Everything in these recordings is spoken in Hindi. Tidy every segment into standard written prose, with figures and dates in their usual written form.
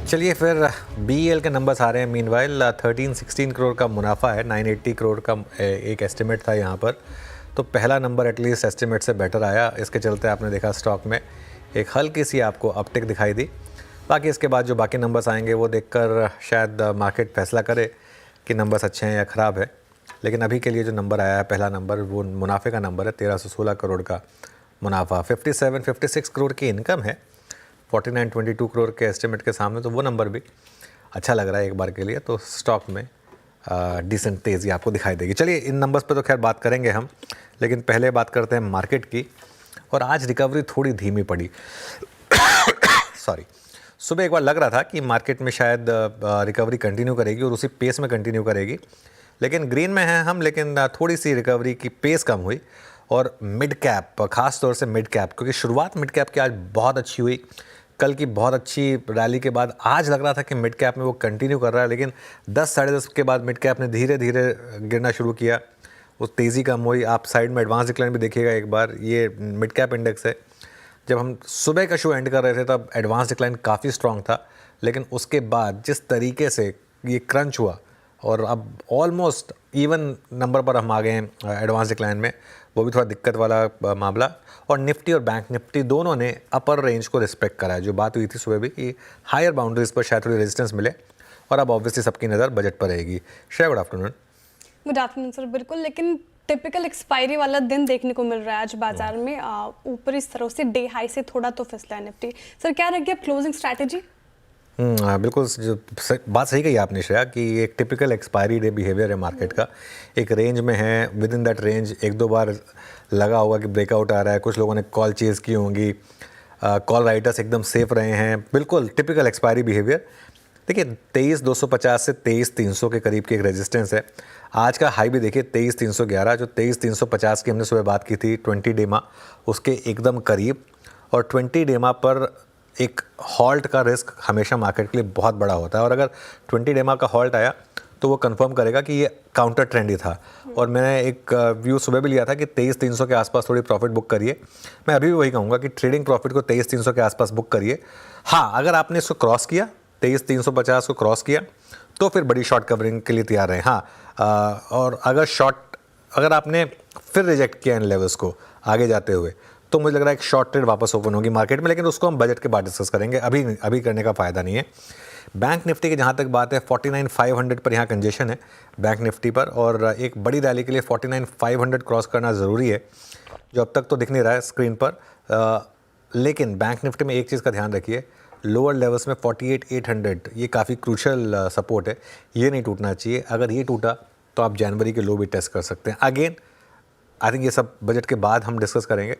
चलिए फिर BEL के नंबर्स आ रहे हैं। मीनवाइल 13-16 करोड़ का मुनाफा है, 980 करोड़ का एक एस्टिमेट था यहाँ पर। तो पहला नंबर एटलीस्ट एस्टिमेट से बेटर आया। इसके चलते आपने देखा स्टॉक में एक हल्की सी आपको अपटिक दिखाई दी। बाकी इसके बाद जो बाकी नंबर्स आएंगे वो देखकर शायद मार्केट फैसला करे कि नंबर्स अच्छे हैं या ख़राब है। लेकिन अभी के लिए जो नंबर आया है, पहला नंबर, वो मुनाफे का नंबर है। 1316 करोड़ का मुनाफा, 57-56 करोड़ की इनकम है 49-22 करोड़ के एस्टिमेट के सामने। तो वो नंबर भी अच्छा लग रहा है एक बार के लिए। तो स्टॉक में डिसेंट तेज़ी आपको दिखाई देगी। चलिए इन नंबर्स पे तो खैर बात करेंगे हम, लेकिन पहले बात करते हैं मार्केट की। और आज रिकवरी थोड़ी धीमी पड़ी। सॉरी, सुबह एक बार लग रहा था कि मार्केट में शायद रिकवरी कंटिन्यू करेगी और उसी पेस में कंटिन्यू करेगी, लेकिन ग्रीन में हैं हम। लेकिन थोड़ी सी रिकवरी की पेस कम हुई। और मिड कैप, ख़ास तौर से मिड कैप, क्योंकि शुरुआत मिड कैप की आज बहुत अच्छी हुई। कल की बहुत अच्छी रैली के बाद आज लग रहा था कि मिड कैप में वो कंटिन्यू कर रहा है, लेकिन 10 साढ़े 10 के बाद मिड कैप ने धीरे धीरे गिरना शुरू किया। उस तेज़ी कम हुई। आप साइड में एडवांस डिक्लाइन भी देखिएगा एक बार। ये मिड कैप इंडेक्स है। जब हम सुबह का शो एंड कर रहे थे तब एडवांस डिक्लाइन काफ़ी स्ट्रॉन्ग था, लेकिन उसके बाद जिस तरीके से ये क्रंच हुआ और अब ऑलमोस्ट इवन नंबर पर हम आ गए हैं एडवांस डिक्लाइन में, वो भी थोड़ा दिक्कत वाला मामला। और निफ्टी और बैंक निफ्टी दोनों ने अपर रेंज को रिस्पेक्ट करा है। जो बात हुई थी सुबह भी कि हायर बाउंड्रीज पर शायद थोड़ी रेजिस्टेंस मिले, और अब ऑब्वियसली सबकी नज़र बजट पर रहेगी। Shreya, good afternoon. Good afternoon sir. बिल्कुल, लेकिन टिपिकल एक्सपायरी वाला दिन देखने को मिल रहा है आज बाजार में। ऊपर इस तरह से डे हाई से थोड़ा तो फिसला है निफ्टी। सर क्या रहेगी अब क्लोजिंग स्ट्रैटेजी? बिल्कुल बात सही कही आपने श्रेया कि एक टिपिकल एक्सपायरी डे बिहेवियर है मार्केट का। एक रेंज में है, विद इन दैट रेंज एक दो बार लगा होगा कि ब्रेकआउट आ रहा है। कुछ लोगों ने कॉल चेज़ की होंगी, कॉल राइटर्स एकदम सेफ रहे हैं। बिल्कुल टिपिकल एक्सपायरी बिहेवियर। देखिए 23,250 से 23,300 के करीब की एक रेजिस्टेंस है। आज का हाई भी देखिए 23,311, जो 23,350 की हमने सुबह बात की थी 20 डेमा, उसके एकदम करीब। और 20 डेमा पर एक हॉल्ट का रिस्क हमेशा मार्केट के लिए बहुत बड़ा होता है, और अगर 20 डेमा का हॉल्ट आया तो वो कंफर्म करेगा कि ये काउंटर ट्रेंड ही था। और मैंने एक व्यू सुबह भी लिया था कि 23,300 के आसपास थोड़ी प्रॉफिट बुक करिए। मैं अभी भी वही कहूँगा कि ट्रेडिंग प्रॉफिट को 23,300 के आसपास बुक करिए। हाँ, अगर आपने इसको क्रॉस किया, 23,350 को क्रॉस किया, तो फिर बड़ी शॉर्ट कवरिंग के लिए तैयार रहें। हाँ, और अगर आपने फिर रिजेक्ट किया इन लेवल्स को आगे जाते हुए, तो मुझे लग रहा है एक शॉर्ट ट्रेड वापस ओपन होगी मार्केट में, लेकिन उसको हम बजट के बाद डिस्कस करेंगे। अभी करने का फ़ायदा नहीं है। बैंक निफ्टी की जहाँ तक बात है, 49,500 पर यहाँ कंजेशन है बैंक निफ्टी पर, और एक बड़ी रैली के लिए 49,500 क्रॉस करना ज़रूरी है, जो अब तक तो दिख नहीं रहा है स्क्रीन पर। लेकिन बैंक निफ्टी में एक चीज़ का ध्यान रखिए, लोअर लेवल्स में 48,800 ये काफ़ी क्रूशल सपोर्ट है। ये नहीं टूटना चाहिए। अगर ये टूटा तो आप जनवरी के लो भी टेस्ट कर सकते हैं। अगेन आई थिंक ये सब बजट के बाद हम डिस्कस करेंगे।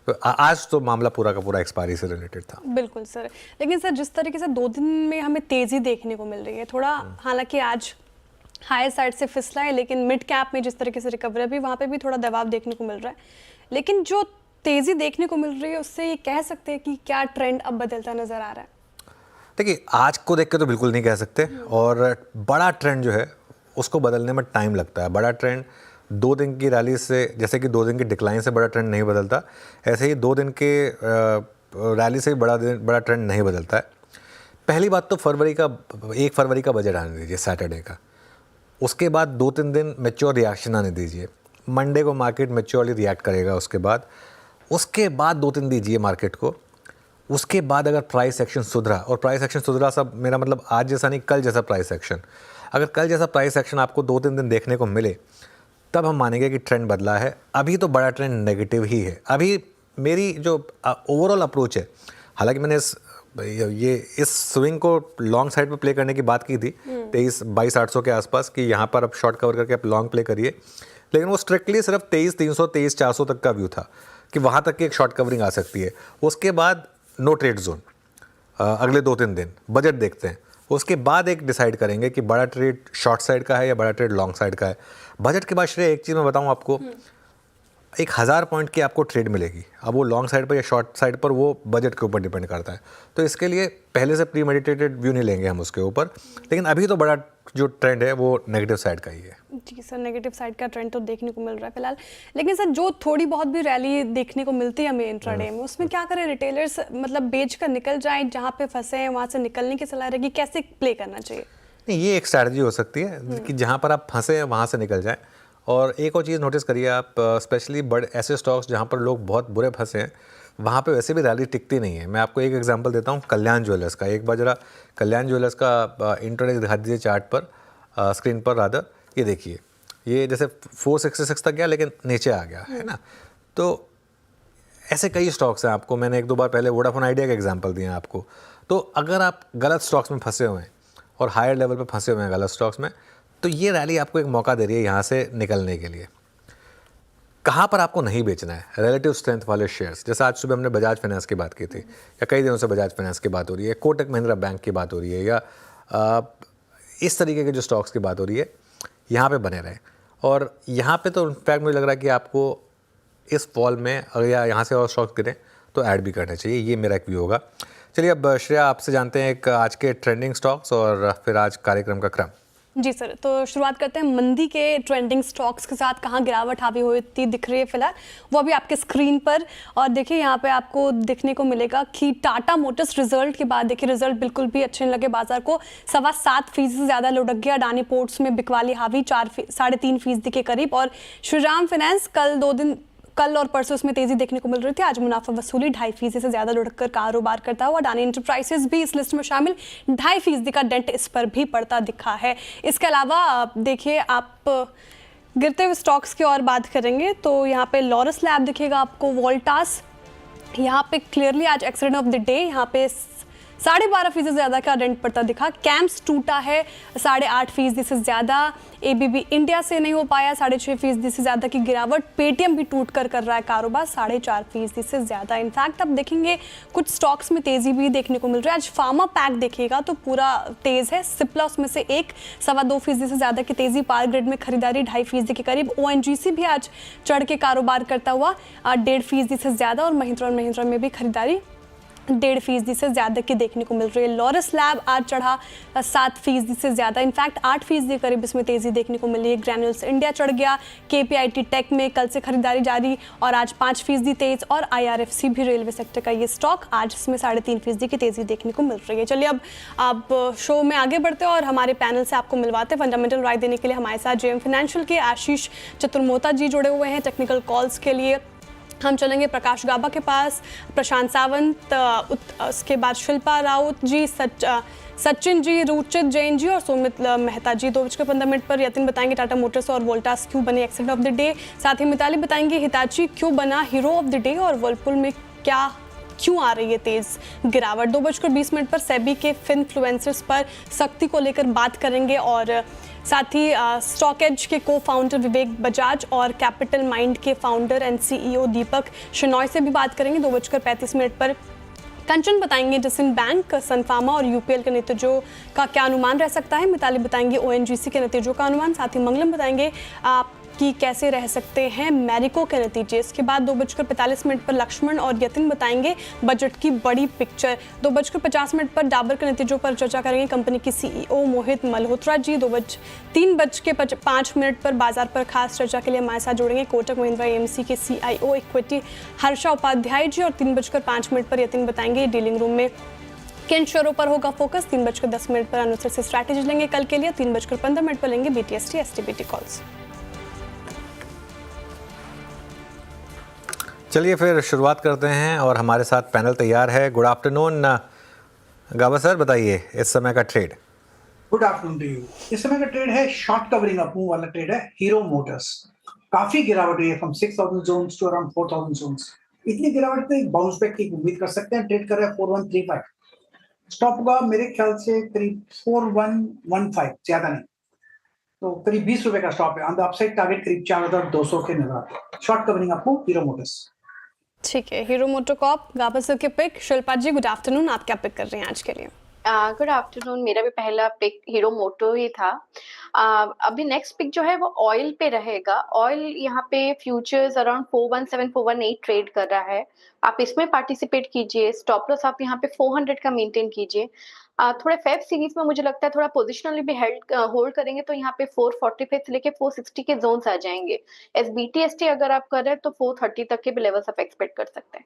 तो आज तो मामला पूरा का पूरा एक्सपायरी से रिलेटेड था। बिल्कुल सर। लेकिन सर जिस तरीके से 2 दिन में हमें तेज़ी देखने को मिल रही है, थोड़ा हालांकि आज हायर साइड से फिसला है, लेकिन मिड कैप में जिस तरीके से रिकवरी है, वहाँ पे भी थोड़ा दबाव देखने को मिल रहा है। लेकिन जो तेज़ी देखने को मिल रही है उससे ये कह सकते हैं कि क्या ट्रेंड अब बदलता नज़र आ रहा है? देखिए आज को देख के तो बिल्कुल नहीं कह सकते, और बड़ा ट्रेंड जो है उसको बदलने में टाइम लगता है। बड़ा ट्रेंड 2 दिन की रैली से, जैसे कि 2 दिन की डिक्लाइन से बड़ा ट्रेंड नहीं बदलता, ऐसे ही 2 दिन के रैली से बड़ा ट्रेंड नहीं बदलता है। पहली बात तो 1 फरवरी का बजट आने दीजिए, सैटरडे का। उसके बाद 2-3 दिन मैच्योर रिएक्शन आने दीजिए। मंडे को मार्केट मैच्योरली रिएक्ट करेगा। उसके बाद 2-3 दीजिए मार्केट को। उसके बाद अगर प्राइस एक्शन सुधरा, और प्राइस एक्शन सुधरा सब मेरा मतलब आज जैसा नहीं, कल जैसा प्राइस एक्शन, अगर कल जैसा प्राइस एक्शन आपको 2-3 दिन देखने को मिले, तब हम मानेंगे कि ट्रेंड बदला है। अभी तो बड़ा ट्रेंड नेगेटिव ही है। अभी मेरी जो ओवरऑल अप्रोच है, हालांकि मैंने इस स्विंग को लॉन्ग साइड पे प्ले करने की बात की थी 22,800 के आसपास, कि यहाँ पर अब शॉर्ट कवर करके आप लॉन्ग प्ले करिए, लेकिन वो स्ट्रिक्टली सिर्फ 23,300 23,400 तक का व्यू था कि वहाँ तक की एक शॉर्ट कवरिंग आ सकती है। उसके बाद नो ट्रेड जोन। अगले 2-3 दिन बजट देखते हैं, उसके बाद एक डिसाइड करेंगे कि बड़ा ट्रेड शॉर्ट साइड का है या बड़ा ट्रेड लॉन्ग साइड का है। बजट के बाद श्रेय एक चीज़ मैं बताऊं आपको, एक 1000 पॉइंट की आपको ट्रेड मिलेगी। अब वो लॉन्ग साइड पर या शॉर्ट साइड पर वो बजट के ऊपर डिपेंड करता है। तो इसके लिए पहले से प्री मेडिटेटेड व्यू नहीं लेंगे हम उसके ऊपर, लेकिन अभी तो बड़ा जो ट्रेंड है वो नेगेटिव साइड का ही है। जी सर, नेगेटिव साइड का ट्रेंड तो देखने को मिल रहा है फिलहाल। लेकिन सर जो थोड़ी बहुत भी रैली देखने को मिलती है हमें इंट्राडे में, उसमें क्या करें रिटेलर्स, मतलब बेच कर निकल जाएं, जहाँ पे फंसे हैं वहाँ से निकलने की सलाह रहेगी, कैसे प्ले करना चाहिए? नहीं, ये एक स्ट्रैटेजी हो सकती है कि जहाँ पर आप फंसे हैं वहाँ से निकल जाएं। और एक और चीज़ नोटिस करिए आप, स्पेशली बड़े ऐसे स्टॉक्स जहाँ पर लोग बहुत बुरे फंसे हैं, वहाँ पे वैसे भी रैली टिकती नहीं है। मैं आपको एक एग्जांपल देता हूँ कल्याण ज्वेलर्स का। एक बार जरा कल्याण ज्वेलर्स का इंट्राडे दिखा दीजिए चार्ट पर, स्क्रीन पर रादर। ये देखिए, ये जैसे 466 तक गया लेकिन नीचे आ गया है ना। तो ऐसे कई स्टॉक्स हैं, आपको मैंने एक दो बार पहले वोडाफोन आइडिया का एग्जांपल दिया आपको। तो अगर आप गलत स्टॉक्स में फंसे हुए हैं और हायर लेवल पे फंसे हुए हैं गलत स्टॉक्स में, तो ये रैली आपको एक मौका दे रही है यहाँ से निकलने के लिए। कहाँ पर आपको नहीं बेचना है? रिलेटिव स्ट्रेंथ वाले शेयर्स, जैसे आज सुबह हमने बजाज फाइनेंस की बात की थी, या कई दिनों से बजाज फाइनेंस की बात हो रही है, कोटक महिंद्रा बैंक की बात हो रही है, या इस तरीके के जो स्टॉक्स की बात हो रही है, यहाँ पे बने रहें। और यहाँ पे तो इनफैक्ट मुझे लग रहा है कि आपको इस फॉल में अगर या यहाँ से और स्टॉक्स गिरें तो ऐड भी करना चाहिए। ये मेरा एक व्यू होगा। चलिए अब श्रेया, आपसे जानते हैं एक आज के ट्रेंडिंग स्टॉक्स और फिर आज कार्यक्रम का क्रम। जी सर, तो शुरुआत करते हैं मंदी के ट्रेंडिंग स्टॉक्स के साथ। कहाँ गिरावट हावी हुई दिख रही है फिलहाल, वो अभी आपके स्क्रीन पर। और देखिए यहाँ पे आपको देखने को मिलेगा कि टाटा मोटर्स रिजल्ट के बाद, देखिए रिजल्ट बिल्कुल भी अच्छे नहीं लगे बाजार को, 7.25% से ज़्यादा लुढ़क गया। अडानी पोर्ट्स में बिकवाली हावी 3.5% के करीब। और श्रीराम फाइनेंस कल और परसों इसमें तेजी देखने को मिल रही थी, आज मुनाफा वसूली 2.5% से ज्यादा लुढ़ककर कारोबार करता हुआ। अडानी एंटरप्राइजेस भी इस लिस्ट में शामिल, 2.5% का डेंट इस पर भी पड़ता दिखा है। इसके अलावा देखिए, आप गिरते हुए स्टॉक्स की और बात करेंगे तो यहाँ पे लॉरस लैब दिखेगा आपको, वोल्टास, यहाँ पे क्लियरली आज एक्सीडेंट ऑफ द डे, यहाँ पे 12.5% से ज़्यादा का डेंट पड़ता दिखा। कैम्प्स टूटा है 8.5% से ज़्यादा। एबीबी इंडिया से नहीं हो पाया, 6.5% से ज़्यादा की गिरावट। पेटीएम भी टूट कर रहा है कारोबार 4.5% से ज़्यादा। इनफैक्ट अब देखेंगे कुछ स्टॉक्स में तेज़ी भी देखने को मिल रही है। आज फार्मा पैक देखिएगा तो पूरा तेज़ है, सिप्ला उसमें से 1.25% से ज़्यादा की तेज़ी। पावर ग्रिड में खरीदारी 2.5% के करीब। ओएनजीसी भी आज चढ़ के कारोबार करता हुआ 1.5% से ज़्यादा। और महिंद्रा में भी खरीदारी 1.5% से ज़्यादा की देखने को मिल रही है। लॉरस लैब आज चढ़ा 7% से ज़्यादा, इनफैक्ट 8% के करीब इसमें तेज़ी देखने को मिली है। ग्रैन्यूल्स इंडिया चढ़ गया, केपीआईटी टेक में कल से खरीदारी जारी और आज 5% तेज़। और आईआरएफसी भी रेलवे सेक्टर का ये स्टॉक आज इसमें 3.5% की तेज़ी देखने को मिल रही है। चलिए अब आप शो में आगे बढ़ते हैं और हमारे पैनल से आपको मिलवाते हैं। फंडामेंटल राय देने के लिए हमारे साथ जेएम फाइनेंशियल के आशीष चतुर्मोता जी जुड़े हुए हैं। टेक्निकल कॉल्स के लिए हम चलेंगे प्रकाश गाबा के पास, प्रशांत सावंत, उसके बाद शिल्पा राउत जी, सचिन जी, रुचित जैन जी और सुमित मेहता जी। 2:15 पर यतिन बताएंगे टाटा मोटर्स और वोल्टास क्यों बने एक्सीडेंट ऑफ द डे। साथ ही मिताली बताएंगे हिताची क्यों बना हीरो ऑफ द डे और वर्लपुल में क्यों आ रही है तेज गिरावट। 2:20 पर सेबी के फिनफ्लुएंसर्स पर सख्ती को लेकर बात करेंगे। और साथ ही स्टॉक एज के को फाउंडर विवेक बजाज और कैपिटल माइंड के फाउंडर एंड सीईओ दीपक शनॉय से भी बात करेंगे। 2:35 पर कंचन बताएंगे जसिन बैंक, सनफार्मा और यूपीएल के नतीजों का क्या अनुमान रह सकता है। मिताली बताएंगे ओएनजीसी के नतीजों का अनुमान। साथ ही मंगलम बताएंगे कि कैसे रह सकते हैं मैरिको के नतीजे। इसके बाद 2:45 पर लक्ष्मण और यतिन बताएंगे बजट की बड़ी पिक्चर। 2:50 पर डाबर के नतीजों पर चर्चा करेंगे कंपनी की सीईओ मोहित मल्होत्रा जी। 3:05 पर बाजार पर खास चर्चा के लिए हमारे साथ जुड़ेंगे कोटक महिंद्रा एएमसी के सीआईओ इक्विटी हर्षा उपाध्याय जी। और 3:05 पर यतिन बताएंगे डीलिंग रूम में किन शेयरों पर होगा फोकस। 3:10 पर अनुसार से स्ट्रैटेजी लेंगे कल के लिए। 3:15 पर लेंगे बीटीएसटी एसटीबीटी कॉल्स। चलिए फिर शुरुआत करते हैं और हमारे साथ पैनल तैयार है। गुड आफ्टरनून गाबा सर, बताइए इस समय का trade. Good afternoon to you. इस समय का ट्रेड है शॉर्ट कवरिंग अप मूव वाला ट्रेड है हीरो मोटर्स। काफी गिरावट हुई है from 6000 zones to around 4000 zones. इतनी गिरावट पे बाउंस बैक की उम्मीद कर सकते हैं। ट्रेड कर रहा है 4135। स्टॉप होगा मेरे ख्याल से करीब 4115, ज्यादा नहीं, तो करीब 20 रुपए का स्टॉप है। ऑन द अपसाइड टारगेट करीब 4200 के नजर। Short covering up move hero Motors. ठीक है, हीरो मोटोकॉप गाबा सर के पिक। शिल्पा जी गुड आफ्टरनून, आप क्या पिक कर रहे हैं आज के लिए? Good afternoon. मेरा भी पहला पिक हीरो मोटो ही था। अभी नेक्स्ट पिक जो है वो ऑयल पे रहेगा। ऑयल यहाँ पे फ्यूचर्स अराउंड 417 418 ट्रेड कर रहा है। आप इसमें पार्टिसिपेट कीजिए। स्टॉप लॉस आप यहाँ पे 400 का मेंटेन कीजिए। थोड़ा फेब सीरीज में मुझे लगता है थोड़ा पोजिशनली भी होल्ड करेंगे तो यहाँ पे 445 से लेके 460 के जोन्स आ जाएंगे। SBTST अगर आप कर रहे हैं तो 430 तक के भी लेवल्स आप एक्सपेक्ट कर सकते हैं।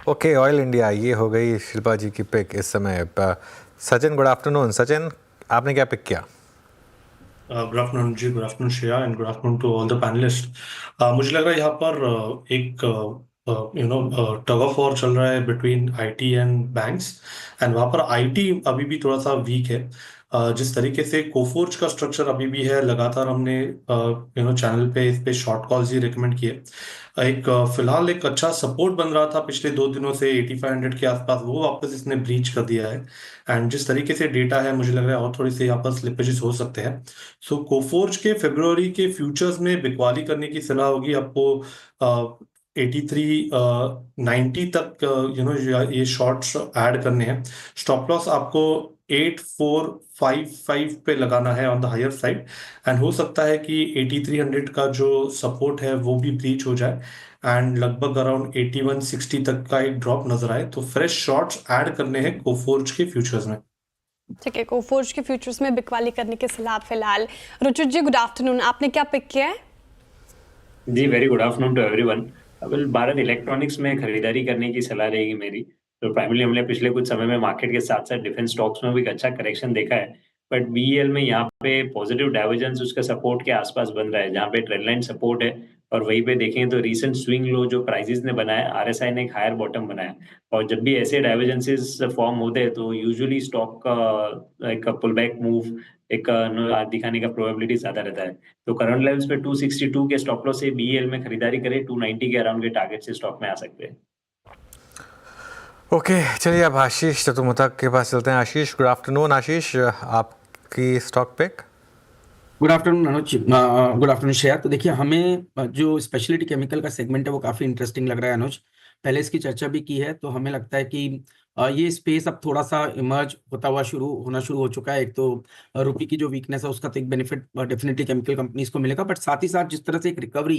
ओके, ऑयल इंडिया, ये हो गई शिल्पा जी की पिक इस समय। Sachin, good afternoon. सचिन, आपने क्या पिक किया? गुड आफ्टरनून जी, good afternoon Shreya and good afternoon to all the panelist. मुझे लग रहा है यहाँ पर एक टग ऑफ वॉर चल रहा है between IT and banks, and वहाँ पर आईटी अभी भी थोड़ा सा वीक है। जिस तरीके से कोफोर्ज का स्ट्रक्चर अभी भी है, लगातार हमने चैनल पे इस पे शॉर्ट कॉल्स ही रिकमेंड किए। फिलहाल एक अच्छा सपोर्ट बन रहा था पिछले 2 दिनों से 8500 के आसपास, वो वापस इसने ब्रीच कर दिया है। एंड जिस तरीके से डेटा है, मुझे लग रहा है और थोड़ी सी यहाँ पर स्लिपेजेस हो सकते हैं। सो कोफोर्ज के फरवरी के फ्यूचर्स में बिकवाली करने की सलाह होगी आपको। 8390 तक ये शॉर्ट्स ऐड करने हैं। स्टॉप लॉस आपको 8455 पे लगाना है on the higher side, and हो सकता है कि 8300 का जो सपोर्ट है वो भी ब्रीच हो जाए एंड लगभग अराउंड 8160 तक का एक ड्रॉप नजर आए। तो फ्रेश शॉर्ट्स ऐड करने हैं कोफोर्ज के फ्यूचर्स में। ठीक है, कोफोर्ज के फ्यूचर्स में बिकवाली करने के सलाह फिलहाल। Ruchit ji, good afternoon. आपने क्या पिक किया है? जी, very good afternoon to everyone. Well, Bharat electronics में खरीदारी करने की सलाह रहेगी मेरी। तो प्राइमरली हमने पिछले कुछ समय में मार्केट के साथ साथ डिफेंस स्टॉक्स में भी एक अच्छा करेक्शन देखा है, बट बीईएल में यहाँ पे पॉजिटिव डाइवर्जेंस उसके सपोर्ट के आसपास बन रहा है, जहाँ पे ट्रेंड लाइन सपोर्ट है। और वहीं पे देखें तो रीसेंट स्विंग लो जो प्राइसेस ने बनाया, आरएसआई ने एक हायर बॉटम बनाया, और जब भी ऐसे डाइवर्जेंसेस फॉर्म होते हैं तो यूजुअली स्टॉक का एक पुल बैक मूव एक दिखाने का प्रोबेबिलिटी ज्यादा रहता है। तो करंट लेवल्स पे 262 के स्टॉप लॉस से बीईएल में खरीदारी करें, 290 के अराउंड के टारगेट से स्टॉक में आ सकते हैं। ओके, चलिए अब आशीष चतुर्मुखी के पास चलते हैं। आशीष, गुड आफ्टरनून। आशीष, आपकी stock pick? Good afternoon Anuj, good afternoon Shreya. तो देखिए, हमें जो स्पेशलिटी केमिकल का सेगमेंट है वो काफ़ी इंटरेस्टिंग लग रहा है अनुज। पहले इसकी चर्चा भी की है, तो हमें लगता है कि ये स्पेस अब थोड़ा सा इमर्ज होना शुरू हो चुका है। एक तो रुपये की जो वीकनेस है उसका तो एक बेनिफिट डेफिनेटली केमिकल कंपनीज को मिलेगा, बट साथ ही साथ जिस तरह से एक रिकवरी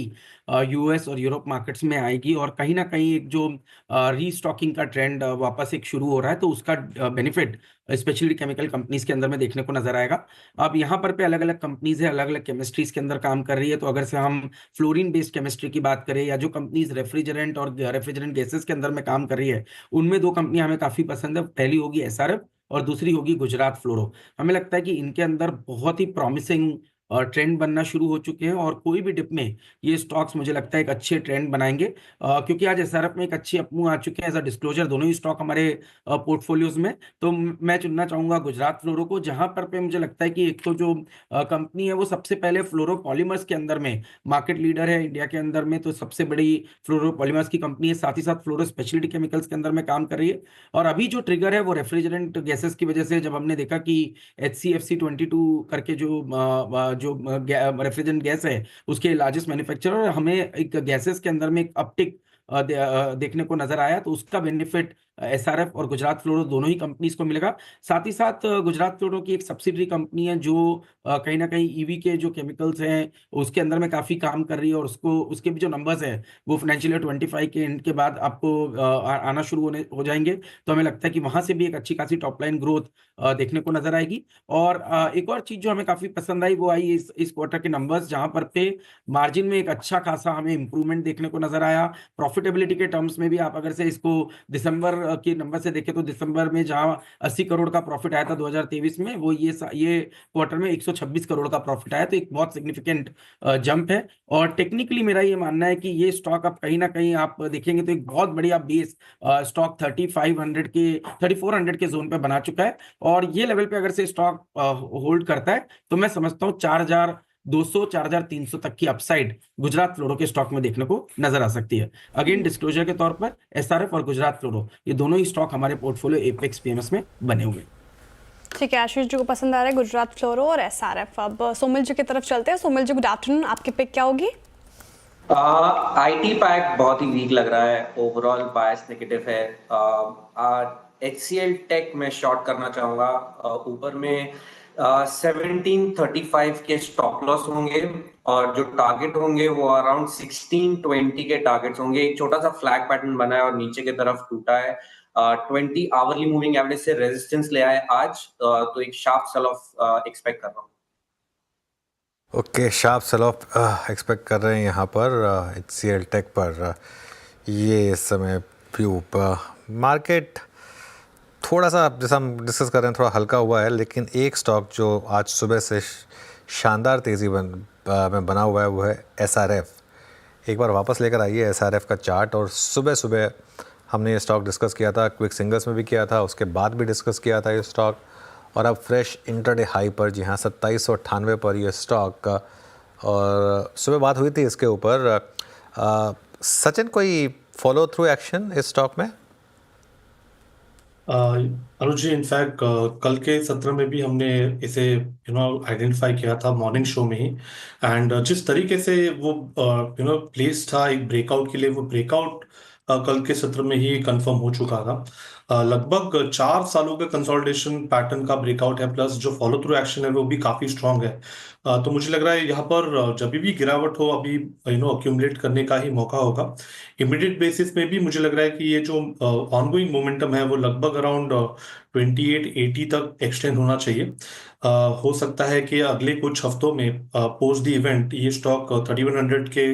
यूएस और यूरोप मार्केट्स में आएगी और कहीं ना कहीं एक जो रीस्टॉकिंग का ट्रेंड वापस एक शुरू हो रहा है, तो उसका बेनिफिट स्पेशली केमिकल कंपनीज के अंदर में देखने को नजर आएगा। अब यहाँ पर पे अलग अलग कंपनीज है, अलग अलग केमिस्ट्रीज के अंदर काम कर रही है। तो अगर से हम फ्लोरीन बेस्ड केमिस्ट्री की बात करें, या जो कंपनीज रेफ्रिजरेंट और रेफ्रिजरेंट गैसेस के अंदर में काम कर रही है, उनमें 2 कंपनियां हमें काफी पसंद है। पहली होगी एसआरएफ और दूसरी होगी गुजरात फ्लोरो। हमें लगता है कि इनके अंदर बहुत ही प्रॉमिसिंग ट्रेंड बनना शुरू हो चुके हैं, और कोई भी डिप में ये स्टॉक्स मुझे लगता है एक अच्छे ट्रेंड बनाएंगे, क्योंकि आज एसआरएफ में एक अच्छी अपमूव आ चुके हैं। एज अ डिस्क्लोजर दोनों ही स्टॉक हमारे पोर्टफोलियोज में, तो मैं चुनना चाहूंगा गुजरात फ्लोरो को, जहां पर पे मुझे लगता है कि एक तो जो कंपनी है वो सबसे पहले फ्लोरोपॉलीमर्स के अंदर में मार्केट लीडर है इंडिया के अंदर में, तो सबसे बड़ी फ्लोरोपॉलीमर्स की कंपनी है। साथ ही साथ फ्लोरो स्पेशलिटी केमिकल्स के अंदर में काम कर रही है। और अभी जो ट्रिगर है वो रेफ्रिजरेंट गैसेस की वजह से, जब हमने देखा कि HCFC 22 करके जो रेफ्रिजरेंट गैस है उसके लार्जेस्ट मैन्युफैक्चरर, हमें एक गैसेस के अंदर में एक अपटिक देखने को नजर आया, तो उसका बेनिफिट एसआरएफ और गुजरात फ्लोरो दोनों ही कंपनीज को मिलेगा। साथ ही साथ गुजरात फ्लोरो की एक सब्सिडरी कंपनी है जो कहीं ना कहीं ईवी के जो केमिकल्स हैं उसके अंदर में काफी काम कर रही है, और उसके भी जो नंबर्स हैं वो फाइनेंशियल ईयर 25 के एंड के बाद आपको आना शुरू हो जाएंगे। तो हमें लगता है कि वहां से भी एक अच्छी खासी टॉप लाइन ग्रोथ देखने को नजर आएगी। और एक और चीज जो हमें काफी पसंद आई वो आई इस क्वार्टर के नंबर्स, जहां पर पे मार्जिन में एक अच्छा खासा हमें इंप्रूवमेंट देखने को नजर आया। प्रॉफिटेबिलिटी के टर्म्स में भी आप अगर से इसको दिसंबर के नंबर से देखें, तो दिसंबर में जहां 80 करोड़ का प्रॉफिट आया था 2023 में, वो ये क्वार्टर में 126 करोड़ का प्रॉफिट आया, तो एक बहुत सिग्निफिकेंट जंप है। और टेक्निकली मेरा ये मानना है कि ये स्टॉक अब कहीं ना कहीं आप देखेंगे तो एक बहुत बढ़िया बेस स्टॉक 3400 के जोन पे बना चुका है, और ये लेवल पे अगर से स्टॉक होल्ड करता है तो मैं समझता हूँ 4200 4300 तक की अपसाइड गुजरात फ्लोरो के स्टॉक में देखने को नजर आ सकती है। अगेन डिस्क्लोजर के तौर पर एसआरएफ और गुजरात फ्लोरो ये दोनों ही स्टॉक हमारे पोर्टफोलियो एपेक्स पीएमएस में बने हुए हैं। ठीक है, आशीष जी को पसंद आ रहा है गुजरात फ्लोरो और एसआरएफ। अब सोमिल जी की तरफ चलते हैं। सोमिल जी, गुड आफ्टरनून। आपकी पिक क्या होगी? आईटी पैक बहुत ही वीक लग रहा है, ओवरऑल बायस नेगेटिव है। HCL टेक में शॉर्ट करना चाहूँगा। ऊपर में 1735 के स्टॉप लॉस होंगे और जो टारगेट होंगे वो अराउंड 1620 के टारगेट्स होंगे। एक छोटा सा फ्लैग पैटर्न बना है और नीचे की तरफ टूटा है। 20 आवरली मूविंग एवरेज से रेजिस्टेंस ले आए आज, तो एक शार्प सेल ऑफ एक्सपेक्ट कर रहा हूँ। Okay, sharp sell off expect कर रहे हैं यहाँ पर HCL टेक पर। ये इस समय व्यू मार्केट थोड़ा सा, जैसा हम डिस्कस कर रहे हैं, थोड़ा हल्का हुआ है, लेकिन एक स्टॉक जो आज सुबह से शानदार तेज़ी में बना हुआ है वो है SRF। एक बार वापस लेकर आइए SRF का चार्ट। और सुबह सुबह हमने ये स्टॉक डिस्कस किया था, क्विक सिंगल्स में भी किया था, उसके बाद भी डिस्कस किया था ये स्टॉक, और अब फ्रेश इंटरडे हाई पर, जी हाँ 2798 पर ये स्टॉक। और सुबह बात हुई थी इसके ऊपर। सचिन, कोई फॉलो थ्रू एक्शन इस स्टॉक में? अनुज जी, इनफैक्ट कल के सत्र में भी हमने इसे आइडेंटिफाई किया था मॉर्निंग शो में ही। एंड जिस तरीके से वो प्लेस था एक ब्रेकआउट के लिए, वो ब्रेकआउट कल के सत्र में ही कंफर्म हो चुका था। लगभग 4 सालों के कंसोलिडेशन पैटर्न का ब्रेकआउट है, प्लस जो फॉलो थ्रू एक्शन है वो भी काफी स्ट्रांग है। तो मुझे लग रहा है यहाँ पर जब भी गिरावट हो, अभी अक्यूमुलेट करने का ही मौका होगा। इमीडिएट बेसिस में भी मुझे लग रहा है कि ये जो ऑनगोइंग मोमेंटम है वो लगभग अराउंड 2880 तक एक्सटेंड होना चाहिए। हो सकता है कि अगले कुछ हफ्तों में पोस्ट द इवेंट ये स्टॉक 3100 के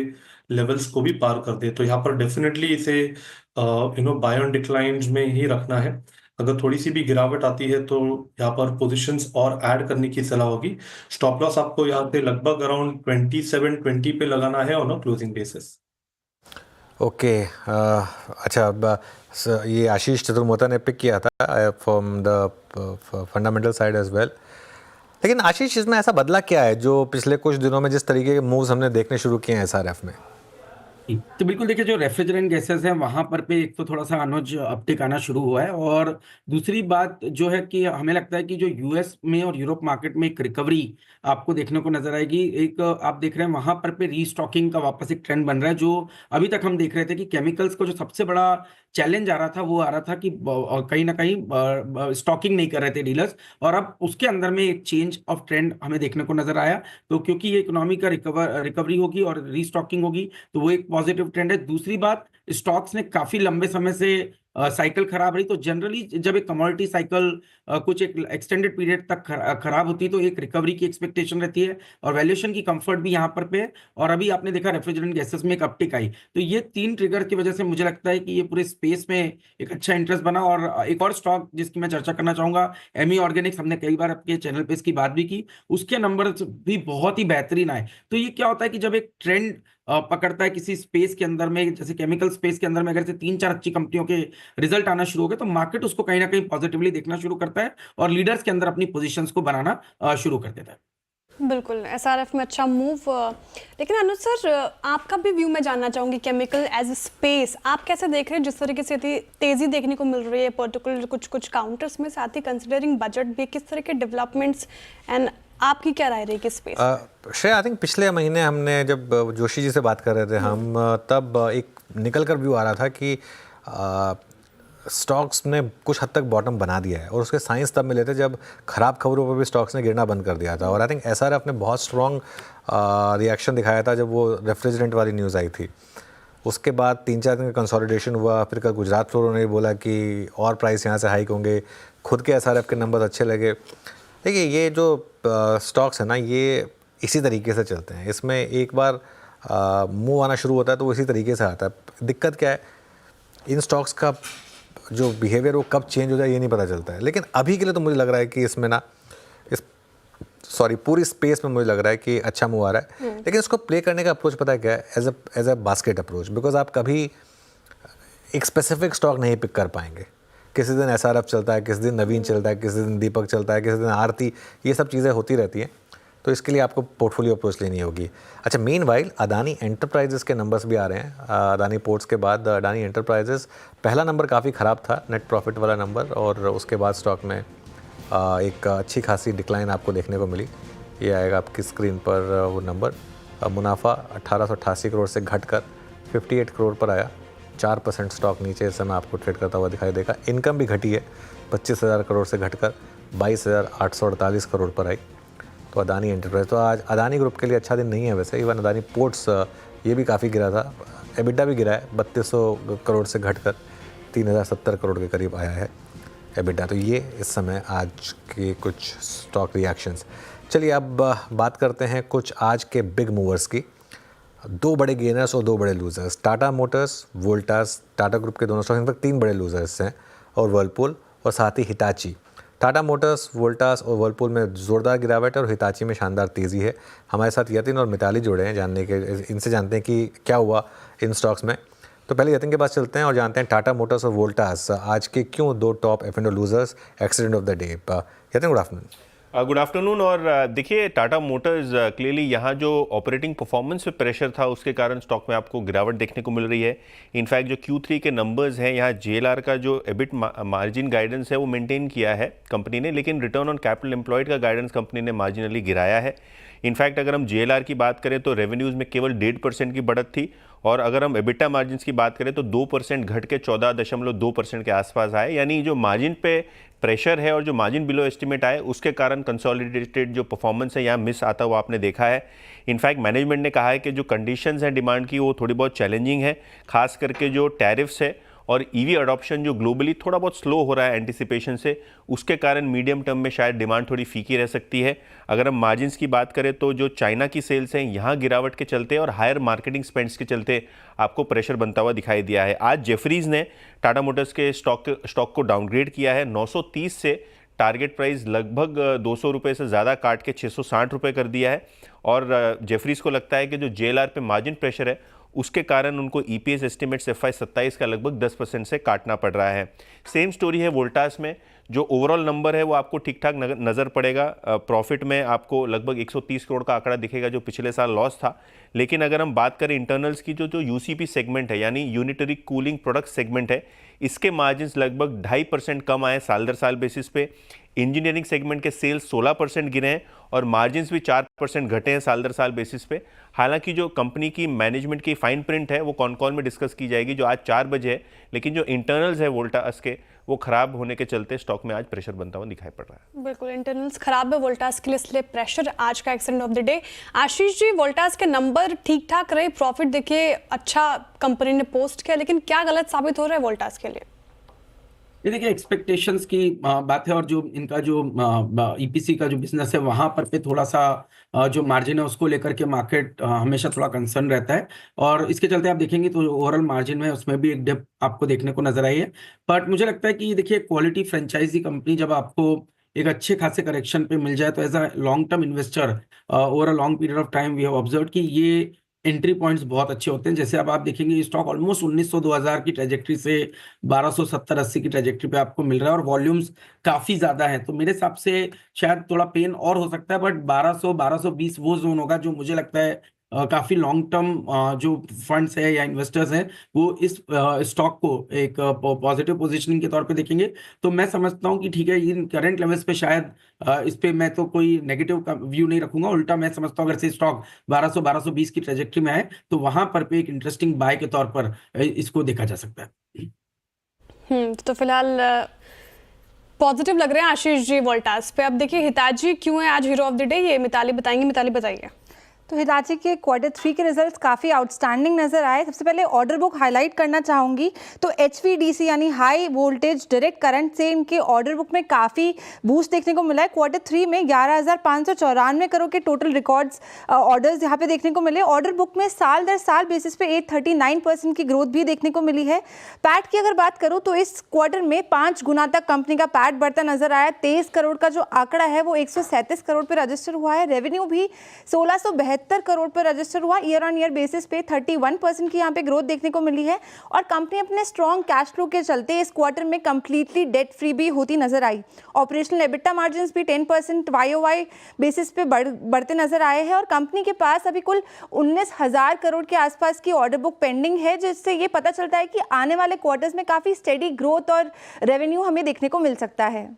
लेवल्स को भी पार कर दे। तो यहाँ पर डेफिनेटली इसे बाय ऑन डिक्लाइन में ही रखना है। अगर थोड़ी सी भी गिरावट आती है तो यहाँ पर पोजीशंस और ऐड करने की सलाह होगी। स्टॉप लॉस आपको यहाँ पे लगभग अराउंड 2720 पे लगाना है on a closing basis. Okay, अच्छा, ये आशीष चतुर्मोता ने पिक किया था from the fundamental side as well. लेकिन आशीष, इसमें ऐसा बदला क्या है जो पिछले कुछ दिनों में जिस तरीके के मूव्स हमने देखने शुरू किए हैं SRF में? तो बिल्कुल देखिए, जो रेफ्रिजरेंट गैसेस हैं वहां पर पे एक तो थोड़ा सा अनुज अपटिक आना शुरू हुआ है, और दूसरी बात जो है कि हमें लगता है कि जो यूएस में और यूरोप मार्केट में एक रिकवरी आपको देखने को नजर आएगी। एक आप देख रहे हैं वहां पर पे रीस्टॉकिंग का वापस एक ट्रेंड बन रहा है। जो अभी तक हम देख रहे थे कि केमिकल्स को जो सबसे बड़ा चैलेंज आ रहा था वो आ रहा था कि कहीं ना कहीं स्टॉकिंग नहीं कर रहे थे डीलर्स, और अब उसके अंदर में एक चेंज ऑफ ट्रेंड हमें देखने को नजर आया। तो क्योंकि ये इकोनॉमी का रिकवरी होगी और रीस्टॉकिंग होगी, तो वो एक पॉजिटिव ट्रेंड है। दूसरी बात, स्टॉक्स ने काफी लंबे समय से साइकिल खराब रही, तो जनरली जब एक कमोडिटी साइकिल कुछ एक एक्सटेंडेड पीरियड तक खराब होती है तो एक रिकवरी की एक्सपेक्टेशन रहती है, और वैल्यूएशन की कंफर्ट भी यहाँ पर पे है। और अभी आपने देखा रेफ्रिजरेंट गैसेस में एक अपटिक आई, तो ये 3 ट्रिगर की वजह से मुझे लगता है कि ये पूरे स्पेस में एक अच्छा इंटरेस्ट बना। और एक और स्टॉक जिसकी मैं चर्चा करना चाहूंगा, एमी ऑर्गेनिक्स, हमने कई बार आपके चैनल पे इसकी बात भी की, उसके नंबर भी बहुत ही बेहतरीन आए। तो ये क्या होता है कि जब एक ट्रेंड पकड़ता है किसी स्पेस के अंदर में, जैसे केमिकल स्पेस के अंदर में, अगर से 3-4 अच्छी कंपनियों के रिजल्ट आना शुरू हो गए तो मार्केट उसको कहीं ना कहीं पॉजिटिवली देखना शुरू करता है और लीडर्स के अंदर अपनी पोजीशंस को बनाना शुरू कर देता है। बिल्कुल, SRF में अच्छा मूव। लेकिन अनुज सर, आपका भी व्यू मैं जानना चाहूँगी केमिकल एज ए स्पेस। आप कैसे देख रहे हैं जिस तरीके से तेज़ी देखने को मिल रही है पर्टिकुलर कुछ काउंटर्स में, साथ ही कंसिडरिंग बजट भी, किस तरह के डेवलपमेंट्स, एंड आपकी क्या राय रही स्पेस? श्रेया, आई थिंक पिछले महीने हमने जब जोशी जी से बात कर रहे थे हम, तब एक निकल कर व्यू आ रहा था कि स्टॉक्स ने कुछ हद तक बॉटम बना दिया है, और उसके साइंस तब मिले थे जब ख़राब खबरों पर भी स्टॉक्स ने गिरना बंद कर दिया था। और आई थिंक SRF ने बहुत स्ट्रॉन्ग रिएक्शन दिखाया था जब वो रेफ्रिजरेंट वाली न्यूज़ आई थी। उसके बाद 3-4 दिन का कंसोलिडेशन हुआ, फिर कल गुजरात फ्लोर ने बोला कि और प्राइस यहाँ से हाइक होंगे, खुद के SRF के नंबर अच्छे लगे। देखिए, ये जो स्टॉक्स है ना, ये इसी तरीके से चलते हैं। इसमें एक बार मूव आना शुरू होता है तो वो इसी तरीके से आता है। दिक्कत क्या है, इन स्टॉक्स का जो बिहेवियर वो कब चेंज हो जाए ये नहीं पता चलता है। लेकिन अभी के लिए तो मुझे लग रहा है कि इसमें ना पूरी स्पेस में मुझे लग रहा है कि अच्छा मूव आ रहा है। लेकिन इसको प्ले करने का अप्रोच पता है क्या है, as a basket approach, because आप कभी एक स्पेसिफिक स्टॉक नहीं पिक कर पाएंगे। किसी दिन SRF चलता है, किसी दिन नवीन चलता है, किसी दिन दीपक चलता है, किसी दिन आरती, ये सब चीज़ें होती रहती हैं। तो इसके लिए आपको पोर्टफोलियो अप्रोच लेनी होगी। अच्छा, मीनवाइल अदानी एंटरप्राइजेस के नंबर्स भी आ रहे हैं। अदानी पोर्ट्स के बाद अदानी एंटरप्राइजेस पहला नंबर काफ़ी ख़राब था, नेट प्रॉफिट वाला नंबर, और उसके बाद स्टॉक में एक अच्छी खासी डिक्लाइन आपको देखने को मिली। ये आएगा आपकी स्क्रीन पर वो नंबर। मुनाफा 1888 करोड़ से घटकर 58 करोड़ पर आया। 4% स्टॉक नीचे इस समय आपको ट्रेड करता हुआ दिखाई देगा। इनकम भी घटी है, 25,000 करोड़ से घटकर 22,848 करोड़ पर आई। तो अदानी एंटरप्राइज, तो आज अदानी ग्रुप के लिए अच्छा दिन नहीं है वैसे। इवन अदानी पोर्ट्स ये भी काफ़ी गिरा था, एबिटा भी गिरा है, 3200 करोड़ से घटकर 3,070 करोड़ के करीब आया है एबिटा। तो ये इस समय आज के कुछ स्टॉक रिएक्शंस। चलिए अब बात करते हैं कुछ आज के बिग मूवर्स की। 2 बड़े गेनर्स और 2 बड़े losers, Tata Motors, Voltas. Tata group के दोनों स्टॉक, इन फैक्ट 3 बड़े लूजर्स हैं, और वर्लपूल और साथ ही हिटाची। टाटा मोटर्स, वोल्टास और वर्लपूल में ज़ोरदार गिरावट है और हिताची में शानदार तेज़ी है। हमारे साथ यतिन और मिताली जुड़े हैं जानने के, इनसे जानते हैं कि क्या हुआ इन स्टॉक्स में। तो पहले यतिन के पास चलते हैं और जानते हैं टाटा मोटर्स और वोल्टास आज के क्यों 2 top F&O losers accident of the day. Yatin, good afternoon. Good afternoon. और देखिए, टाटा मोटर्स क्लियरली यहाँ जो ऑपरेटिंग परफॉर्मेंस पे प्रेशर था उसके कारण स्टॉक में आपको गिरावट देखने को मिल रही है। इनफैक्ट जो Q3 के नंबर्स हैं, यहाँ JLR का जो एबिट मार्जिन गाइडेंस है वो मेंटेन किया है कंपनी ने, लेकिन रिटर्न ऑन कैपिटल एम्प्लॉयड का गाइडेंस कंपनी ने मार्जिनली गिराया है। इनफैक्ट अगर हम JLR की बात करें तो रेवेन्यूज़ में केवल 1.5% की बढ़त थी, और अगर हम एबिटा मार्जिन्स की बात करें तो 2% घट के 14.2% के आसपास आए। यानी जो मार्जिन पे प्रेशर है और जो मार्जिन बिलो एस्टिमेट आए उसके कारण कंसोलिडेटेड जो परफॉर्मेंस है यहाँ मिस आता हुआ आपने देखा है। इनफैक्ट मैनेजमेंट ने कहा है कि जो कंडीशंस हैं डिमांड की वो थोड़ी बहुत चैलेंजिंग है, खास करके जो टैरिफ्स है और EV अडॉप्शन जो ग्लोबली थोड़ा बहुत स्लो हो रहा है एंटिसिपेशन से, उसके कारण मीडियम टर्म में शायद डिमांड थोड़ी फीकी रह सकती है। अगर हम मार्जिन्स की बात करें तो जो चाइना की सेल्स हैं यहाँ गिरावट के चलते और हायर मार्केटिंग स्पेंड्स के चलते आपको प्रेशर बनता हुआ दिखाई दिया है। आज जेफरीज ने टाटा मोटर्स के स्टॉक को डाउनग्रेड किया है, 930 से टारगेट प्राइस लगभग 200 रुपये से ज़्यादा काट के 660 रुपये कर दिया है। और जेफरीज को लगता है कि जो JLR पे मार्जिन प्रेशर है उसके कारण उनको EPS एस्टिमेट्स FY27 का लगभग 10% से काटना पड़ रहा है। सेम स्टोरी है वोल्टास में। जो ओवरऑल नंबर है वो आपको ठीक ठाक नज़र पड़ेगा। प्रॉफिट में आपको लगभग 130 करोड़ का आंकड़ा दिखेगा जो पिछले साल लॉस था। लेकिन अगर हम बात करें इंटरनल्स की, जो UCP सेगमेंट है यानी यूनिटरी कूलिंग प्रोडक्ट सेगमेंट है, इसके मार्जिन्स लगभग 2.5% कम आए साल दर साल बेसिस पे। इंजीनियरिंग सेगमेंट के सेल्स 16% गिरे हैं और मार्जिन्स भी 4% घटे हैं साल दर साल बेसिस पे। हालांकि जो कंपनी की मैनेजमेंट की फाइन प्रिंट है वो कॉल में डिस्कस की जाएगी जो आज 4 बजे है, लेकिन जो इंटरनल्स है वोल्टास के वो खराब होने के चलते स्टॉक में आज प्रेशर बनता हुआ दिखाई पड़ रहा है। बिल्कुल, इंटरनल्स खराब है वोल्टास के लिए, इसलिए प्रेशर आज का accident of the day. Ashish ji, Voltas के नंबर ठीक ठाक रहे, प्रॉफिट देखिए अच्छा कंपनी ने पोस्ट किया, लेकिन क्या गलत साबित हो रहा है वोल्टास के लिए? ये देखिए, एक्सपेक्टेशंस की बात है, और जो इनका जो EPC का जो बिजनेस है वहां पर पे थोड़ा सा जो मार्जिन है उसको लेकर के मार्केट हमेशा थोड़ा कंसर्न रहता है, और इसके चलते आप देखेंगे तो ओवरऑल मार्जिन है उसमें भी एक डिप आपको देखने को नजर आई है। बट मुझे लगता है कि देखिए, क्वालिटी फ्रेंचाइजी कंपनी जब आपको एक अच्छे खासे करेक्शन पे मिल जाए तो as a long term investor over a long period of time we have observe कि ये एंट्री पॉइंट्स बहुत अच्छे होते हैं। जैसे अब आप देखेंगे ये स्टॉक ऑलमोस्ट 1900-2000 की ट्रेजेक्ट्री से 1270-80 की ट्रेजेक्ट्री पे आपको मिल रहा है और वॉल्यूम्स काफी ज्यादा हैं। तो मेरे हिसाब से शायद थोड़ा पेन और हो सकता है, बट 1200-1220 वो जोन होगा जो मुझे लगता है काफी लॉन्ग टर्म जो फंड्स है या इन्वेस्टर्स हैं वो इस स्टॉक को एक पॉजिटिव पोजीशनिंग के तौर पे देखेंगे। तो मैं समझता हूं कि ठीक है, इन करंट लेवल्स पे शायद इस पे मैं तो कोई नेगेटिव का व्यू नहीं रखूंगा, उल्टा मैं समझता हूं अगर से स्टॉक 1200-1220 की ट्रेजेक्टरी में आए तो वहां पर पे एक इंटरेस्टिंग बाय के तौर पर इसको देखा जा सकता है। तो फिलहाल पॉजिटिव लग रहे हैं आशीष जी वोल्टास पे। अब देखिए हिताची क्यों है आज हीरो ऑफ द डे, ये मिताली बताएंगी। मिताली बताइए। तो हिताची के Q3 के रिजल्ट्स काफ़ी आउटस्टैंडिंग नज़र आए। सबसे पहले ऑर्डर बुक हाईलाइट करना चाहूँगी तो HVDC यानी हाई वोल्टेज डायरेक्ट करंट से इनके ऑर्डर बुक में काफ़ी बूस्ट देखने को मिला है। Q3 में 11,594 करोड़ के टोटल रिकॉर्ड्स ऑर्डर्स यहाँ पे देखने को मिले। ऑर्डर बुक में साल दर साल बेसिस पे 839% की ग्रोथ भी देखने को मिली है। पैट की अगर बात करूँ तो इस क्वार्टर में 5 गुना तक कंपनी का पैट बढ़ता नजर आया। 23 करोड़ का जो आंकड़ा है वो 137 करोड़ पर रजिस्टर हुआ है। रेवेन्यू भी 1672 करोड़ पर रजिस्टर हुआ। ईयर ऑन ईयर बेसिस पे 31% की यहाँ पे ग्रोथ देखने को मिली है और कंपनी अपने स्ट्रॉन्ग कैश फ्लो के चलते इस क्वार्टर में कंप्लीटली डेट फ्री भी होती नजर आई। ऑपरेशनल एबिटा मार्जिन्स भी 10% YOY बेसिस पे बढ़ते नजर आए हैं और कंपनी के पास अभी कुल 19,000 करोड़ के आसपास की ऑर्डर बुक पेंडिंग है, जिससे ये पता चलता है कि आने वाले क्वार्टर्स में काफ़ी स्टेडी ग्रोथ और रेवेन्यू हमें देखने को मिल सकता है।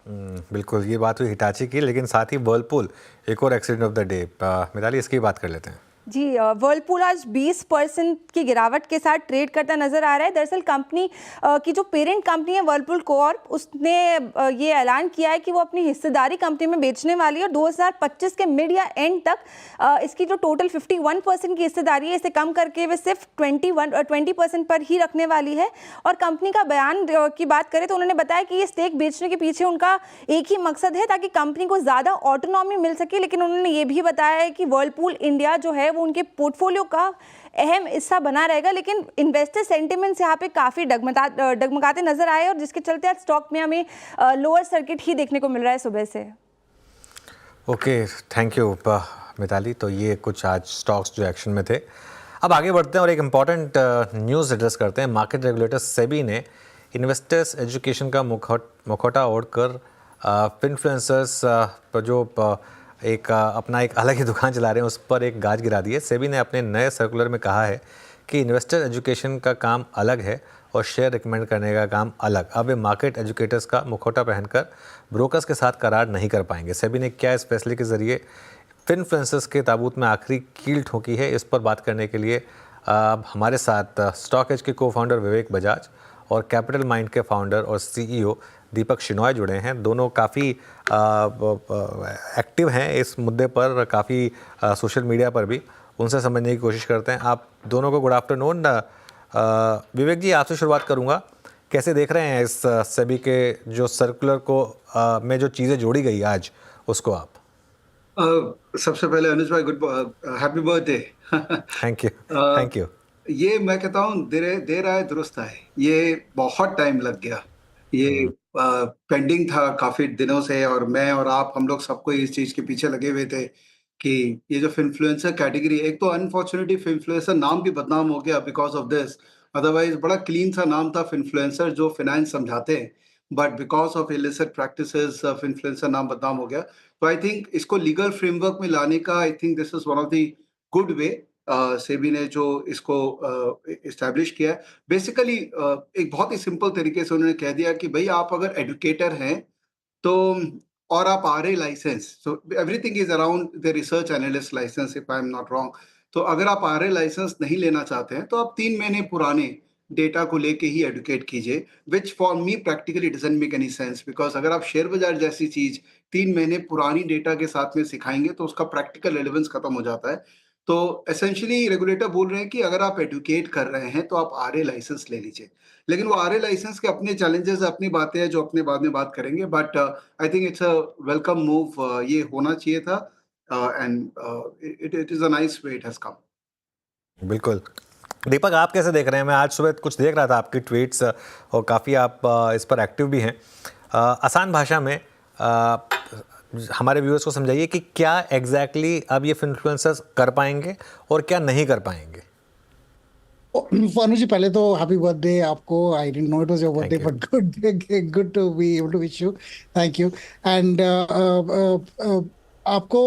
बिल्कुल, ये बात हुई हिटाची की, लेकिन साथ ही वर्लपूल एक और accident of the day. Mitali, इसकी बात कर लेते हैं। जी वर्लपूल आज 20% की गिरावट के साथ ट्रेड करता नजर आ रहा है। दरअसल कंपनी की जो पेरेंट कंपनी है वर्लपूल कॉर्प, उसने ये ऐलान किया है कि वो अपनी हिस्सेदारी कंपनी में बेचने वाली है और 2025 के मिड या एंड तक इसकी जो टोटल 51% की हिस्सेदारी है इसे कम करके वे सिर्फ 20% पर ही रखने वाली है। और कंपनी का बयान की बात करें तो उन्होंने बताया कि ये स्टेक बेचने के पीछे उनका एक ही मकसद है ताकि कंपनी को ज़्यादा ऑटोनॉमी मिल सके। लेकिन उन्होंने ये भी बताया है कि वर्लपूल इंडिया जो है वो उनके पोर्टफोलियो का अहम हिस्सा बना रहेगा। लेकिन इन्वेस्टर सेंटिमेंट्स यहाँ पे काफ़ी डगमगाते नजर आए और जिसके चलते आज स्टॉक में हमें लोअर सर्किट ही देखने को मिल रहा है सुबह से। Okay, thank you Mitali. तो ये कुछ आज स्टॉक्स जो एक्शन में थे। अब आगे बढ़ते हैं और एक इम्पॉर्टेंट न्यूज़ एड्रेस करते हैं। मार्केट रेगुलेटर सेबी ने इन्वेस्टर्स एजुकेशन का मुखौटा ओढ़कर इन्फ्लुएंसर्स पर जो अपना एक अलग ही दुकान चला रहे हैं उस पर एक गाज गिरा दी है। सेबी ने अपने नए सर्कुलर में कहा है कि इन्वेस्टर एजुकेशन का काम अलग है और शेयर रिकमेंड करने का काम अलग। अब वे मार्केट एजुकेटर्स का मुखौटा पहनकर ब्रोकर्स के साथ करार नहीं कर पाएंगे। सेबी ने क्या इस फैसले के जरिए इन्फ्लुएंसर्स के ताबूत में आखिरी कील ठोकी है, इस पर बात करने के लिए हमारे साथ स्टॉक एज के को फाउंडर विवेक बजाज और कैपिटल माइंड के फाउंडर और सीईओ दीपक शिनॉय जुड़े हैं। दोनों काफ़ी एक्टिव हैं इस मुद्दे पर, काफ़ी सोशल मीडिया पर भी। उनसे समझने की कोशिश करते हैं। आप दोनों को गुड आफ्टरनून। विवेक जी, आपसे शुरुआत करूंगा। कैसे देख रहे हैं इस सेबी के जो सर्कुलर को में जो चीज़ें जोड़ी गई आज, उसको आप? सबसे पहले अनुज भाई good happy birthday. Thank you. ये मैं कहता हूँ देर आए दुरुस्त आए। ये बहुत टाइम लग गया, ये पेंडिंग था काफी दिनों से और मैं और आप हम लोग सबको इस चीज के पीछे लगे हुए थे कि ये जो इन्फ्लुएंसर कैटेगरी, एक तो अनफॉर्चुनेटली इन्फ्लुएंसर नाम भी बदनाम हो गया बिकॉज ऑफ दिस। अदरवाइज बड़ा क्लीन सा नाम था इन्फ्लुएंसर जो फाइनेंस समझाते हैं, but because of illicit practices influencer नाम बदनाम हो गया। तो आई थिंक इसको लीगल फ्रेमवर्क में लाने का I think this is one of the good way SEBI ने जो इसको इस्टेब्लिश किया है। बेसिकली एक बहुत ही सिंपल तरीके से उन्होंने कह दिया कि भाई आप अगर एजुकेटर हैं तो और आप RA license, so everything is around the research analyst license if I am not wrong. तो अगर आप आरए लाइसेंस नहीं लेना चाहते हैं तो आप 3 महीने पुराने डेटा को लेके ही एडुकेट कीजिए, which for me practically doesn't make any sense. Because अगर आप शेयर बाजार जैसी चीज 3 महीने पुरानी डेटा के साथ में सिखाएंगे तो उसका प्रैक्टिकल रेलेवेंस खत्म हो जाता है। तो एसेंशियली रेगुलेटर बोल रहे हैं कि अगर आप एडुकेट कर रहे हैं तो आप आरए लाइसेंस ले लीजिए। लेकिन वो आरए लाइसेंस के अपने चैलेंजेस, अपनी बातें हैं जो अपने बाद में बात करेंगे, but I think it's a welcome move. ये होना चाहिए था and it is a nice way it has come. बिल्कुल। दीपक, आप कैसे देख रहे हैं? मैं आज सुबह कुछ देख रहा था आपकी ट्वीट्स और काफ़ी आप इस पर एक्टिव भी हैं। आसान भाषा में हमारे व्यूअर्स को समझाइए कि क्या एग्जैक्टली अब ये इन्फ्लुएंसर्स कर पाएंगे और क्या नहीं कर पाएंगे। फानू जी, पहले तो हैप्पी बर्थडे आपको। I didn't know it was your birthday, but good to be able to wish you. Thank you. And आपको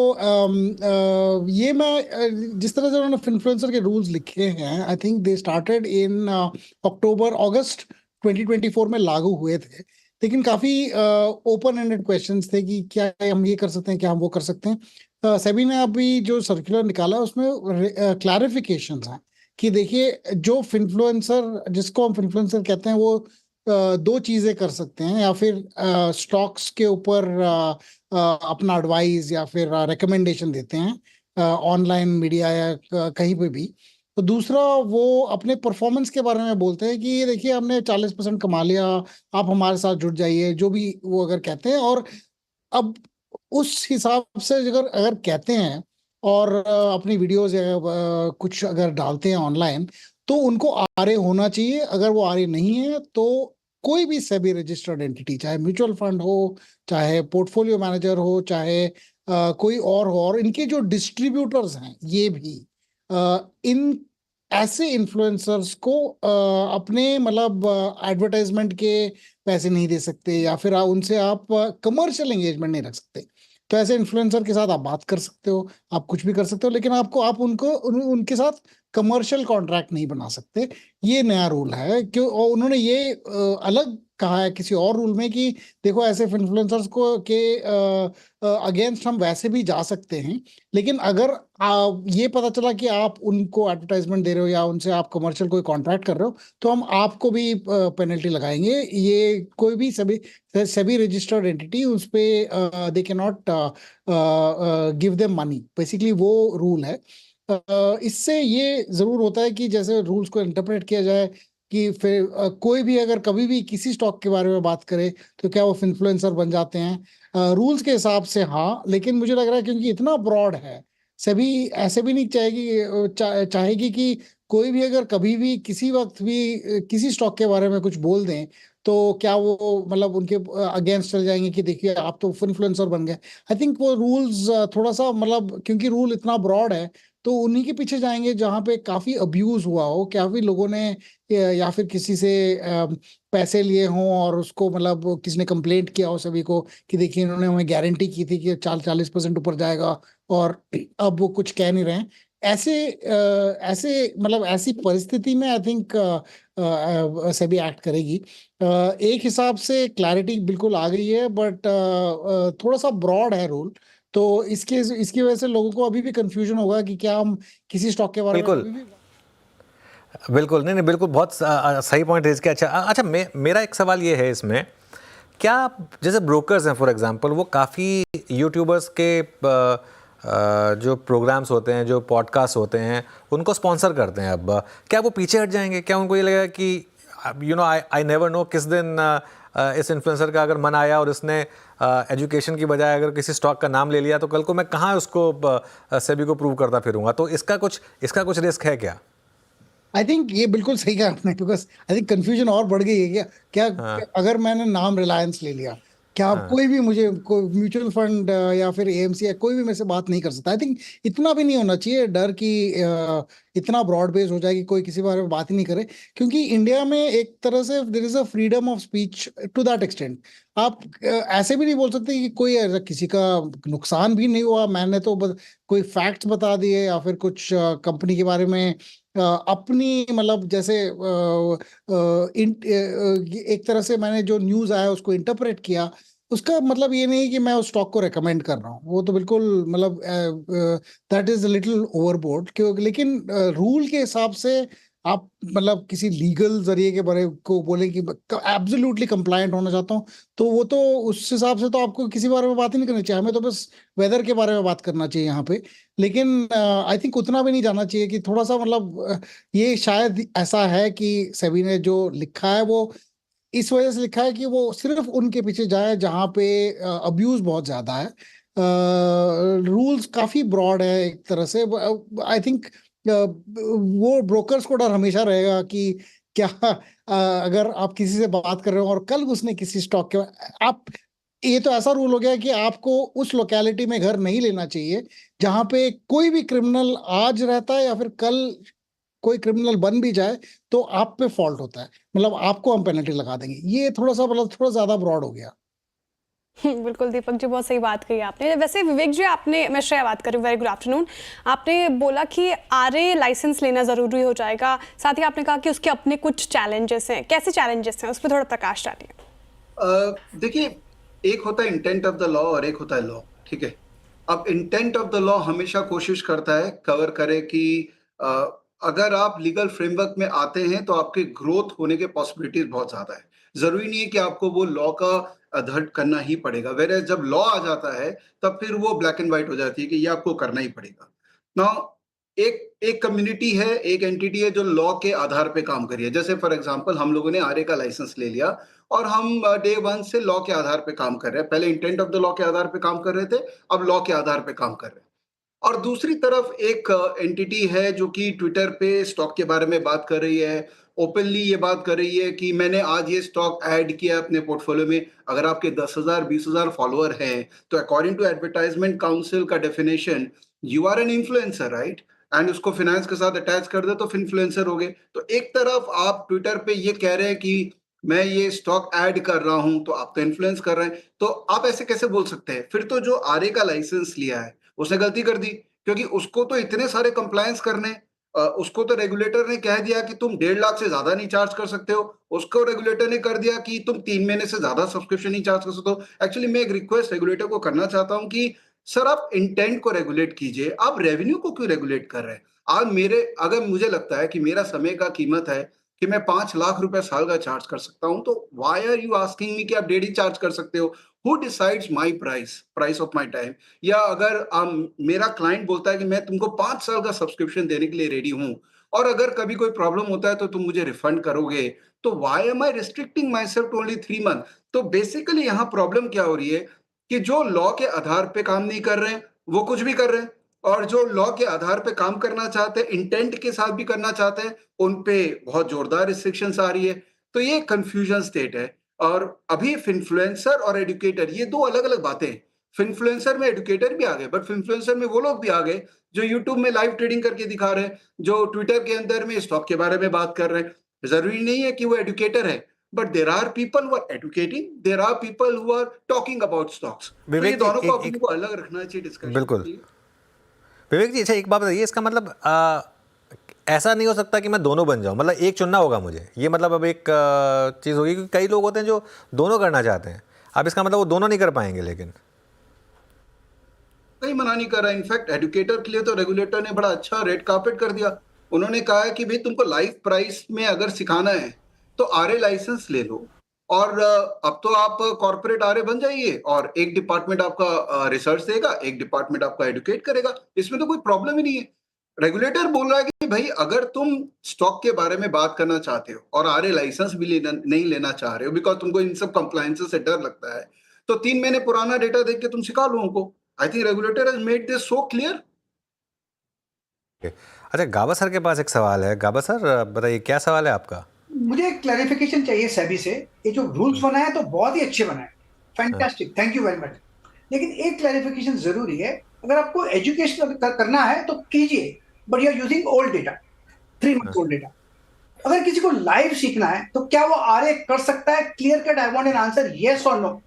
ये मैं जिस तरह से उन्होंने इन्फ्लुएंसर के रूल्स लिखे हैं, I think they started in अगस्त 2024 में लागू हुए थे। लेकिन काफी ओपन एंडेड क्वेश्चंस थे कि क्या हम ये कर सकते हैं, क्या हम वो कर सकते हैं। सेबी ने अभी जो सर्कुलर निकाला उसमें क्लैरिफिकेशंस हैं कि देखिए जो इन्फ्लुएंसर, जिसको हम इन्फ्लुएंसर कहते हैं, वो 2 चीजें कर सकते हैं, या फिर स्टॉक्स के ऊपर अपना एडवाइस या फिर रिकमेंडेशन देते हैं ऑनलाइन मीडिया या कहीं पे भी। तो दूसरा, वो अपने परफॉर्मेंस के बारे में बोलते हैं कि ये देखिए हमने 40% कमा लिया, आप हमारे साथ जुड़ जाइए, जो भी वो अगर कहते हैं। और अब उस हिसाब से अगर कहते हैं और अपनी वीडियोस या कुछ अगर डालते हैं ऑनलाइन, तो उनको आरए होना चाहिए। अगर वो आरए नहीं है तो कोई भी सेबी रजिस्टर्ड एंटिटी, चाहे म्यूचुअल फंड हो, चाहे पोर्टफोलियो मैनेजर हो, चाहे कोई और हो, और इनके जो डिस्ट्रीब्यूटर्स हैं ये भी इन ऐसे इन्फ्लुएंसर्स को अपने मतलब एडवर्टाइजमेंट के पैसे नहीं दे सकते, या फिर उनसे आप कमर्शियल एंगेजमेंट नहीं रख सकते। तो ऐसे इन्फ्लुएंसर के साथ आप बात कर सकते हो, आप कुछ भी कर सकते हो, लेकिन आप उनके साथ कमर्शियल कॉन्ट्रैक्ट नहीं बना सकते। ये नया रूल है कि उन्होंने ये अलग कहा है किसी और रूल में कि देखो ऐसे इन्फ्लुएंसर्स को के अगेंस्ट हम वैसे भी जा सकते हैं, लेकिन अगर ये पता चला कि आप उनको एडवर्टाइजमेंट दे रहे हो या उनसे आप कमर्शियल कोई कॉन्ट्रैक्ट कर रहे हो तो हम आपको भी पेनल्टी लगाएंगे। ये कोई भी सभी रजिस्टर्ड एंटिटी उस पे they can not give them money, basically वो रूल है। इससे ये जरूर होता है कि जैसे रूल्स को इंटरप्रेट किया जाए कि फिर कोई भी अगर कभी भी किसी स्टॉक के बारे में बात करे तो क्या वो इन्फ्लुएंसर बन जाते हैं रूल्स के हिसाब से? हाँ, लेकिन मुझे लग रहा है क्योंकि इतना ब्रॉड है, सभी ऐसे भी नहीं चाहेगी कि कोई भी अगर कभी भी किसी वक्त भी किसी स्टॉक के बारे में कुछ बोल दें तो क्या वो मतलब उनके अगेंस्ट चल जाएंगे कि देखिए आप तो इन्फ्लुएंसर बन गए। आई थिंक वो रूल्स थोड़ा सा मतलब क्योंकि रूल इतना ब्रॉड है तो उन्हीं के पीछे जाएंगे जहां पे काफी अब्यूज हुआ हो, काफी लोगों ने या फिर किसी से पैसे लिए हों और उसको मतलब किसी ने कंप्लेंट किया हो सभी को कि देखिए इन्होंने हमें गारंटी की थी कि 40% ऊपर जाएगा और अब वो कुछ कह नहीं रहे हैं। ऐसे मतलब ऐसी परिस्थिति में आई थिंक सेबी एक्ट करेगी। एक हिसाब से क्लैरिटी बिल्कुल आ गई है, बट थोड़ा सा ब्रॉड है रूल, तो इसकी वजह से लोगों को अभी भी कंफ्यूजन होगा कि क्या हम किसी स्टॉक के बारे में बिल्कुल अभी भी बिल्कुल नहीं बिल्कुल बहुत सही पॉइंट रेज किया। अच्छा मेरा एक सवाल ये है इसमें, क्या जैसे ब्रोकर्स हैं फॉर एग्जांपल, वो काफ़ी यूट्यूबर्स के जो प्रोग्राम्स होते हैं, जो पॉडकास्ट होते हैं, उनको स्पॉन्सर करते हैं, अब क्या वो पीछे हट जाएंगे? क्या उनको ये लगेगा कि आई नेवर नो किस दिन इस इन्फ्लुएंसर का अगर मन आया और इसने एजुकेशन की बजाय अगर किसी स्टॉक का नाम ले लिया तो कल को मैं कहाँ उसको सेबी को प्रूव करता फिरूंगा? तो इसका कुछ रिस्क है क्या? आई थिंक ये बिल्कुल सही कहा आपने, बिकॉज आई थिंक कंफ्यूजन और बढ़ गई है। क्या अगर मैंने नाम रिलायंस ले लिया, क्या आप कोई भी मुझे कोई म्यूचुअल फंड या फिर एएमसी या कोई भी मेरे से बात नहीं कर सकता? आई थिंक इतना भी नहीं होना चाहिए डर कि इतना ब्रॉड बेस हो जाए कि कोई किसी बारे में बात ही नहीं करे, क्योंकि इंडिया में एक तरह से there is a freedom of speech to that extent. आप ऐसे भी नहीं बोल सकते कि कोई किसी का नुकसान भी नहीं हुआ, मैंने तो कोई फैक्ट्स बता दिए या फिर कुछ कंपनी के बारे में अपनी मतलब जैसे एक तरह से मैंने जो न्यूज़ आया उसको इंटरप्रेट किया, उसका मतलब ये नहीं कि मैं उस स्टॉक को रेकमेंड कर रहा हूँ। वो तो बिल्कुल मतलब दैट इज लिटिल ओवरबोर्ड। क्योंकि लेकिन रूल के हिसाब से आप मतलब किसी लीगल जरिए के बारे को बोले कि एब्सोल्युटली कंप्लायंट होना चाहता हूँ, तो वो तो उस हिसाब से तो आपको किसी बारे में बात ही नहीं करनी चाहिए, हमें तो बस वेदर के बारे में बात करना चाहिए यहाँ पे। लेकिन आई थिंक उतना भी नहीं जाना चाहिए कि थोड़ा सा मतलब ये शायद ऐसा है कि सेबी ने जो लिखा है वो इस वजह से लिखा है कि वो सिर्फ उनके पीछे जाए जहाँ पे अब्यूज बहुत ज्यादा है। रूल्स काफी ब्रॉड है एक तरह से। आई थिंक वो ब्रोकर्स को डर हमेशा रहेगा कि क्या अगर आप किसी से बात कर रहे हो और कल उसने किसी स्टॉक के आप ये तो ऐसा रूल हो गया कि आपको उस लोकेलिटी में घर नहीं लेना चाहिए जहां पे कोई भी क्रिमिनल आज रहता है या फिर कल कोई क्रिमिनल बन भी जाए तो आप पे फॉल्ट होता है, मतलब आपको हम पेनल्टी लगा देंगे। ये थोड़ा सा मतलब थोड़ा ज्यादा ब्रॉड हो गया। बिल्कुल दीपक जी, बहुत सही बात कही आपने। वैसे विवेक जी, आपने, मैं श्रेया बात कर रही हूँ, वेरी गुड आफ्टरनून। आपने बोला कि आरए लाइसेंस लेना ज़रूरी हो जाएगा, साथ ही आपने कहा कि उसके अपने कुछ चैलेंजेस हैं। कैसे चैलेंजेस हैं, उस पर थोड़ा प्रकाश डालिए। देखिए, एक होता है इंटेंट ऑफ द लॉ और एक होता है लॉ, ठीक है। अब इंटेंट ऑफ द लॉ हमेशा कोशिश करता है कवर करे कि अगर आप लीगल फ्रेमवर्क में आते हैं तो आपके ग्रोथ होने के पॉसिबिलिटीज बहुत ज्यादा है। जरूरी नहीं है कि आपको वो लॉ का अधर्म करना ही पड़ेगा, वेयर जब लॉ आ जाता है तब फिर वो ब्लैक एंड व्हाइट हो जाती है कि ये आपको करना ही पड़ेगा। नाउ एक कम्युनिटी है, एक एंटिटी है जो लॉ के आधार पे काम करी है। जैसे फॉर एग्जांपल हम लोगों ने आरए का लाइसेंस ले लिया और हम डे वन से लॉ के आधार पे काम कर रहे हैं। पहले इंटेंट ऑफ द लॉ के आधार पे काम कर रहे थे, अब लॉ के आधार पे काम कर रहे हैं। और दूसरी तरफ एक एंटिटी है जो कि ट्विटर पे स्टॉक के बारे में बात कर रही है, ओपनली ये बात कर रही है कि मैंने आज ये स्टॉक ऐड किया अपने पोर्टफोलियो में। अगर आपके 10,000 20,000 फॉलोअर हैं तो अकॉर्डिंग टू एडवर्टाइजमेंट काउंसिल का definition you are an influencer, right? And उसको फिनेंस के साथ अटैच कर दे तो इन्फ्लुएंसर हो गए। तो एक तरफ आप ट्विटर पे ये कह रहे हैं कि मैं ये स्टॉक ऐड कर रहा हूं, तो आप तो इन्फ्लुएंस कर रहे हैं। तो आप ऐसे कैसे बोल सकते हैं? फिर तो जो आरए का लाइसेंस लिया है उसने गलती कर दी, क्योंकि उसको तो इतने सारे कंप्लायंस करने उसको तो रेगुलेटर ने कह दिया कि तुम 1.5 लाख से ज्यादा नहीं चार्ज कर सकते हो, उसको रेगुलेटर ने कर दिया कि तुम 3 महीने से ज्यादा सब्सक्रिप्शन नहीं चार्ज कर सकते हो। एक्चुअली मैं एक रिक्वेस्ट रेगुलेटर को करना चाहता हूँ कि सर आप इंटेंट को रेगुलेट कीजिए, आप रेवेन्यू को क्यों रेगुलेट कर रहे हैं? आज अगर मुझे लगता है कि मेरा समय का कीमत है कि मैं 5 लाख रुपए साल का चार्ज कर सकता हूं, तो why are you asking me कि आप डेली चार्ज कर सकते हो? Who decides my price of my time? या अगर मेरा क्लाइंट बोलता है कि मैं तुमको 5 साल का सब्सक्रिप्शन देने के लिए रेडी हूं और अगर कभी कोई प्रॉब्लम होता है तो तुम मुझे रिफंड करोगे, तो why am I restricting my self to only 3 month? तो बेसिकली यहाँ प्रॉब्लम क्या हो रही है कि जो लॉ के आधार पे काम नहीं कर रहे हैं वो कुछ भी कर रहे हैं, और जो लॉ के आधार पे काम करना चाहते हैं, इंटेंट के साथ भी करना चाहते हैं, उन पे बहुत जोरदार रिस्ट्रिक्शंस आ रही है। तो ये कंफ्यूजन स्टेट है। और अभी फिनफ्लुएंसर और एडुकेटर ये दो अलग अलग बातें हैं। फिनफ्लुएंसर में एडुकेटर भी आ गए, बट फिनफ्लुएंसर में वो लोग भी आ गए जो यूट्यूब में लाइव ट्रेडिंग करके दिखा रहे हैं, जो ट्विटर के अंदर में स्टॉक के बारे में बात कर रहे हैं। जरूरी नहीं है कि वो एडुकेटर है, but there are people who are educating, there are people who are talking about stocks. तो ये विवेक जी, दोनों को एक- अपने एक- को अलग रखना चाहिए डिस्कशन। बिल्कुल। विवेक जी, अच्छा एक बात बताइए, इसका मतलब ऐसा नहीं हो सकता कि मैं दोनों बन जाऊं, मतलब एक चुनना होगा मुझे, ये मतलब अब एक चीज़ होगी, क्योंकि कई लोग होते हैं जो दोनों करना चाहते हैं। अब इसका मतलब वो दोनों नहीं कर पाएंगे, लेकिन कोई मना नहीं कर रहा। इनफैक्ट एडुकेटर के लिए तो रेगुलेटर ने बड़ा अच्छा रेड कार्पेट कर दिया। उन्होंने कहा है कि भाई तुमको लाइव प्राइस में अगर सिखाना है तो आरए लाइसेंस ले लो, और अब तो आप कॉर्पोरेट आरए बन जाइए, और एक डिपार्टमेंट आपका रिसर्च देगा, एक डिपार्टमेंट आपका एडुकेट करेगा। इसमें तो कोई प्रॉब्लम ही नहीं है। रेगुलेटर बोल रहा है कि भाई अगर तुम स्टॉक के बारे में बात करना चाहते हो और आरए लाइसेंस भी नहीं लेना चाह रहे हो बिकॉज तुमको इन सब कंप्लायंसेस से डर लगता है, तो 3 महीने पुराना डेटा देख के तुम सिखा लो उनको। I think regulator has made this so clear. अच्छा, गाबा सर के पास एक सवाल है। गाबा सर बताइए, क्या सवाल है आपका? मुझे एक क्लैरिफिकेशन चाहिए सेबी से। ये जो रूल्स बनाए हैं तो बहुत ही अच्छे बनाए, fantastic, thank you very much. लेकिन एक क्लैरिफिकेशन जरूरी है, अगर आपको एजुकेशन करना है तो कीजिए, but you are using old data, 3 month old data. अगर किसी को लाइव सीखना है तो क्या वो आरए कर सकता है? Clear cut, I want an answer, yes और नो।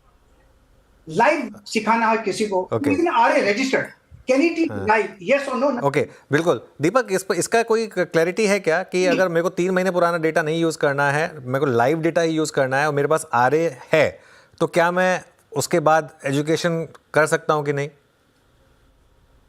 लाइव सिखाना है किसी को, लेकिन RA registered, can he teach live, yes और नो? ओके, बिल्कुल। दीपक, इसका कोई क्लैरिटी है क्या कि अगर मेरे को 3 महीने पुराना डेटा नहीं यूज़ करना है, मेरे को लाइव डेटा ही यूज़ करना है और मेरे पास आरए है, तो क्या मैं उसके बाद एजुकेशन कर सकता हूँ कि नहीं?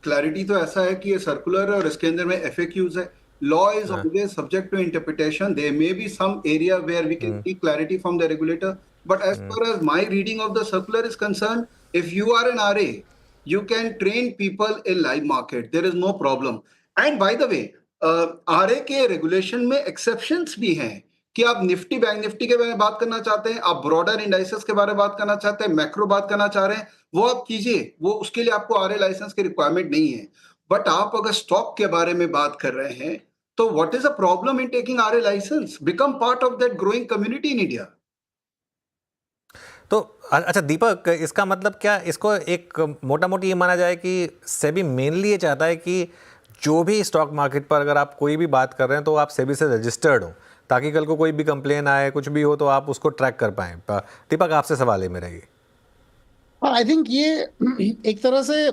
क्लैरिटी तो ऐसा है कि ये सर्कुलर है और इसके अंदर में एफएक्यूज है। Law is always subject to interpretation. There may be some area where we can see clarity from the regulator, but as far as my reading of the circular is concern, if you are an RA you can train people in live market, there is no problem. And by the way, RA के रेगुलेशन में एक्सेप्शंस भी हैं कि आप निफ्टी, बैंक निफ्टी के बारे में बात करना चाहते हैं, आप ब्रॉडर इंडाइसेस के बारे में बात करना चाहते हैं, मैक्रो बात करना चाह रहे हैं, वो आप कीजिए, वो उसके लिए आपको आरए लाइसेंस की रिक्वायरमेंट नहीं है। बट आप अगर स्टॉक के बारे में बात कर रहे हैं तो what is a problem in taking RA license? Become part of that growing community in India. तो अच्छा दीपक, इसका मतलब क्या इसको एक मोटा मोटी ये माना जाए कि सेबी मेनली ये चाहता है कि जो भी स्टॉक मार्केट पर अगर आप कोई भी बात कर रहे हैं तो आप सेबी से रजिस्टर्ड हो, ताकि कल को कोई भी कंप्लेन आए, कुछ भी हो तो आप उसको ट्रैक कर पाएं। दीपक, आपसे सवाल है मेरा ये। आई थिंक ये एक तरह से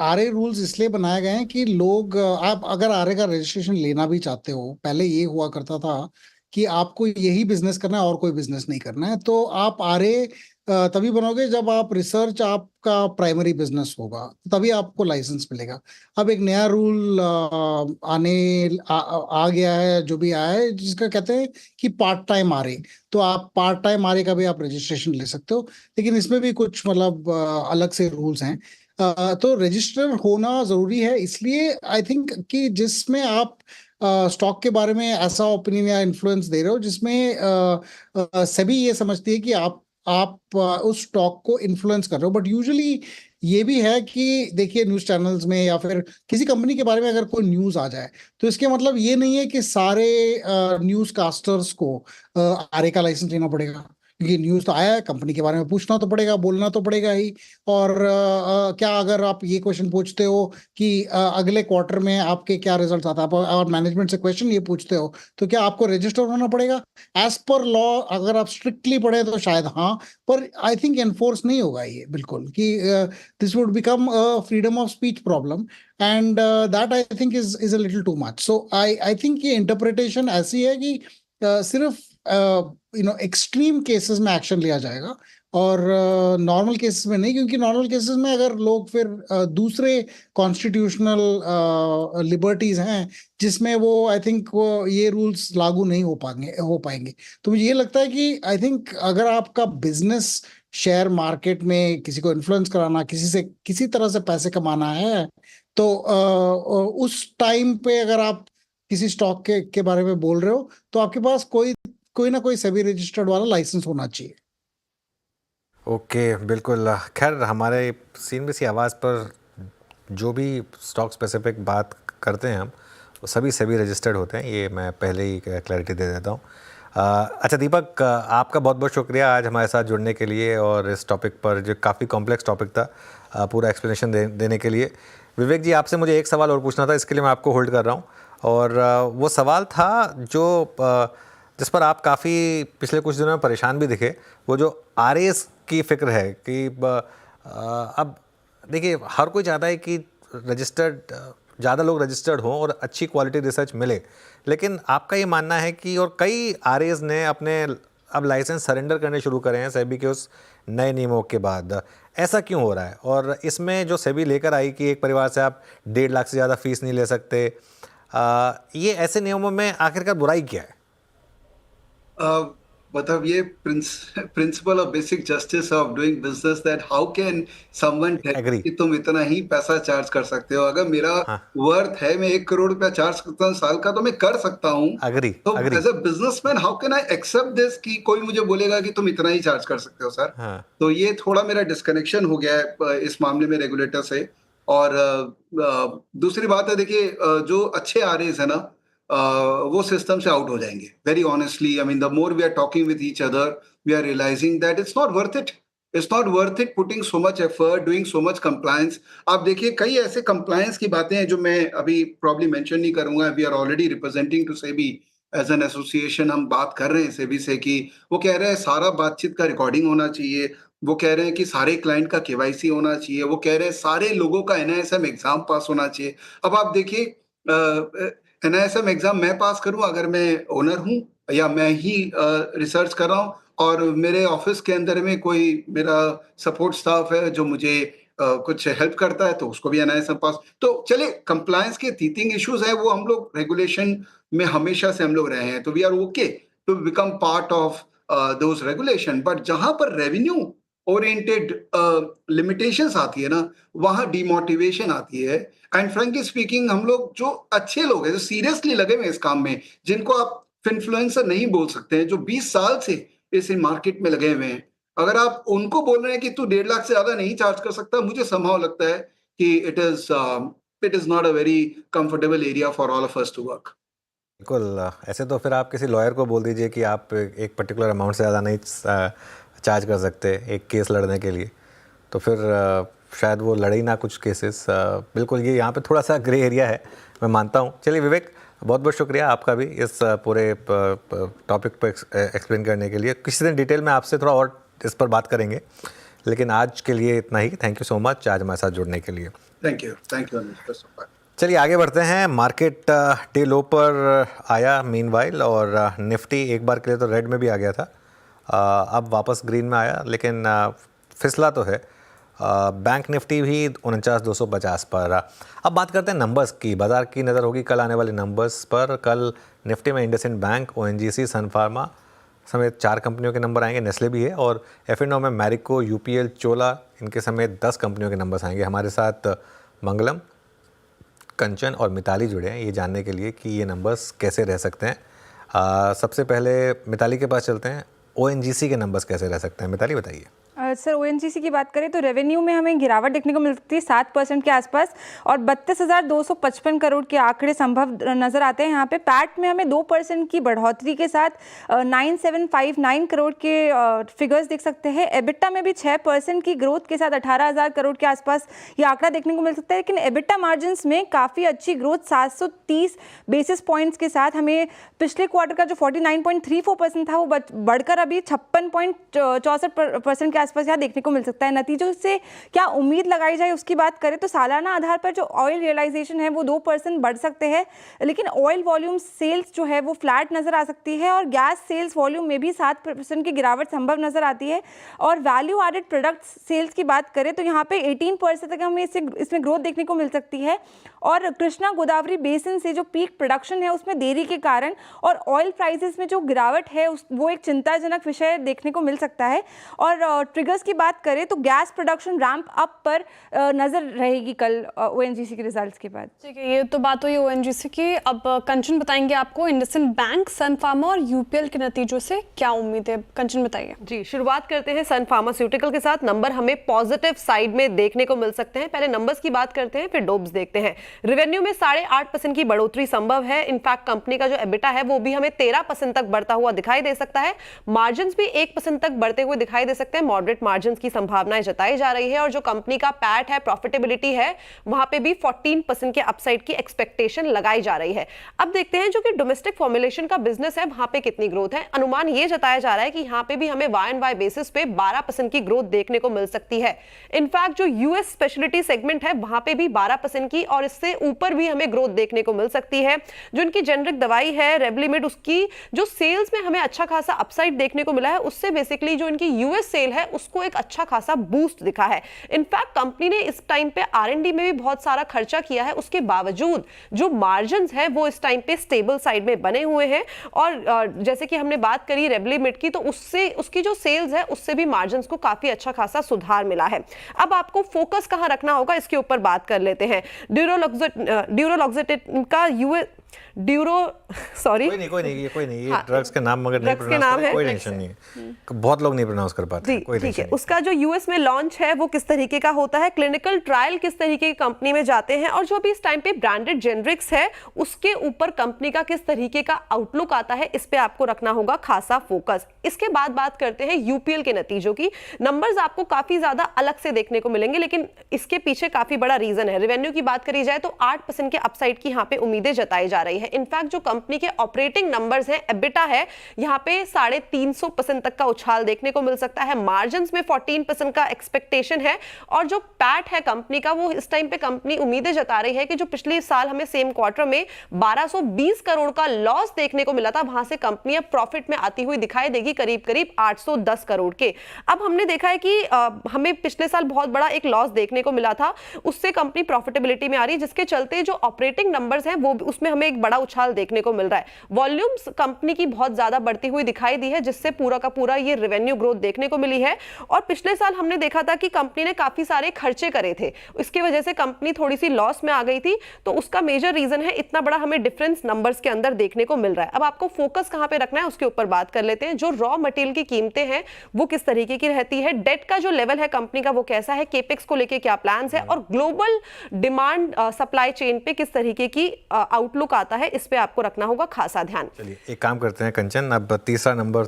आरए रूल्स इसलिए बनाए गए हैं कि लोग, आप अगर आरए का रजिस्ट्रेशन लेना भी चाहते हो, पहले ये हुआ करता था कि आपको यही बिजनेस करना है और कोई बिजनेस नहीं करना है, तो आप आरए तभी बनोगे जब आप रिसर्च आपका प्राइमरी बिजनेस होगा, तभी आपको लाइसेंस मिलेगा। अब एक नया रूल आ गया है, जो भी आया है, जिसका कहते हैं कि पार्ट टाइम आरए, तो आप पार्ट टाइम आरए का भी आप रजिस्ट्रेशन ले सकते हो, लेकिन इसमें भी कुछ मतलब अलग से रूल्स हैं। तो रजिस्टर होना जरूरी है, इसलिए आई थिंक कि जिसमें आप स्टॉक के बारे में ऐसा ओपिनियन या इन्फ्लुएंस दे रहे हो जिसमें सभी ये समझती है कि आप उस स्टॉक को इन्फ्लुएंस कर रहे हो। बट यूजुअली ये भी है कि देखिए, न्यूज चैनल्स में या फिर किसी कंपनी के बारे में अगर कोई न्यूज आ जाए तो इसके मतलब ये नहीं है कि सारे न्यूज कास्टर्स को आरए का लाइसेंस लेना पड़ेगा, क्योंकि न्यूज़ तो आया है, कंपनी के बारे में पूछना तो पड़ेगा, बोलना तो पड़ेगा ही। और क्या अगर आप ये क्वेश्चन पूछते हो कि अगले क्वार्टर में आपके क्या रिजल्ट आता है, और मैनेजमेंट से क्वेश्चन ये पूछते हो, तो क्या आपको रजिस्टर होना पड़ेगा? एज पर लॉ अगर आप स्ट्रिक्टली पढ़े तो शायद हाँ, पर आई थिंक एनफोर्स नहीं होगा ये बिल्कुल, कि this would become freedom of speech problem, and that I think is a little too much. So I think ये इंटरप्रिटेशन ऐसी है कि सिर्फ एक्सट्रीम केसेस में एक्शन लिया जाएगा, और नॉर्मल केसेस में नहीं, क्योंकि नॉर्मल केसेस में अगर लोग फिर दूसरे कॉन्स्टिट्यूशनल लिबर्टीज हैं जिसमें वो आई थिंक वो ये रूल्स लागू नहीं हो पाएंगे। तो मुझे ये लगता है कि आई थिंक अगर आपका बिजनेस शेयर मार्केट में किसी को इन्फ्लुएंस कराना, किसी तरह से पैसे कमाना है, तो उस टाइम पे अगर आप किसी स्टॉक के बारे में बोल रहे हो तो आपके पास कोई ना कोई सेबी रजिस्टर्ड वाला लाइसेंस होना चाहिए। ओके, बिल्कुल। खैर, हमारे सीन में सी आवाज़ पर जो भी स्टॉक स्पेसिफिक बात करते हैं हम, वो सभी सेबी रजिस्टर्ड होते हैं, ये मैं पहले ही क्लैरिटी दे देता हूँ। अच्छा दीपक, आपका बहुत बहुत शुक्रिया आज हमारे साथ जुड़ने के लिए, और इस टॉपिक पर जो काफ़ी कॉम्प्लेक्स टॉपिक था पूरा एक्सप्लेनेशन देने के लिए। विवेक जी, आपसे मुझे एक सवाल और पूछना था, इसके लिए मैं आपको होल्ड कर रहा हूँ, और वो सवाल था जो जिस पर आप काफ़ी पिछले कुछ दिनों में परेशान भी दिखे, वो जो RAs की फ़िक्र है कि अब देखिए हर कोई चाहता है कि ज़्यादा लोग रजिस्टर्ड हों और अच्छी क्वालिटी रिसर्च मिले, लेकिन आपका ये मानना है कि और कई RAs ने अपने अब लाइसेंस सरेंडर करने शुरू करे हैं सेबी के उस नए नियमों के बाद, ऐसा क्यों हो रहा है? और इसमें जो सेबी लेकर आई कि एक परिवार से आप 1.5 लाख से ज़्यादा फीस नहीं ले सकते, ये ऐसे नियमों में आखिरकार बुराई क्या है? मतलब ये principle of basic justice of doing business, that how can someone tell कि तुम इतना ही पैसा चार्ज कर सकते हो। अगर मेरा वर्थ है, मैं 1 करोड़ रुपया चार्ज करता हूँ साल का, तो मैं कर सकता हूँ। तो as a businessman how can I accept this कि कोई मुझे बोलेगा कि तुम इतना ही चार्ज कर सकते हो सर। तो ये थोड़ा मेरा डिस्कनेक्शन हो गया है इस मामले में रेगुलेटर से। और दूसरी बात है, देखिए जो अच्छे RAs है ना, वो सिस्टम से आउट हो जाएंगे। Very honestly, I mean the more we are talking with each other, we are realising that it's not worth it. It's not worth it putting so much effort, doing so much compliance. आप देखिए कई ऐसे कंप्लायंस की बातें हैं जो मैं अभी प्रॉब्ली मेंशन नहीं करूंगा। We are already representing to SEBI as an association, हम बात कर रहे हैं सेबी से कि वो कह रहे हैं सारा बातचीत का रिकॉर्डिंग होना चाहिए, वो कह रहे हैं कि सारे क्लाइंट का KYC होना चाहिए, वो कह रहे हैं सारे लोगों का NISM एग्जाम पास होना चाहिए। अब आप देखिए NISM एग्जाम मैं पास करूं अगर मैं ओनर हूं, या मैं ही रिसर्च कर रहा हूं और मेरे ऑफिस के अंदर में कोई मेरा सपोर्ट स्टाफ है जो मुझे कुछ हेल्प करता है, तो उसको भी NISM पास। तो चलिए, कंप्लायंस के टीथिंग इश्यूज है, वो हम लोग रेगुलेशन में हमेशा से हम लोग रहे हैं, तो we are okay to become part of those regulation. But जहां पर रेवेन्यू ओरिएंटेड लिमिटेशंस आती है ना, वहां डिमोटिवेशन आती है। एंड फ्रेंकली स्पीकिंग, हम लोग जो अच्छे लोग हैं, जो सीरियसली लगे हुए इस काम में, जिनको आप इन्फ्लुएंसर नहीं बोल सकते हैं, जो 20 साल से इस मार्केट में लगे हुए हैं, अगर आप उनको बोल रहे हैं कि तू 1.5 लाख से ज्यादा नहीं चार्ज कर सकता, मुझे समहाउ लगता है कि it is not a very comfortable area for all of us to work. बिल्कुल, ऐसे तो फिर आप किसी लॉयर को बोल दीजिए कि आप एक पर्टिकुलर अमाउंट से ज़्यादा नहीं चार्ज कर सकते एक केस लड़ने के लिए, तो फिर शायद वो लड़े ही ना कुछ केसेस। बिल्कुल, ये यहाँ पे थोड़ा सा ग्रे एरिया है, मैं मानता हूँ। चलिए विवेक, बहुत बहुत शुक्रिया आपका भी इस पूरे टॉपिक पर एक्सप्लेन करने के लिए। किसी दिन डिटेल में आपसे थोड़ा और इस पर बात करेंगे, लेकिन आज के लिए इतना ही। थैंक यू सो मच आज हमारे साथ जुड़ने के लिए। Thank you. चलिए आगे बढ़ते हैं। मार्केट डे लो पर आया मीनवाइल, और निफ्टी एक बार के लिए तो रेड में भी आ गया था, अब वापस ग्रीन में आया, लेकिन फिसला तो है। बैंक निफ्टी भी 49,250 पर। अब बात करते हैं नंबर्स की। बाजार की नज़र होगी कल आने वाले नंबर्स पर। कल निफ्टी में इंडसइंड बैंक, ONGC, सन फार्मा समेत 4 कंपनियों के नंबर आएंगे, नेस्ले भी है, और F&O में मैरिको, UPL, चोला, इनके समेत 10 कंपनियों के नंबर्स आएंगे। हमारे साथ मंगलम, कंचन और मिताली जुड़े हैं ये जानने के लिए कि ये नंबर्स कैसे रह सकते हैं। सबसे पहले मिताली के पास चलते हैं, ONGC के नंबर्स कैसे रह सकते हैं, मिताली बताइए। सर ओएनजीसी की बात करें तो रेवेन्यू में हमें गिरावट देखने को मिल सकती है 7% के आसपास और 32,255 करोड़ के आंकड़े संभव नजर आते हैं। यहाँ पे पैट में हमें 2% की बढ़ोतरी के साथ 9,759 करोड़ के फिगर्स देख सकते हैं। एबिटा में भी 6% की ग्रोथ के साथ 18,000 करोड़ के आसपास ये आंकड़ा देखने को मिल सकता है। लेकिन एबिटा मार्जिन में काफ़ी अच्छी ग्रोथ 730 बेसिस पॉइंट्स के साथ हमें पिछले क्वार्टर का जो 49.34% था वो बढ़कर अभी 56.64% के आसपास यहाँ देखने को मिल सकता है। नतीजों से क्या उम्मीद लगाई जाए उसकी बात करें तो सालाना आधार पर जो ऑयल रियलाइजेशन है वो 2% बढ़ सकते हैं, लेकिन ऑयल वॉल्यूम सेल्स जो है वो फ्लैट नजर आ सकती है और गैस सेल्स वॉल्यूम में भी 7% की गिरावट संभव नजर आती है। और वैल्यू एडेड प्रोडक्ट सेल्स की बात करें तो यहाँ पे 18% तक हमें इसमें ग्रोथ देखने को मिल सकती है। और कृष्णा गोदावरी बेसिन से जो पीक प्रोडक्शन है उसमें देरी के कारण और ऑयल प्राइसेस में जो गिरावट है वो एक चिंताजनक विषय देखने को मिल सकता है। और ट्रिगर्स की बात करें तो गैस प्रोडक्शन रैंप अप पर नजर रहेगी कल ओएनजीसी के रिजल्ट्स के बाद। ठीक है, ये तो बात हुई ओएनजीसी की। अब कंचन बताएंगे आपको इंडसइंड बैंक, सन फार्मा और यूपीएल के नतीजों से क्या उम्मीद है। कंचन बताइए। जी, शुरुआत करते हैं सन फार्मास्यूटिकल के साथ। नंबर हमें पॉजिटिव साइड में देखने को मिल सकते हैं। पहले नंबर्स की बात करते हैं, फिर डोब्स देखते हैं। रेवेन्यू में 8.5% की बढ़ोतरी संभव है। इनफैक्ट कंपनी का जो एबिटा है वो भी हमें 13% तक बढ़ता हुआ दिखाई दे सकता है। मार्जिन भी 1% तक बढ़ते हुए दिखाई दे सकते हैं। मॉडरेट मार्जिन की संभावनाएं जताई जा रही है और जो कंपनी का पैट है, प्रॉफिटेबिलिटी है, वहां पे भी 14% के अपसाइड की एक्सपेक्टेशन लगाई जा रही है। अब देखते हैं जो कि डोमेस्टिक फॉर्मुलेशन का बिजनेस है वहां पे कितनी ग्रोथ है। अनुमान ये जताया जा रहा है कि यहाँ पे भी हमें Y-on-Y बेसिस पे 12% की ग्रोथ देखने को मिल सकती है। इनफैक्ट जो यूएस स्पेशलिटी सेगमेंट है वहां पे भी 12% की और इससे ऊपर भी हमें ग्रोथ देखने को मिल सकती है। जो इनकी जेनरिक दवाई है रेवलिमिड, उसकी जो सेल्स में हमें अच्छा खासा अपसाइड देखने को मिला है, उससे बेसिकली जो इनकी यूएस सेल है उसको एक अच्छा खासा बूस्ट दिखा है। इनफैक्ट कंपनी ने इस टाइम पे आर&डी में भी बहुत सारा खर्चा किया है, उसके बावजूद जो मार्जिन है वो इस टाइम पे स्टेबल साइड में बने हुए हैं। और जैसे कि हमने बात करी रेवलिमिड की, तो उससे उसकी जो सेल्स है उससे भी मार्जिन को काफी अच्छा खासा सुधार मिला है। अब आपको फोकस कहां रखना होगा इसके ऊपर बात कर लेते हैं। ड्यूरोलॉक्सेटिन का यूएस कोई नहीं ये ड्रग्स के नाम मगर नहीं प्रोनाउंस करते, कोई टेंशन नहीं है, बहुत लोग नहीं प्रोनाउंस कर पाते, कोई ठीक है। उसका जो यूएस में लॉन्च है वो किस तरीके का होता है, क्लिनिकल ट्रायल किस तरीके की कंपनी में जाते हैं और जो भी इस टाइम पे ब्रांडेड जेनरिक्स है उसके ऊपर कंपनी का किस तरीके का आउटलुक आता है, इस पे आपको रखना होगा खासा फोकस। इसके बाद बात करते हैं यूपीएल के नतीजों की। नंबर्स आपको काफी ज्यादा अलग से देखने को मिलेंगे, लेकिन इसके पीछे काफी बड़ा रीजन है। रेवेन्यू की बात करी जाए तो 8% के अपसाइड की यहाँ पे उम्मीदें जताई जा रही है। इनफैक्ट जो कंपनी के ऑपरेटिंग नंबर्स हैं, एबिटा है, यहाँ पे 350% तक का उछाल देखने को मिल सकता है। मार्जिन में 14% का एक्सपेक्टेशन है और जो पैट है कंपनी का, वो इस टाइम पे कंपनी उम्मीदें जता रही है कि जो पिछले साल हमें सेम क्वार्टर में 1220 करोड़ का लॉस देखने को मिला था, वहां से कंपनी अब प्रॉफिट में आती हुई दिखाई देगी करीब करीब 810 करोड़ के। अब हमने देखा है कि हमें पिछले साल बहुत बड़ा एक लॉस देखने को मिला था, उससे कंपनी प्रॉफिटेबिलिटी में आ रही है, जिसके चलते जो ऑपरेटिंग नंबर्स हैं वो उसमें हमें एक बड़ा उछाल देखने को मिल रहा है। वॉल्यूम्स कंपनी की बहुत ज्यादा बढ़ती हुई दिखाई दी है, जिससे पूरा का पूरा ये रेवेन्यू ग्रोथ देखने को मिली है। और पिछले साल हमने देखा था कि कंपनी ने काफी सारे खर्चे करे थे, इसकी वजह से कंपनी थोड़ी सी लॉस में आ गई थी, तो उसका मेजर रीजन है इतना बड़ा हमें डिफरेंस नंबर्स के अंदर देखने को मिल रहा है। अब आपको फोकस कहां पे रखना है उसके ऊपर बात कर लेते हैं। जो रॉ मटेरियल की कीमतें हैं वो किस तरीके की रहती है, डेट का जो लेवल है कंपनी का वो कैसा है, केपेक्स को लेके क्या प्लान्स है और ग्लोबल डिमांड सप्लाई चेन पे किस तरीके की आउटलुक आता है, इस पे आपको रखना होगा खासा ध्यान। चलिए एक काम करते हैं कंचन, अब तीसरा नंबर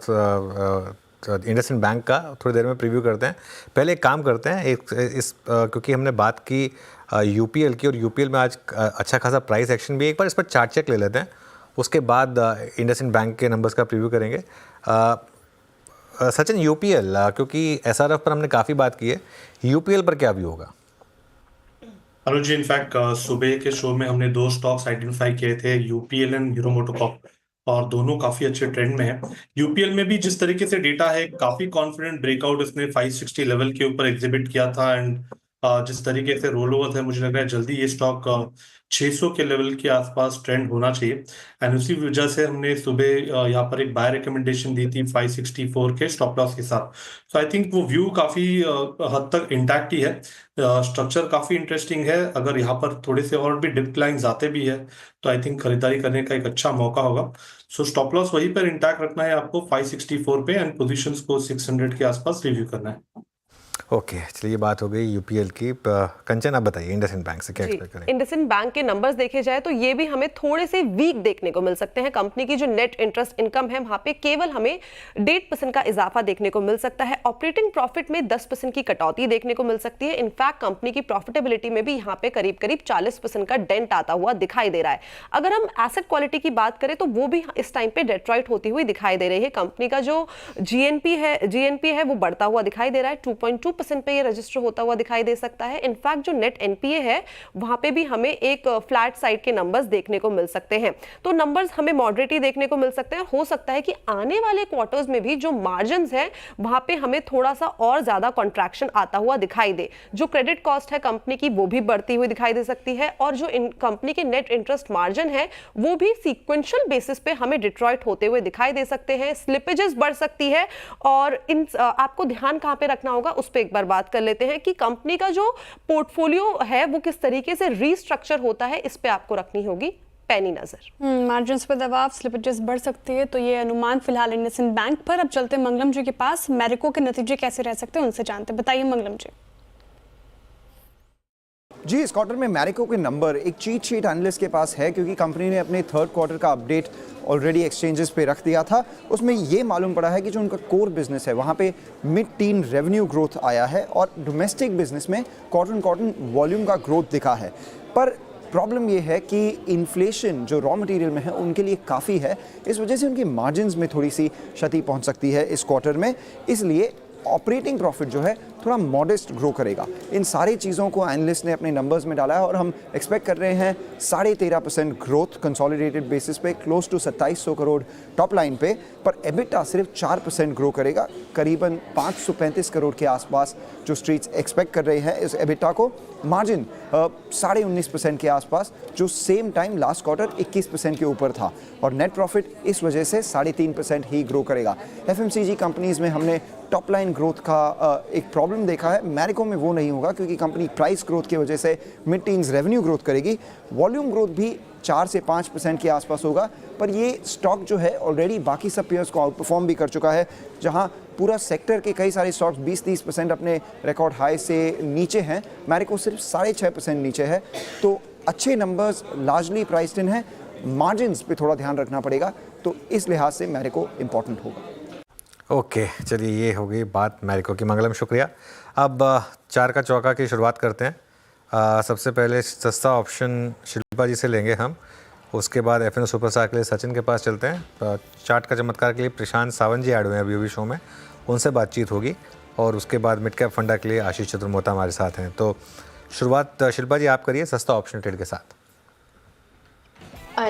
इंडसइंड बैंक का थोड़ी देर में प्रीव्यू करते हैं। पहले एक काम करते हैं, क्योंकि हमने बात की यूपीएल की और यूपीएल में आज अच्छा खासा प्राइस एक्शन भी, एक बार इस पर चार्ट चेक ले लेते हैं, उसके बाद इंडसइंड बैंक के नंबर्स का प्रीव्यू करेंगे। सचिन, यूपीएल क्योंकि एसआरएफ पर हमने काफ़ी बात की है, यूपीएल पर क्या व्यू होगा? अनुज जी, इनफैक्ट सुबह के शो में हमने 2 स्टॉक्स आइडेंटिफाई किए थे, यूपीएल एंड हीरो मोटोकॉर्प, और दोनों काफी अच्छे ट्रेंड में है। यूपीएल में भी जिस तरीके से डेटा है, काफी कॉन्फिडेंट ब्रेकआउट इसने 560 लेवल के ऊपर एग्जिबिट किया था एंड जिस तरीके से रोल ओवर है, मुझे लग रहा है जल्दी ये स्टॉक 600 के लेवल के आसपास ट्रेंड होना चाहिए। एंड उसी वजह से हमने सुबह यहाँ पर एक बाय रिकमेंडेशन दी थी 564 के स्टॉप लॉस के साथ। सो आई थिंक वो व्यू काफी हद तक इंटैक्ट ही है, स्ट्रक्चर काफी इंटरेस्टिंग है। अगर यहाँ पर थोड़े से और भी डिक्लाइंस आते भी है तो आई थिंक खरीदारी करने का एक अच्छा मौका होगा। सो स्टॉप लॉस वहीं पर इंटैक्ट रखना है आपको 564 पे एंड पोजीशंस को 600 के आसपास रिव्यू करना है। ओके, चलिए बात हो गई यूपीएल की। कंचन आप बताइए इंडसइंड बैंक से क्या एक्सपेक्ट करें? इंडसइंड बैंक के नंबर्स देखे जाए तो ये भी हमें थोड़े से वीक देखने को मिल सकते हैं। कंपनी की जो नेट इंटरेस्ट इनकम है वहां पे केवल हमें 1.5% का इजाफा देखने को मिल सकता है। ऑपरेटिंग प्रॉफिट में 10% की कटौती देखने को मिल सकती है। इनफैक्ट कंपनी की प्रॉफिटेबिलिटी में भी यहाँ पे करीब 40% का डेंट आता हुआ दिखाई दे रहा है। अगर हम एसेट क्वालिटी की बात करें तो वो भी इस टाइम पे डेट्रॉइट होती हुई दिखाई दे रही है। कंपनी का जो जीएनपी है वो बढ़ता हुआ दिखाई दे रहा है। 2.2% पे ये रजिस्टर होता हुआ दिखाई दे सकता है। इनफैक्ट जो नेट एनपीए है वहां पे भी हमें एक फ्लैट साइड के नंबर्स देखने को मिल सकते हैं। तो नंबर्स हमें मॉडरेट ही देखने को मिल सकते हैं। हो सकता है कि आने वाले क्वार्टर्स में भी जो मार्जिन्स है वहां पे हमें थोड़ा सा और ज्यादा कॉन्ट्रैक्शन आता हुआ दिखाई दे। जो क्रेडिट कॉस्ट है कंपनी की वो भी बढ़ती हुई दिखाई दे सकती है और जो कंपनी के नेट इंटरेस्ट मार्जिन है वो भी सीक्वेंशियल बेसिस पे हमें डिट्रॉइट होते हुए दिखाई दे सकते हैं। स्लिपेजेस बढ़ सकती है और इन आपको ध्यान कहां पे रखना होगा उस पर एक बार बात कर लेते हैं कि कंपनी का जो पोर्टफोलियो है वो किस तरीके से रीस्ट्रक्चर होता है, इस पे आपको रखनी होगी पैनी नजर। मार्जिन्स पर दबाव, स्लिपेजेस बढ़ सकती है, तो ये अनुमान फिलहाल इंडसइंड बैंक पर। अब चलते मंगलम जी के पास, मैरिको के नतीजे कैसे रह सकते हैं उनसे जानते। बताइए मंगलम जी। जी, इस क्वार्टर में मैरिको के नंबर एक चीट शीट एनालिस्ट के पास है क्योंकि कंपनी ने अपने थर्ड क्वार्टर का अपडेट ऑलरेडी एक्सचेंजेस पे रख दिया था। उसमें ये मालूम पड़ा है कि जो उनका कोर बिजनेस है वहाँ पे मिड टीन रेवेन्यू ग्रोथ आया है और डोमेस्टिक बिजनेस में क्वार्टर वॉल्यूम का ग्रोथ दिखा है। पर प्रॉब्लम ये है कि इन्फ्लेशन जो रॉ मटेरियल में है उनके लिए काफ़ी है, इस वजह से उनके मार्जिन्स में थोड़ी सी क्षति पहुँच सकती है इस क्वार्टर में। इसलिए ऑपरेटिंग प्रॉफिट जो है थोड़ा मॉडेस्ट ग्रो करेगा। इन सारी चीज़ों को एनालिस्ट ने अपने नंबर्स में डाला है और हम एक्सपेक्ट कर रहे हैं 13.5% ग्रोथ कंसोलिडेटेड बेसिस पे, close to 2700 crore top line पे। पर एबिटा सिर्फ 4% ग्रो करेगा, करीबन 535 करोड़ के आसपास जो स्ट्रीट्स एक्सपेक्ट कर रहे हैं इस एबिटा को। मार्जिन 19.5% के आसपास, जो सेम टाइम लास्ट क्वार्टर 21% के ऊपर था। और नेट प्रॉफिट इस वजह से 3.5% ही ग्रो करेगा। एफएमसीजी कंपनीज में हमने टॉप लाइन ग्रोथ का एक प्रॉब्लम देखा है, मैरिको में वो नहीं होगा क्योंकि कंपनी प्राइस ग्रोथ की वजह से मिड टीन्स रेवेन्यू ग्रोथ करेगी। वॉल्यूम ग्रोथ भी 4 से 5% के आसपास होगा। पर ये स्टॉक जो है ऑलरेडी बाकी सब पेयर्स को आउट परफॉर्म भी कर चुका है, जहां पूरा सेक्टर के कई सारे स्टॉक्स 20-30% अपने रिकॉर्ड हाई से नीचे हैं। मैरिको सिर्फ 6.5% नीचे है। तो अच्छे नंबर्स लार्जली प्राइस्ड इन है, मार्जिन्स पे थोड़ा ध्यान रखना पड़ेगा, तो इस लिहाज से मैरिको इंपॉर्टेंट होगा। ओके, चलिए ये हो गई बात मैरिको की। मंगलम, शुक्रिया। अब चार का चौका की शुरुआत करते हैं। सबसे पहले सस्ता ऑप्शन शिल्पा जी से लेंगे हम, उसके बाद एफएनओ सुपरस्टार के लिए सचिन के पास चलते हैं। चार्ट का चमत्कार के लिए प्रशांत सावंत जी ऐड हुए हैं अभी शो में, उनसे बातचीत होगी। और उसके बाद मिड कैप फंडा के लिए आशीष चतुर्मोता हमारे साथ हैं। तो शुरुआत शिल्पा जी आप करिए सस्ता ऑप्शन ट्रेड के साथ।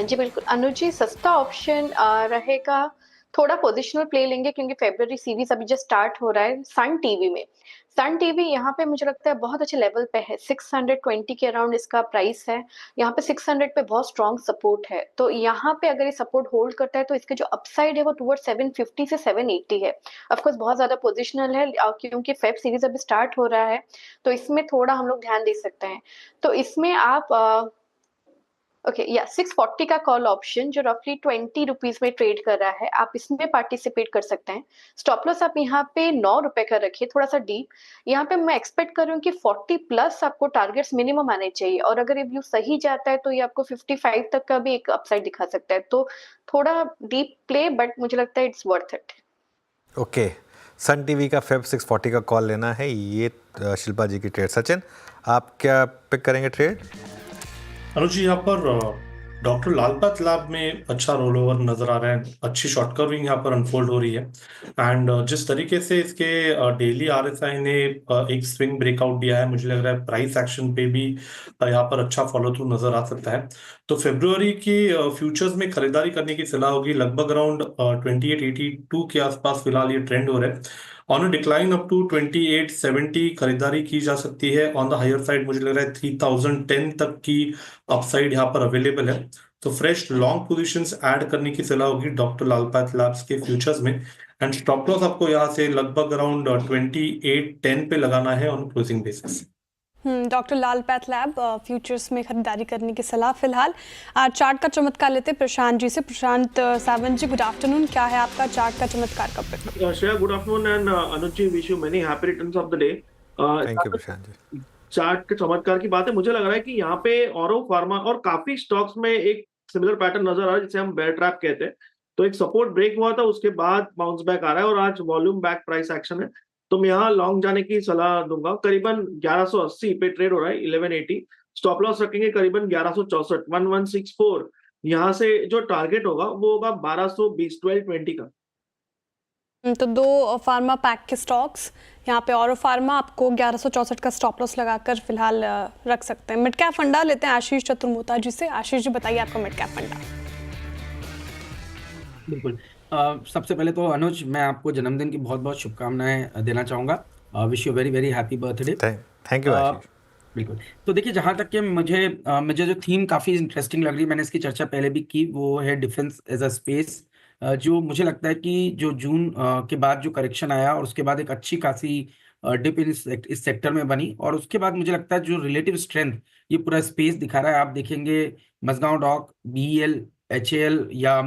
जी बिल्कुल अनुज जी, सस्ता ऑप्शन रहेगा, थोड़ा पोजिशनल प्ले लेंगे क्योंकि फेब्रुअरी सीरीज अभी जस्ट स्टार्ट हो रहा है सन टीवी में। सन टीवी यहाँ पे मुझे लगता है बहुत अच्छे लेवल पे है, 620 के अराउंड इसका प्राइस है। यहाँ पे 600 पे बहुत स्ट्रॉन्ग सपोर्ट है, तो यहाँ पे अगर ये सपोर्ट होल्ड करता है तो इसके जो अपसाइड है वो टुवर्ड 750 से 780 है। ऑफकोर्स बहुत ज्यादा पोजिशनल है क्योंकि फेब सीरीज अभी स्टार्ट हो रहा है, तो इसमें थोड़ा हम लोग ध्यान दे सकते हैं। तो इसमें आप 640 का कॉल ऑप्शन जो रफली 20 रुपीज में ट्रेड कर रहा है, आप इसमें पार्टिसिपेट कर सकते हैं। स्टॉप लॉस आप यहाँ पे 9 रुपए का रखिए, थोड़ा सा डीप। यहाँ पे मैं एक्सपेक्ट कर रही हूँ कि 40 प्लस आपको टारगेट्स मिनिमम आने चाहिए, और अगर ये व्यू सही जाता है तो ये आपको 55 तक का भी एक अपसाइड दिखा सकता है। तो थोड़ा डीप प्ले, बट मुझे लगता है it's worth it. Okay, Sun TV का फेब 640 का कॉल लेना है, ये शिल्पा जी की ट्रेड। सचिन, आप क्या पिक करेंगे ट्रेड? अनुज जी, यहाँ पर डॉक्टर लालपाथ लैब में अच्छा रोल ओवर नजर आ रहा है, अच्छी शॉर्ट कवरिंग यहाँ पर अनफोल्ड हो रही है। एंड जिस तरीके से इसके डेली आरएसआई ने एक स्विंग ब्रेकआउट दिया है, मुझे लग रहा है प्राइस एक्शन पे भी यहाँ पर अच्छा फॉलो थ्रू नजर आ सकता है। तो फरवरी की फ्यूचर्स में खरीदारी करने की सलाह होगी, लगभग अराउंड 2882 के आसपास फिलहाल ये ट्रेंड हो रहा है। On a decline up to 2870 खरीदारी की जा सकती है। ऑन द हायर साइड मुझे लग रहा है 3010 तक की अपसाइड यहाँ पर अवेलेबल है। तो फ्रेश लॉन्ग पोजीशंस ऐड करने की सलाह होगी डॉक्टर लालपाथ लैब्स के फ्यूचर्स में। एंड स्टॉप लॉस आपको यहाँ से लगभग अराउंड 2810 पे लगाना है on closing basis. Doctor Lalpath lab futures में खरीदारी करने की सलाह फिलहाल। चार्ट का चमत्कार लेते प्रशांत जी से। प्रशांत सावंत जी, गुड आफ्टरनून, क्या है आपका चार्ट का चमत्कार का pick? Shreya, good afternoon, and Anuj ji, wish you many happy returns of the day. Thank you Prashant ji. Chart के चमत्कार की बात है, मुझे लग रहा है कि यहाँ पे ऑरो फार्मा और काफी स्टॉक्स में एक सिमिलर पैटर्न नजर आ रहा है जिसे हम बेयर ट्रैप कहते हैं। तो एक सपोर्ट ब्रेक हुआ था, उसके बाद बाउंस बैक आ रहा है और आज वॉल्यूम बैक प्राइस एक्शन है। तो मैं यहाँ लॉन्ग जाने की सलाह दूंगा। करीबन 1180 पे ट्रेड हो रहा है, 1180। स्टॉप लॉस रखेंगे करीबन 1164, 1164। यहाँ से जो टारगेट होगा वो होगा 1220, 1220 का। तो दो फार्मा पैक के स्टॉक्स यहाँ पे, और फार्मा आपको 1164 का स्टॉप लॉस लगाकर फिलहाल रख सकते हैं। मिड कैप फंडा लेते हैं आशीष चतुर्मोता जी से। आशीष जी बताइए आपका मिड कैप फंडा। बिल्कुल। सबसे पहले तो अनुज, मैं आपको जन्मदिन की बहुत बहुत शुभकामनाएं देना चाहूँगा। Wish you very very happy birthday. Thank you Ashish. बिल्कुल। तो देखिए, जहाँ तक कि मुझे जो थीम काफ़ी इंटरेस्टिंग लग रही है, मैंने इसकी चर्चा पहले भी की, वो है डिफेंस एज अ स्पेस। जो मुझे लगता है कि जो जून के बाद जो करेक्शन आया और उसके बाद एक अच्छी खासी डिप इस सेक्टर में बनी, और उसके बाद मुझे लगता है जो रिलेटिव स्ट्रेंथ ये पूरा स्पेस दिखा रहा है। आप देखेंगे मजगांव डॉक, BEL, HAL या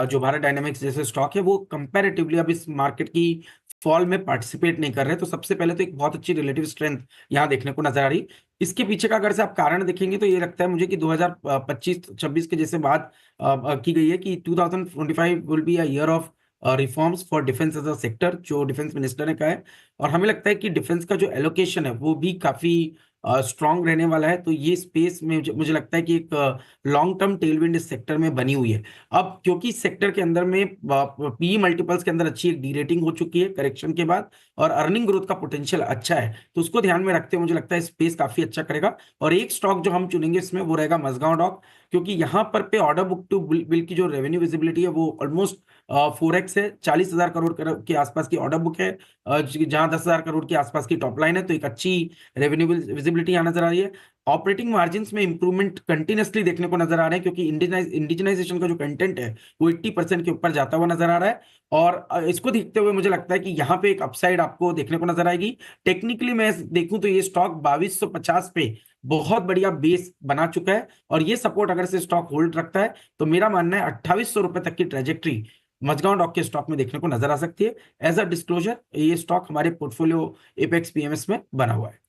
जो भारत डायनामिक्स जैसे स्टॉक है, वो कंपैरेटिवली अब इस मार्केट की फॉल में पार्टिसिपेट नहीं कर रहे। तो सबसे पहले तो एक बहुत अच्छी रिलेटिव स्ट्रेंथ यहाँ देखने को नजर आ रही। इसके पीछे का अगर से आप कारण देखेंगे तो ये लगता है मुझे कि 2025-26 के जैसे बात की गई है कि 2025 will be a year of reforms for defence as a sector, जो डिफेंस मिनिस्टर ने कहा है। और हमें लगता है कि डिफेंस का जो एलोकेशन है वो भी काफी स्ट्रांग रहने वाला है। तो ये स्पेस में मुझे लगता है कि एक लॉन्ग टर्म टेलविंड इस सेक्टर में बनी हुई है। अब क्योंकि इस सेक्टर के अंदर में PE मल्टीपल्स के अंदर अच्छी एक डीरेटिंग हो चुकी है करेक्शन के बाद, और अर्निंग ग्रोथ का पोटेंशियल अच्छा है, तो उसको ध्यान में रखते हुए मुझे लगता है स्पेस काफी अच्छा करेगा। और एक स्टॉक जो हम चुनेंगे इसमें वो रहेगा मजगांव डॉक, क्योंकि यहाँ पर पे ऑर्डर बुक टू बिल की जो रेवेन्यू विजिबिलिटी है वो ऑलमोस्ट 4x है। 40,000 करोड़ के आसपास की ऑर्डर बुक है, जहां 10,000 करोड़ के आसपास की टॉप लाइन है। तो एक अच्छी रेवेन्यू विजिबिलिटी यहाँ नजर आ रही है। ऑपरेटिंग मार्जिन्स में इंप्रूवमेंट कंटिन्यूसली देखने को नजर आ रहे हैं, क्योंकि इंडिजिनाइजेशन का जो कंटेंट है वो 80% के ऊपर जाता हुआ नजर आ रहा है। और इसको देखते हुए मुझे लगता है कि यहाँ पे एक अपसाइड आपको देखने को नजर आएगी। टेक्निकली मैं देखूं तो ये स्टॉक 2250 पे बहुत बढ़िया बेस बना चुका है, और ये सपोर्ट अगर से स्टॉक होल्ड रखता है तो मेरा मानना है 2800 रुपए तक की ट्रेजेक्ट्री मजगांव डॉक के स्टॉक में देखने को नजर आ सकती है। एज अ डिस्क्लोजर, ये स्टॉक हमारे पोर्टफोलियो एपेक्स PMS में बना हुआ है।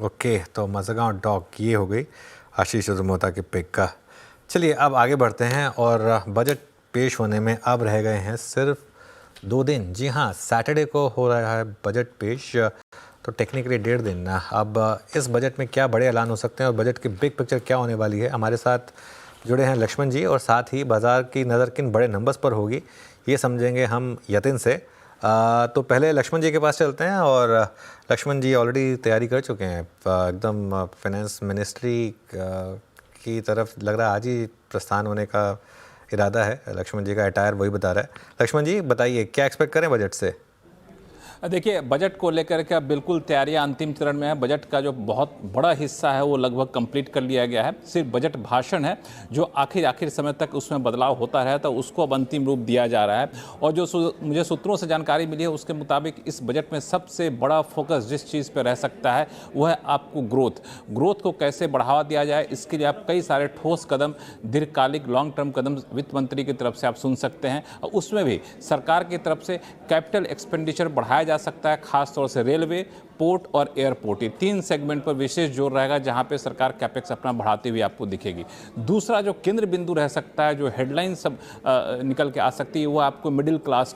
ओके, तो मजगांव डॉक ये हो गई आशीष चतुर्मोता के पिक का। चलिए अब आगे बढ़ते हैं, और बजट पेश होने में अब रह गए हैं सिर्फ 2 दिन। जी हाँ, सैटरडे को हो रहा है बजट पेश, तो टेक्निकली 1.5 दिन। अब इस बजट में क्या बड़े ऐलान हो सकते हैं और बजट की बिग पिक्चर क्या होने वाली है, हमारे साथ जुड़े हैं लक्ष्मण जी, और साथ ही बाजार की नज़र किन बड़े नंबर्स पर होगी ये समझेंगे हम यतिन से। तो पहले लक्ष्मण जी के पास चलते हैं, और लक्ष्मण जी ऑलरेडी तैयारी कर चुके हैं एकदम। फाइनेंस मिनिस्ट्री की तरफ लग रहा है आज ही प्रस्थान होने का इरादा है। लक्ष्मण जी का अटायर वही बता रहा है। लक्ष्मण जी बताइए, क्या एक्सपेक्ट करें बजट से? देखिए, बजट को लेकर के अब बिल्कुल तैयारियां अंतिम चरण में है। बजट का जो बहुत बड़ा हिस्सा है वो लगभग कंप्लीट कर लिया गया है। सिर्फ बजट भाषण है जो आखिर समय तक उसमें बदलाव होता रहा, तो उसको अब अंतिम रूप दिया जा रहा है। और जो मुझे सूत्रों से जानकारी मिली है उसके मुताबिक इस बजट में सबसे बड़ा फोकस जिस चीज़ पर रह सकता है वो है आपको ग्रोथ को कैसे बढ़ावा दिया जाए। इसके लिए आप कई सारे ठोस कदम, दीर्घकालिक लॉन्ग टर्म कदम वित्त मंत्री की तरफ से आप सुन सकते हैं। और उसमें भी सरकार की तरफ से कैपिटल एक्सपेंडिचर बढ़ाया जा सकता है, खास तौर से रेलवे, पोर्ट और एयरपोर्ट, ये 3 सेगमेंट पर विशेष जोर रहेगा जहां पे सरकार कैपेक्स अपना बढ़ाती हुई आपको दिखेगी। दूसरा जो केंद्र बिंदु रह सकता है, जो हेडलाइन सब निकल के आ सकती है, वो आपको मिडिल क्लास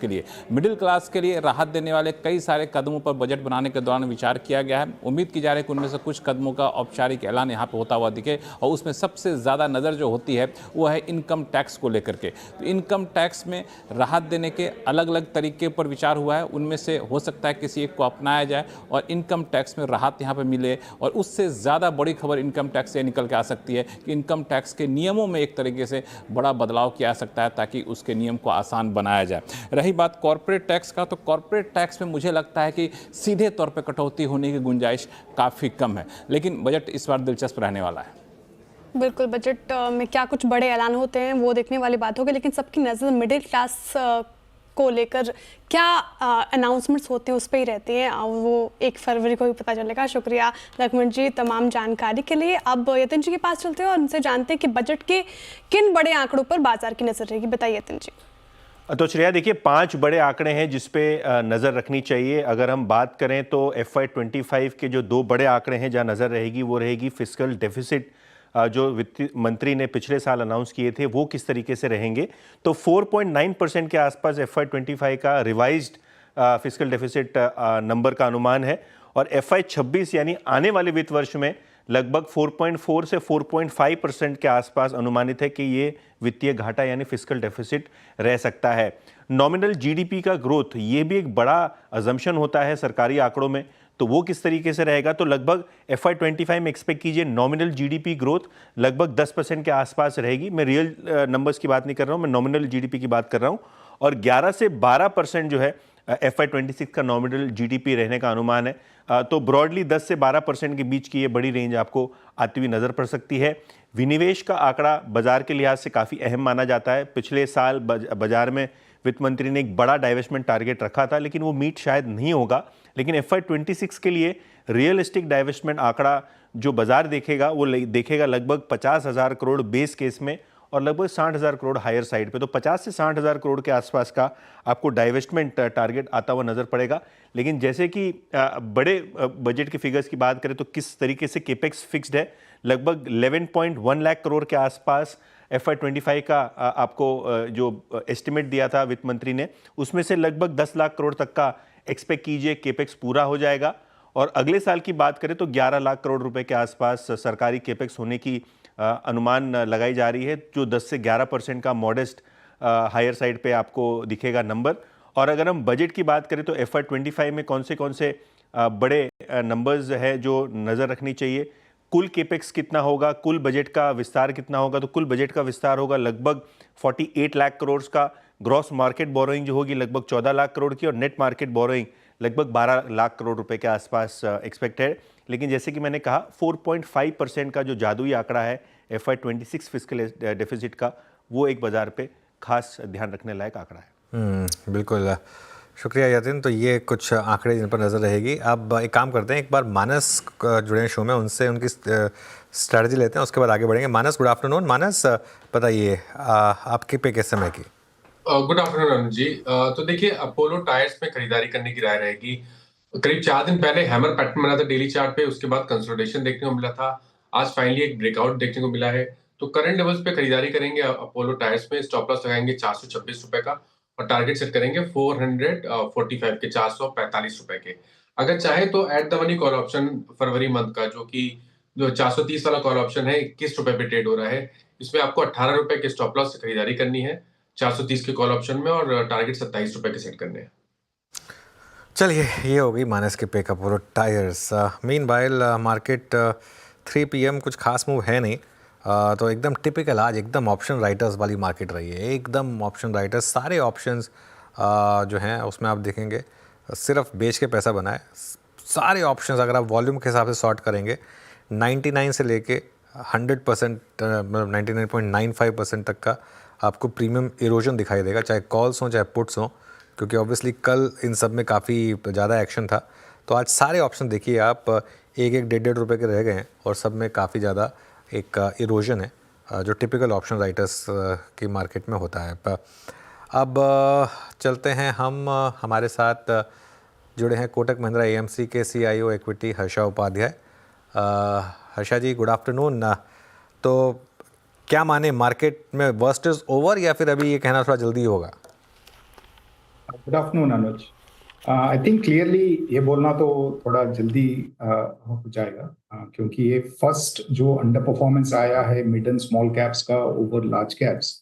के लिए राहत देने वाले कई सारे कदमों पर बजट बनाने के दौरान विचार किया गया है। उम्मीद की जा रही है कि उनमें से कुछ कदमों का औपचारिक ऐलान यहाँ पर होता हुआ दिखे, और उसमें सबसे ज़्यादा नज़र जो होती है वो है इनकम टैक्स को लेकर के। तो इनकम टैक्स में राहत देने के अलग अलग तरीके पर विचार हुआ है, उनमें से हो सकता है किसी एक को अपनाया जाए और इनकम टैक्स में राहत यहाँ पे मिले। और उससे ज़्यादा बड़ी खबर इनकम टैक्स से निकल के आ सकती है कि इनकम टैक्स के नियमों में एक तरीके से बड़ा बदलाव किया जा सकता है ताकि उसके नियम को आसान बनाया जाए। रही बात कॉर्पोरेट टैक्स का, तो कॉर्पोरेट टैक्स में मुझे लगता है कि सीधे तौर पर कटौती होने की गुंजाइश काफ़ी कम है, लेकिन बजट इस बार दिलचस्प रहने वाला है। बिल्कुल, बजट में क्या कुछ बड़े ऐलान होते हैं वो देखने वाली बात होगी, लेकिन सबकी नज़र मिडिल क्लास को लेकर क्या अनाउंसमेंट्स होते हैं उस पर ही रहती हैं, वो 1 फरवरी को भी पता चलेगा। शुक्रिया लक्ष्मण जी तमाम जानकारी के लिए। अब यतिन जी के पास चलते हैं और उनसे जानते हैं कि बजट के किन बड़े आंकड़ों पर बाजार की नजर रहेगी। बताइए यतिन जी। तो श्रेया देखिए 5 बड़े आंकड़े हैं जिस पे नज़र रखनी चाहिए। अगर हम बात करें तो FY25 के जो 2 बड़े आंकड़े हैं जहां नज़र रहेगी वो रहेगी फिस्कल डेफिसिट, जो वित्त मंत्री ने पिछले साल अनाउंस किए थे वो किस तरीके से रहेंगे। तो 4.9% के आसपास FY25 का रिवाइज्ड फिस्कल डेफिसिट नंबर का अनुमान है, और FY26 यानी आने वाले वित्त वर्ष में लगभग 4.4 से 4.5% के आसपास अनुमानित है कि ये वित्तीय घाटा यानी फिस्कल डेफिसिट रह सकता है। नॉमिनल जीडीपी का ग्रोथ ये भी एक बड़ा अजम्पशन होता है सरकारी आंकड़ों में, तो वो किस तरीके से रहेगा। तो लगभग FY25 में एक्सपेक्ट कीजिए नॉमिनल जीडीपी ग्रोथ लगभग 10% के आसपास रहेगी। मैं रियल नंबर्स की बात नहीं कर रहा हूँ, मैं नॉमिनल जीडीपी की बात कर रहा हूँ। और 11 से 12% जो है FY26 का नॉमिनल जीडीपी रहने का अनुमान है। तो ब्रॉडली 10 से 12% के बीच की ये बड़ी रेंज आपको आती हुई नज़र पड़ सकती है। विनिवेश का आंकड़ा बाजार के लिहाज से काफ़ी अहम माना जाता है। पिछले साल बाजार में वित्त मंत्री ने एक बड़ा डाइवेस्टमेंट टारगेट रखा था, लेकिन वो मीट शायद नहीं होगा। लेकिन FY26 के लिए रियलिस्टिक डाइवेस्टमेंट आंकड़ा जो बाजार देखेगा वो देखेगा लगभग 50,000 करोड़ बेस केस में और लगभग 60,000 करोड़ हायर साइड पे। तो 50 से 60,000 करोड़ के आसपास का आपको डाइवेस्टमेंट टारगेट आता हुआ नज़र पड़ेगा। लेकिन जैसे कि बड़े बजट के फिगर्स की बात करें तो किस तरीके से केपेक्स फिक्स्ड है, लगभग 11.1 लाख करोड़ के आसपास FY25 का आपको जो एस्टिमेट दिया था वित्त मंत्री ने, उसमें से लगभग 10 लाख करोड़ तक का एक्सपेक्ट कीजिए केपेक्स पूरा हो जाएगा। और अगले साल की बात करें तो 11 लाख करोड़ रुपए के आसपास सरकारी केपेक्स होने की अनुमान लगाई जा रही है, जो 10 से 11% का मॉडेस्ट हायर साइड पे आपको दिखेगा नंबर। और अगर हम बजट की बात करें तो FY25 में कौन से बड़े नंबर्स है जो नज़र रखनी चाहिए। कुल केपेक्स कितना होगा, कुल बजट का विस्तार कितना होगा। तो कुल बजट का विस्तार होगा लगभग 48 लाख करोड़ का। ग्रॉस मार्केट बोरोइंग जो होगी लगभग 14 लाख करोड़ की, और नेट मार्केट बोरोइंग लगभग 12 लाख करोड़ रुपए के आसपास एक्सपेक्ट है। लेकिन जैसे कि मैंने कहा 4.5% का जो जादुई आंकड़ा है FY26 फिस्कल डेफिसिट का, वो एक बाजार पे खास ध्यान रखने लायक आंकड़ा है। बिल्कुल, शुक्रिया यतिन। तो ये कुछ आंकड़े जिन पर नज़र रहेगी। अब एक काम करते हैं, एक बार मानस जुड़े हैं शो में, उनसे उनकी स्ट्रैटेजी लेते हैं, उसके बाद आगे बढ़ेंगे। मानस, गुड आफ्टरनून। मानस बताइए आपके पे किस समय की? गुड आफ्टरनून अनुज जी। तो देखिए अपोलो टायर्स में खरीदारी करने की राय रहेगी। करीब 4 दिन पहले हैमर पैटर्न बना था डेली चार्ट पे, उसके बाद कंसोलिडेशन देखने को मिला था। आज फाइनली एक ब्रेकआउट देखने को मिला है। तो करंट लेवल्स पे खरीदारी करेंगे अपोलो टायर्स में। स्टॉप लॉस लगाएंगे 426 रुपए का और टारगेट सेट करेंगे 445 के, 445 रुपए के। अगर चाहे तो at the money call option February month का जो 430 वाला कॉल ऑप्शन है 21 रुपए पे ट्रेड हो रहा है, इसमें आपको 18 रुपए के स्टॉप लॉस से खरीदारी करनी है 430 के कॉल ऑप्शन में, और टारगेट 27 रुपए के सेट करने हैं। चलिए, ये हो गई मानस के पे का Apollo tyres. Meanwhile market 3 PM कुछ खास मूव है नहीं, तो एकदम टिपिकल आज एकदम ऑप्शन राइटर्स वाली मार्केट रही है। एकदम ऑप्शन राइटर्स, सारे ऑप्शंस जो हैं उसमें आप देखेंगे सिर्फ बेच के पैसा बनाए। सारे ऑप्शंस अगर आप वॉल्यूम के हिसाब से सॉर्ट करेंगे 99 से लेके 100%, मतलब 99.95% तक का आपको प्रीमियम इरोजन दिखाई देगा, चाहे कॉल्स हों चाहे पुट्स हों, क्योंकि ऑब्वियसली कल इन सब में काफ़ी ज़्यादा एक्शन था। तो आज सारे ऑप्शन देखिए आप, एक 1.5 रुपये के रह गए हैं और सब में काफ़ी ज़्यादा एक इरोजन है, जो टिपिकल ऑप्शन राइटर्स की मार्केट में होता है। अब चलते हैं हम, हमारे साथ जुड़े हैं कोटक महिंद्रा AMC के CIO इक्विटी हर्षा उपाध्याय। हर्षा जी, गुड आफ्टरनून। तो क्या माने, मार्केट में वर्स्ट इज ओवर या फिर अभी ये कहना थोड़ा जल्दी होगा? Good afternoon Anuj. I think clearly ये बोलना तो थोड़ा जल्दी हो जाएगा, क्योंकि ये फर्स्ट जो अंडर परफॉर्मेंस आया है मिड एंड स्मॉल कैप्स का ओवर लार्ज कैप्स,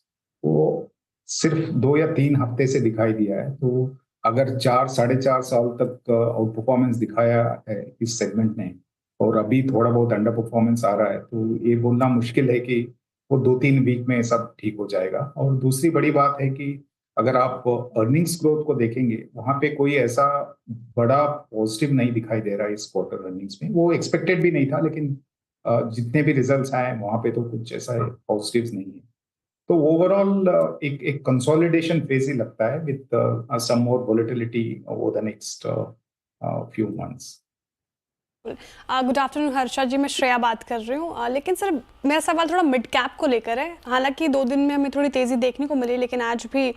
वो सिर्फ 2 या 3 हफ्ते से दिखाई दिया है। तो अगर 4-4.5 साल तक आउट परफॉर्मेंस दिखाया है इस सेगमेंट ने और अभी थोड़ा बहुत अंडर परफॉर्मेंस आ रहा है, तो ये बोलना मुश्किल है कि वो 2-3 वीक में सब ठीक हो जाएगा। और दूसरी बड़ी बात है कि अगर आप अर्निंग्स ग्रोथ को देखेंगे, वहां पे कोई ऐसा बड़ा पॉजिटिव नहीं दिखाई दे रहा है इस क्वार्टर अर्निंग्स में। वो एक्सपेक्टेड भी नहीं था, लेकिन जितने भी रिजल्ट्स आए वहां पे तो कुछ ऐसा पॉजिटिव्स नहीं है। तो ओवरऑल एक कंसोलिडेशन फेज ही लगता है with some more volatility over the next few months. Good afternoon Harsha ji, मैं श्रेया बात कर रही हूँ। लेकिन सर मेरा सवाल थोड़ा मिड कैप को लेकर है। हालांकि 2 दिन में हमें थोड़ी तेज़ी देखने को मिली, लेकिन आज भी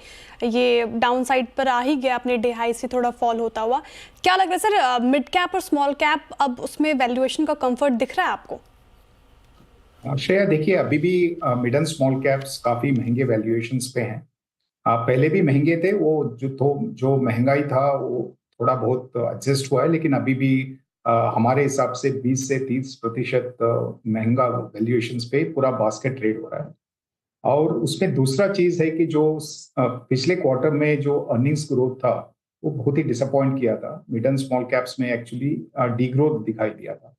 ये डाउन साइड पर आ ही गया, अपने डे हाई से थोड़ा फॉल होता हुआ। क्या लग रहा है सर, मिड कैप और स्मॉल कैप अब उसमें वैल्यूएशन का कंफर्ट दिख रहा है आपको? श्रेया देखिए, अभी भी मिड एंड स्मॉल कैप्स काफी महंगे वैल्यूएशंस पे हैं। पहले भी महंगे थे, वो जो महंगाई था वो थोड़ा बहुत एडजस्ट हुआ है, लेकिन अभी भी हमारे हिसाब से 20 से 30% महंगा वैल्यूएशंस पे पूरा बास्केट ट्रेड हो रहा है। और उसमें दूसरा चीज है कि जो पिछले क्वार्टर में जो अर्निंग्स ग्रोथ था वो बहुत ही डिसअपॉइंट किया था। मिड एंड स्मॉल कैप्स में एक्चुअली डीग्रोथ दिखाई दिया था,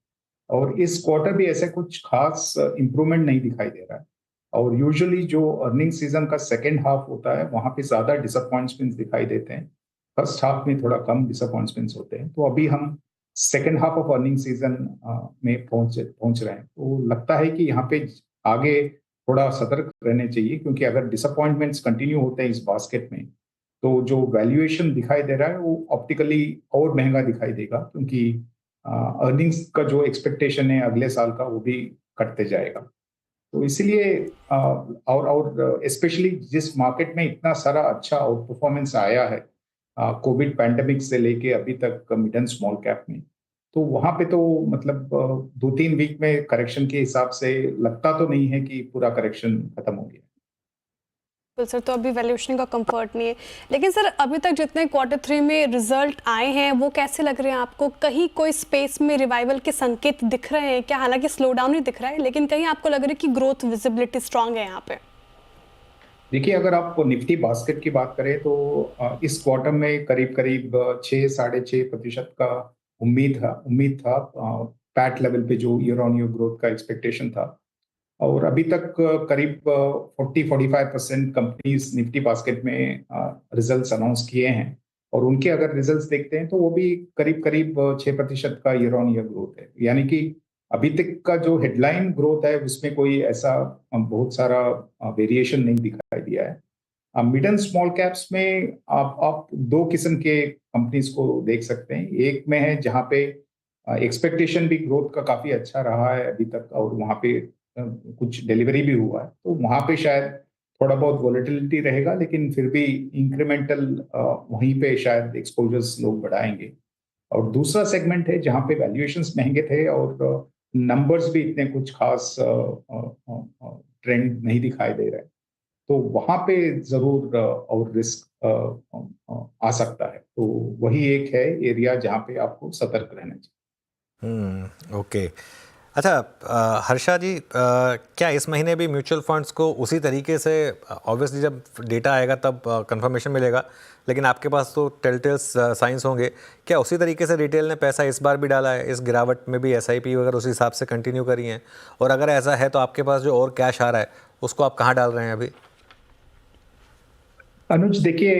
और इस क्वार्टर भी ऐसा कुछ खास इंप्रूवमेंट नहीं दिखाई दे रहा है। और यूजुअली जो अर्निंग सीजन का सेकेंड हाफ होता है वहां पे ज्यादा डिसअपॉइंटमेंट्स दिखाई देते हैं, फर्स्ट हाफ में थोड़ा कम डिसअपॉइंटमेंट्स होते हैं। तो अभी हम second half of earning season में पहुंच रहे हैं, तो लगता है कि यहाँ पे आगे थोड़ा सतर्क रहने चाहिए, क्योंकि अगर डिसअपॉइंटमेंट्स कंटिन्यू होते हैं इस बास्केट में तो जो वैल्यूएशन दिखाई दे रहा है वो ऑप्टिकली और महंगा दिखाई देगा, क्योंकि अर्निंग्स का जो एक्सपेक्टेशन है अगले साल का वो भी कटते जाएगा। तो इसलिए और स्पेशली जिस मार्केट में इतना सारा अच्छा आउट परफॉर्मेंस आया है कोविड पैंडेमिक से लेके अभी तक मिड एंड स्मॉल कैप में, तो वहां पे तो मतलब 2-3 वीक में करेक्शन के हिसाब से लगता तो नहीं है कि पूरा करेक्शन खत्म हो गया। सर तो अभी वैल्यूएशन का कंफर्ट नहीं है, लेकिन सर अभी तक जितने Q3 में रिजल्ट आए हैं वो कैसे लग रहे हैं आपको? कहीं कोई स्पेस में रिवाइवल के संकेत दिख रहे हैं क्या? हालांकि स्लो डाउन ही दिख रहा है, लेकिन कहीं आपको लग रहा है कि ग्रोथ विजिबिलिटी स्ट्रांग है यहाँ पे? देखिए, अगर आप निफ्टी बास्केट की बात करें तो इस क्वार्टर में करीब 6-6.5% का उम्मीद था पैट लेवल पे जो ईयर ऑन ईयर ग्रोथ का एक्सपेक्टेशन था। और अभी तक करीब 40-45% कंपनीज निफ्टी बास्केट में रिजल्ट्स अनाउंस किए हैं, और उनके अगर रिजल्ट्स देखते हैं तो वो भी करीब 6% का ईयर ऑन ईयर ग्रोथ है। यानी कि अभी तक का जो हेडलाइन ग्रोथ है उसमें कोई ऐसा बहुत सारा वेरिएशन नहीं दिखाई दिया है। मिड एंड स्मॉल कैप्स में आप 2 किस्म के कंपनीज को देख सकते हैं। एक में है जहाँ पे एक्सपेक्टेशन भी ग्रोथ का काफी अच्छा रहा है अभी तक, और वहाँ पे कुछ डिलीवरी भी हुआ है, तो वहाँ पे शायद थोड़ा बहुत वॉलेटिलिटी रहेगा, लेकिन फिर भी इंक्रीमेंटल वहीं पे शायद एक्सपोजर्स लोग बढ़ाएंगे। और दूसरा सेगमेंट है जहाँ पे वैल्यूएशंस महंगे थे और नंबर्स भी इतने कुछ खास ट्रेंड नहीं दिखाई दे रहे, तो वहाँ पे जरूर और रिस्क आ सकता है। तो वही एक है एरिया जहाँ पे आपको सतर्क रहना चाहिए। ओके। अच्छा हर्षा जी, क्या इस महीने भी म्यूचुअल फंड्स को उसी तरीके से, ऑब्वियसली जब डेटा आएगा तब कंफर्मेशन मिलेगा, लेकिन आपके पास तो टेलटेल्स साइंस होंगे, क्या उसी तरीके से रिटेल ने पैसा इस बार भी डाला है? इस गिरावट में भी SIP वगैरह उसी हिसाब से कंटिन्यू करी हैं? और अगर ऐसा है तो आपके पास जो और कैश आ रहा है उसको आप कहाँ डाल रहे हैं अभी? अनुज देखिए,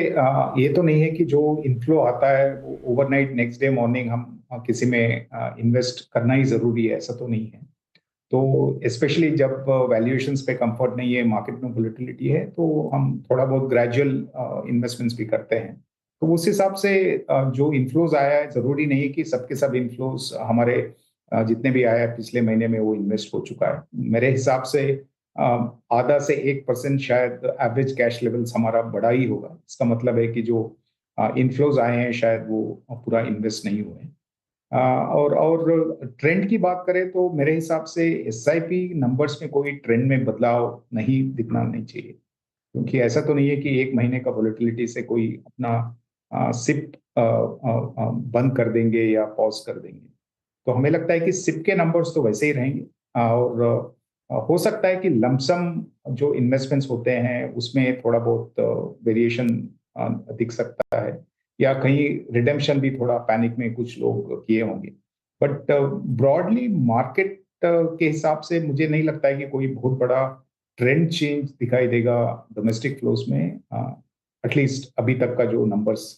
ये तो नहीं है कि जो इनफ्लो आता है वो ओवरनाइट नेक्स्ट डे मॉर्निंग हम किसी में इन्वेस्ट करना ही जरूरी है, ऐसा तो नहीं है। तो स्पेशली जब वैल्यूएशंस पे कंफर्ट नहीं है, मार्केट में वोलेटिलिटी है, तो हम थोड़ा बहुत ग्रेजुअल इन्वेस्टमेंट्स भी करते हैं। तो उस हिसाब से जो इन्फ्लोज आया है, जरूरी नहीं है कि सबके सब इन्फ्लोज हमारे जितने भी आया पिछले महीने में वो इन्वेस्ट हो चुका है। मेरे हिसाब से आधा से 1% शायद एवरेज कैश लेवल्स हमारा बढ़ा ही होगा। इसका मतलब है कि जो इनफ्लोज आए हैं शायद वो पूरा इन्वेस्ट नहीं हुए हैं। और ट्रेंड की बात करें तो मेरे हिसाब से SIP नंबर्स में कोई ट्रेंड में बदलाव दिखना नहीं चाहिए, क्योंकि ऐसा तो नहीं है कि 1 महीने का वोलेटिलिटी से कोई अपना सिप बंद कर देंगे या पॉज कर देंगे। तो हमें लगता है कि सिप के नंबर्स तो वैसे ही रहेंगे, और हो सकता है कि लमसम जो इन्वेस्टमेंट्स होते हैं उसमें थोड़ा बहुत वेरिएशन दिख सकता है, या कहीं रिडेम्पशन भी थोड़ा पैनिक में कुछ लोग किए होंगे। बट ब्रॉडली मार्केट के हिसाब से मुझे नहीं लगता है कि कोई बहुत बड़ा ट्रेंड चेंज दिखाई देगा डोमेस्टिक फ्लोज में, एटलीस्ट अभी तक का जो नंबर्स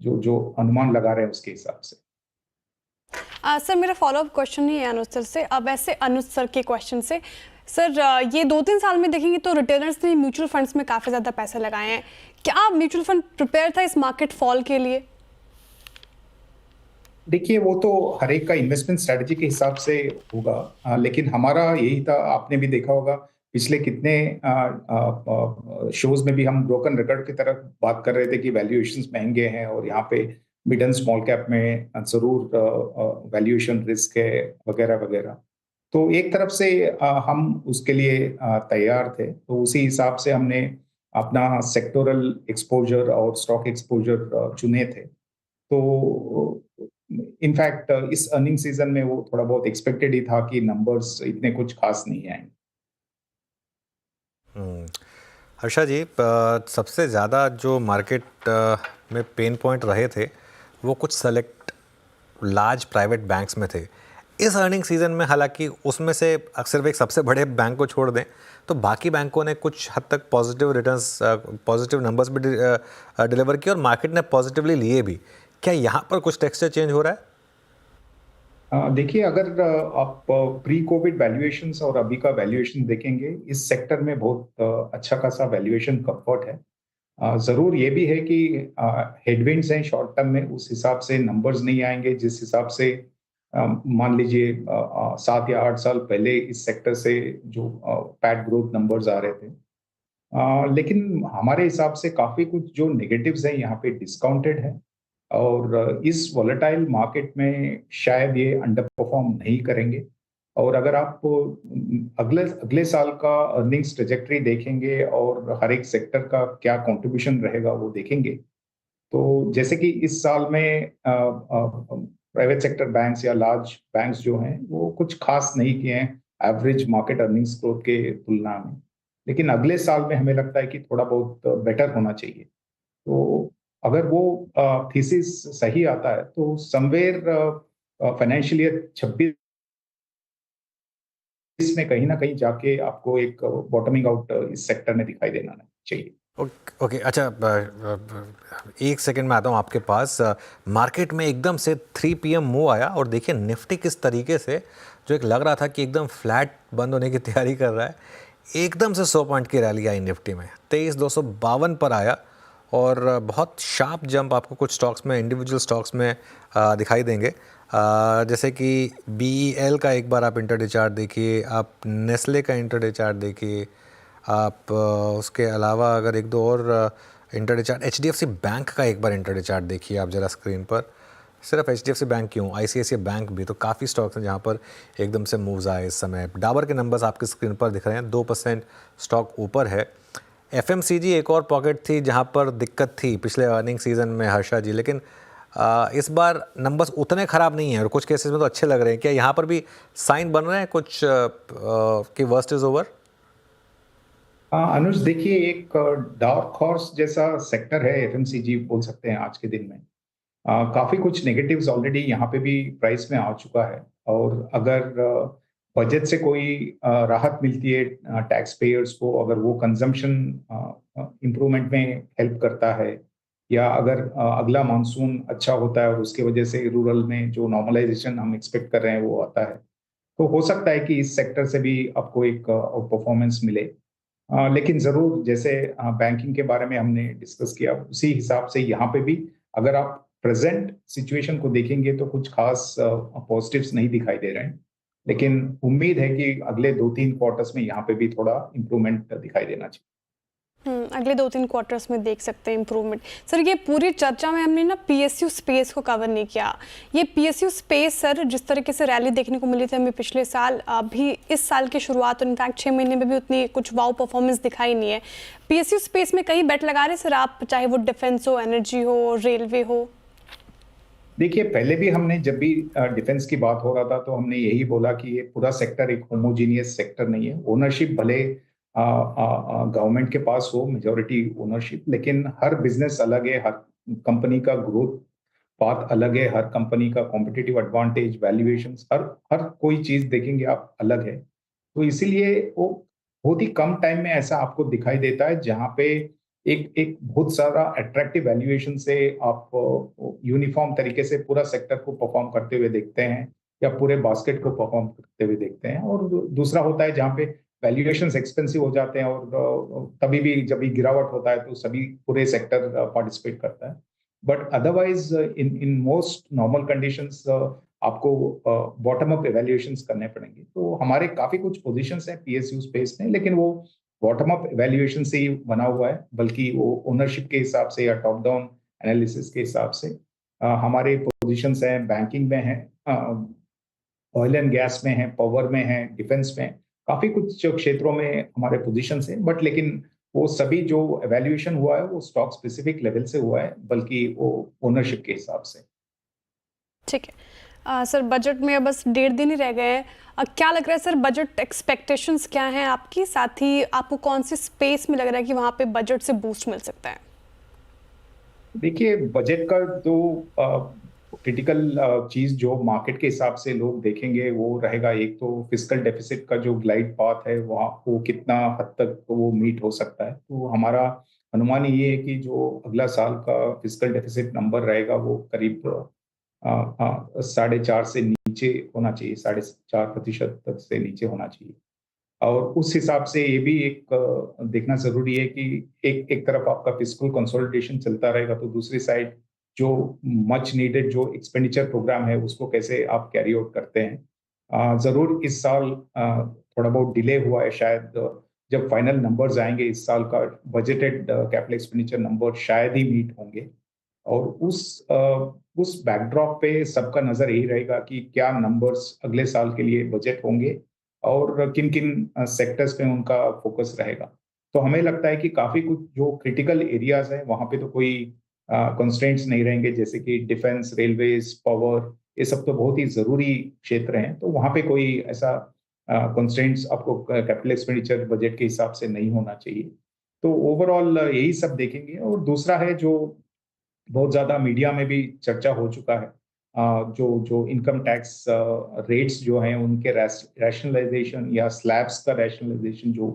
जो अनुमान लगा रहे हैं उसके हिसाब से। सर मेरा फॉलोअप क्वेश्चन नहीं है अनुज सर से, अब ऐसे अनुज सर के क्वेश्चन से। सर ये 2-3 साल में देखेंगे तो रिटेलर्स ने म्यूचुअल फंड्स में काफ़ी ज़्यादा पैसे लगाए हैं, क्या म्यूचुअल फंड प्रिपेयर था इस मार्केट फॉल के लिए? देखिए वो तो हर एक का इन्वेस्टमेंट स्ट्रेटजी के हिसाब से होगा, लेकिन हमारा यही था, आपने भी देखा होगा पिछले कितने शोज में भी हम ब्रोकन रिकॉर्ड की तरफ बात कर रहे थे कि वैल्यूएशंस महंगे हैं और यहाँ पे मिड एंड स्मॉल कैप में जरूर वैल्यूएशन रिस्क है वगैरह वगैरह। तो एक तरफ से हम उसके लिए तैयार थे, तो उसी हिसाब से हमने अपना सेक्टोरल एक्सपोजर और स्टॉक एक्सपोजर चुने थे। तो इनफैक्ट इस अर्निंग सीजन में वो थोड़ा बहुत एक्सपेक्टेड ही था कि नंबर्स इतने कुछ खास नहीं आएंगे। हर्षा जी, सबसे ज़्यादा जो मार्केट में पेन पॉइंट रहे थे वो कुछ सेलेक्ट लार्ज प्राइवेट बैंक्स में थे इस अर्निंग सीजन में। हालांकि उसमें से सिर्फ एक सबसे बड़े बैंक को छोड़ दें तो बाकी बैंकों ने कुछ हद तक पॉजिटिव रिटर्न्स, पॉजिटिव नंबर्स भी डिलीवर किए और मार्केट ने पॉजिटिवली लिए भी। क्या यहाँ पर कुछ टेक्सचर चेंज हो रहा है? देखिए, अगर आप प्री कोविड वैल्यूएशंस और अभी का वैल्यूएशन देखेंगे, इस सेक्टर में बहुत अच्छा खासा वैल्यूएशन कंफर्ट है। जरूर ये भी है कि हेडविंड्स हैं शॉर्ट टर्म में, उस हिसाब से नंबर्स नहीं आएंगे जिस हिसाब से मान लीजिए 7 या 8 साल पहले इस सेक्टर से जो पैट ग्रोथ नंबर्स आ रहे थे। लेकिन हमारे हिसाब से काफी कुछ जो नेगेटिव्स हैं यहाँ पे डिस्काउंटेड है और इस वॉलेटाइल मार्केट में शायद ये अंडर परफॉर्म नहीं करेंगे। और अगर आप अगले साल का अर्निंग्स ट्रेजेक्टरी देखेंगे और हर एक सेक्टर का क्या कंट्रीब्यूशन रहेगा वो देखेंगे, तो जैसे कि इस साल में प्राइवेट सेक्टर बैंक्स या लार्ज बैंक्स जो हैं वो कुछ खास नहीं किए हैं एवरेज मार्केट अर्निंग्स ग्रोथ के तुलना में, लेकिन अगले साल में हमें लगता है कि थोड़ा बहुत बेटर होना चाहिए। तो अगर वो थीसिस सही आता है तो समवेयर फाइनेंशियल ईयर 26 में कहीं ना कहीं जाके आपको एक बॉटमिंग आउट इस सेक्टर में दिखाई देना चाहिए। ओके, अच्छा, एक सेकंड में आता हूँ आपके पास। मार्केट में एकदम से 3 PM मूव आया और देखिए निफ्टी किस तरीके से, जो एक लग रहा था कि एकदम फ्लैट बंद होने की तैयारी कर रहा है, एकदम से 100 पॉइंट की रैली आई निफ्टी में। 23,252 पर आया और बहुत शार्प जंप आपको कुछ स्टॉक्स में, इंडिविजुअल स्टॉक्स में दिखाई देंगे। जैसे कि BEL का एक बार आप इंटरडे चार्ट देखिए, आप नेस्ले का इंटरडे चार्ट देखिए, आप उसके अलावा अगर एक दो और इंटरडे चार्ट, HDFC बैंक का एक बार इंटरडे चार्ट देखिए आप ज़रा स्क्रीन पर। सिर्फ HDFC बैंक क्यों, ICICI बैंक भी, तो काफ़ी स्टॉक्स हैं जहाँ पर एकदम से मूव्स आए इस समय। डाबर के नंबर्स आपकी स्क्रीन पर दिख रहे हैं, 2% स्टॉक ऊपर है। FMCG एक और पॉकेट थी जहाँ पर दिक्कत थी पिछले अर्निंग सीजन में हर्षा जी, लेकिन इस बार नंबर्स उतने ख़राब नहीं हैं और कुछ केसेस में तो अच्छे लग रहे हैं। क्या यहाँ पर भी साइन बन रहे हैं कुछ कि वर्स्ट इज़ ओवर? अनुज, देखिए एक डार्क हॉर्स जैसा सेक्टर है FMCG बोल सकते हैं आज के दिन में। काफी कुछ नेगेटिव्स ऑलरेडी यहाँ पे भी प्राइस में आ चुका है और अगर बजट से कोई राहत मिलती है टैक्स पेयर्स को, अगर वो कंजम्पशन इम्प्रूवमेंट में हेल्प करता है, या अगर अगला मानसून अच्छा होता है और उसके वजह से रूरल में जो नॉर्मलाइजेशन हम एक्सपेक्ट कर रहे हैं वो आता है, तो हो सकता है कि इस सेक्टर से भी आपको एक परफॉर्मेंस मिले। लेकिन जरूर जैसे बैंकिंग के बारे में हमने डिस्कस किया, उसी हिसाब से यहाँ पे भी अगर आप प्रेजेंट सिचुएशन को देखेंगे तो कुछ खास पॉजिटिव्स नहीं दिखाई दे रहे हैं, लेकिन उम्मीद है कि अगले 2-3 क्वार्टर्स में यहाँ पे भी थोड़ा इम्प्रूवमेंट दिखाई देना चाहिए। अगले 2-3 क्वार्टर्स में देख सकते हैं इम्प्रूवमेंट। सर, ये पूरी चर्चा में हमने ना PSU स्पेस को कवर नहीं किया। ये PSU स्पेस सर, जिस तरीके से रैली देखने को मिली थी हमें पिछले साल, अभी इस साल की शुरुआत और इनफैक्ट 6 महीने में भी उतनी कुछ वाव परफॉर्मेंस दिखाई नहीं है। PSU स्पेस में कहीं बेट लगा रहे सर आप, चाहे वो डिफेंस हो, एनर्जी हो, रेलवे हो? देखिए, पहले भी हमने जब भी डिफेंस की बात हो रहा था तो हमने यही बोला कि ये पूरा सेक्टर एक होमोजीनियस सेक्टर नहीं है। ओनरशिप भले गवर्नमेंट के पास हो मेजॉरिटी ओनरशिप, लेकिन हर बिजनेस अलग है, हर कंपनी का ग्रोथ पाथ अलग है, हर कंपनी का कॉम्पिटिटिव एडवांटेज, वैल्यूएशंस, हर कोई चीज देखेंगे आप अलग है। तो इसीलिए वो बहुत ही कम टाइम में ऐसा आपको दिखाई देता है जहाँ पे एक बहुत सारा अट्रैक्टिव वैल्यूएशन से आप यूनिफॉर्म तरीके से पूरा सेक्टर को परफॉर्म करते हुए देखते हैं या पूरे बास्केट को परफॉर्म करते हुए देखते हैं। और दूसरा होता है जहाँ पे वैल्यूएशंस एक्सपेंसिव हो जाते हैं और तभी भी जब भी गिरावट होता है तो सभी पूरे सेक्टर पार्टिसिपेट करता है। But otherwise in most normal conditions आपको बॉटम अप एवेल्युएशंस करने पड़ेंगे। तो हमारे काफी कुछ पोजीशंस हैं पीएसयू स्पेस में, लेकिन वो बॉटम अप एवेल्युएशन से ही बना हुआ है, बल्कि वो ओनरशिप के हिसाब से या टॉप डाउन एनालिसिस के हिसाब से। हमारे पोजीशंस हैं बैंकिंग में हैं, ऑयल एंड गैस में हैं, पावर में हैं, डिफेंस में, काफी कुछ क्षेत्रों में हमारे पोजीशंस हैं। बट लेकिन वो सभी जो एवेल्युएशन हुआ है वो स्टॉक स्पेसिफिक लेवल से हुआ है, बल्कि वो ओनरशिप के हिसाब से। ठीक है सर, बजट में अब बस 1.5 दिन ही रह गए हैं। क्या लग रहा है सर, बजट एक्सपेक्टेशंस क्या हैं आपकी, साथ ही आपको कौन सी स्पेस में लग रहा है कि वहाँ पे बजट से बूस्ट मिल सकता है? देखिए, बजट का जो क्रिटिकल चीज जो मार्केट के हिसाब से लोग देखेंगे वो रहेगा, एक तो फिस्कल डेफिसिट का जो ग्लाइड पाथ है वहाँ वो कितना हद तक वो मीट हो सकता है। तो हमारा अनुमान ये है कि जो अगला साल का फिस्कल डेफिसिट नंबर रहेगा वो करीब 4.5 से नीचे होना चाहिए, 4.5% तक से नीचे होना चाहिए। और उस हिसाब से ये भी एक देखना जरूरी है कि एक तरफ आपका फिस्कल कंसोलिडेशन चलता रहेगा, तो दूसरी साइड जो मच नीडेड जो एक्सपेंडिचर प्रोग्राम है उसको कैसे आप कैरी आउट करते हैं। जरूर इस साल थोड़ा बहुत डिले हुआ है, शायद जब फाइनल नंबर्स आएंगे इस साल का बजटेड कैपिटल एक्सपेंडिचर नंबर शायद ही मीट होंगे। और उस बैकड्रॉप पे सबका नजर यही रहेगा कि क्या नंबर्स अगले साल के लिए बजट होंगे और किन किन सेक्टर्स पे उनका फोकस रहेगा। तो हमें लगता है कि काफी कुछ जो क्रिटिकल एरियाज है वहां पे तो कोई कंस्ट्रेंट्स नहीं रहेंगे, जैसे कि डिफेंस, रेलवेज, पावर, ये सब तो बहुत ही जरूरी क्षेत्र हैं, तो वहां पे कोई ऐसा कंस्ट्रेंट्स आपको कैपिटल एक्सपेंडिचर बजट के हिसाब से नहीं होना चाहिए। तो ओवरऑल यही सब देखेंगे। और दूसरा है जो बहुत ज्यादा मीडिया में भी चर्चा हो चुका है, जो इनकम टैक्स रेट्स जो हैं उनके रैशनलाइजेशन या स्लैब्स का रैशनलाइजेशन जो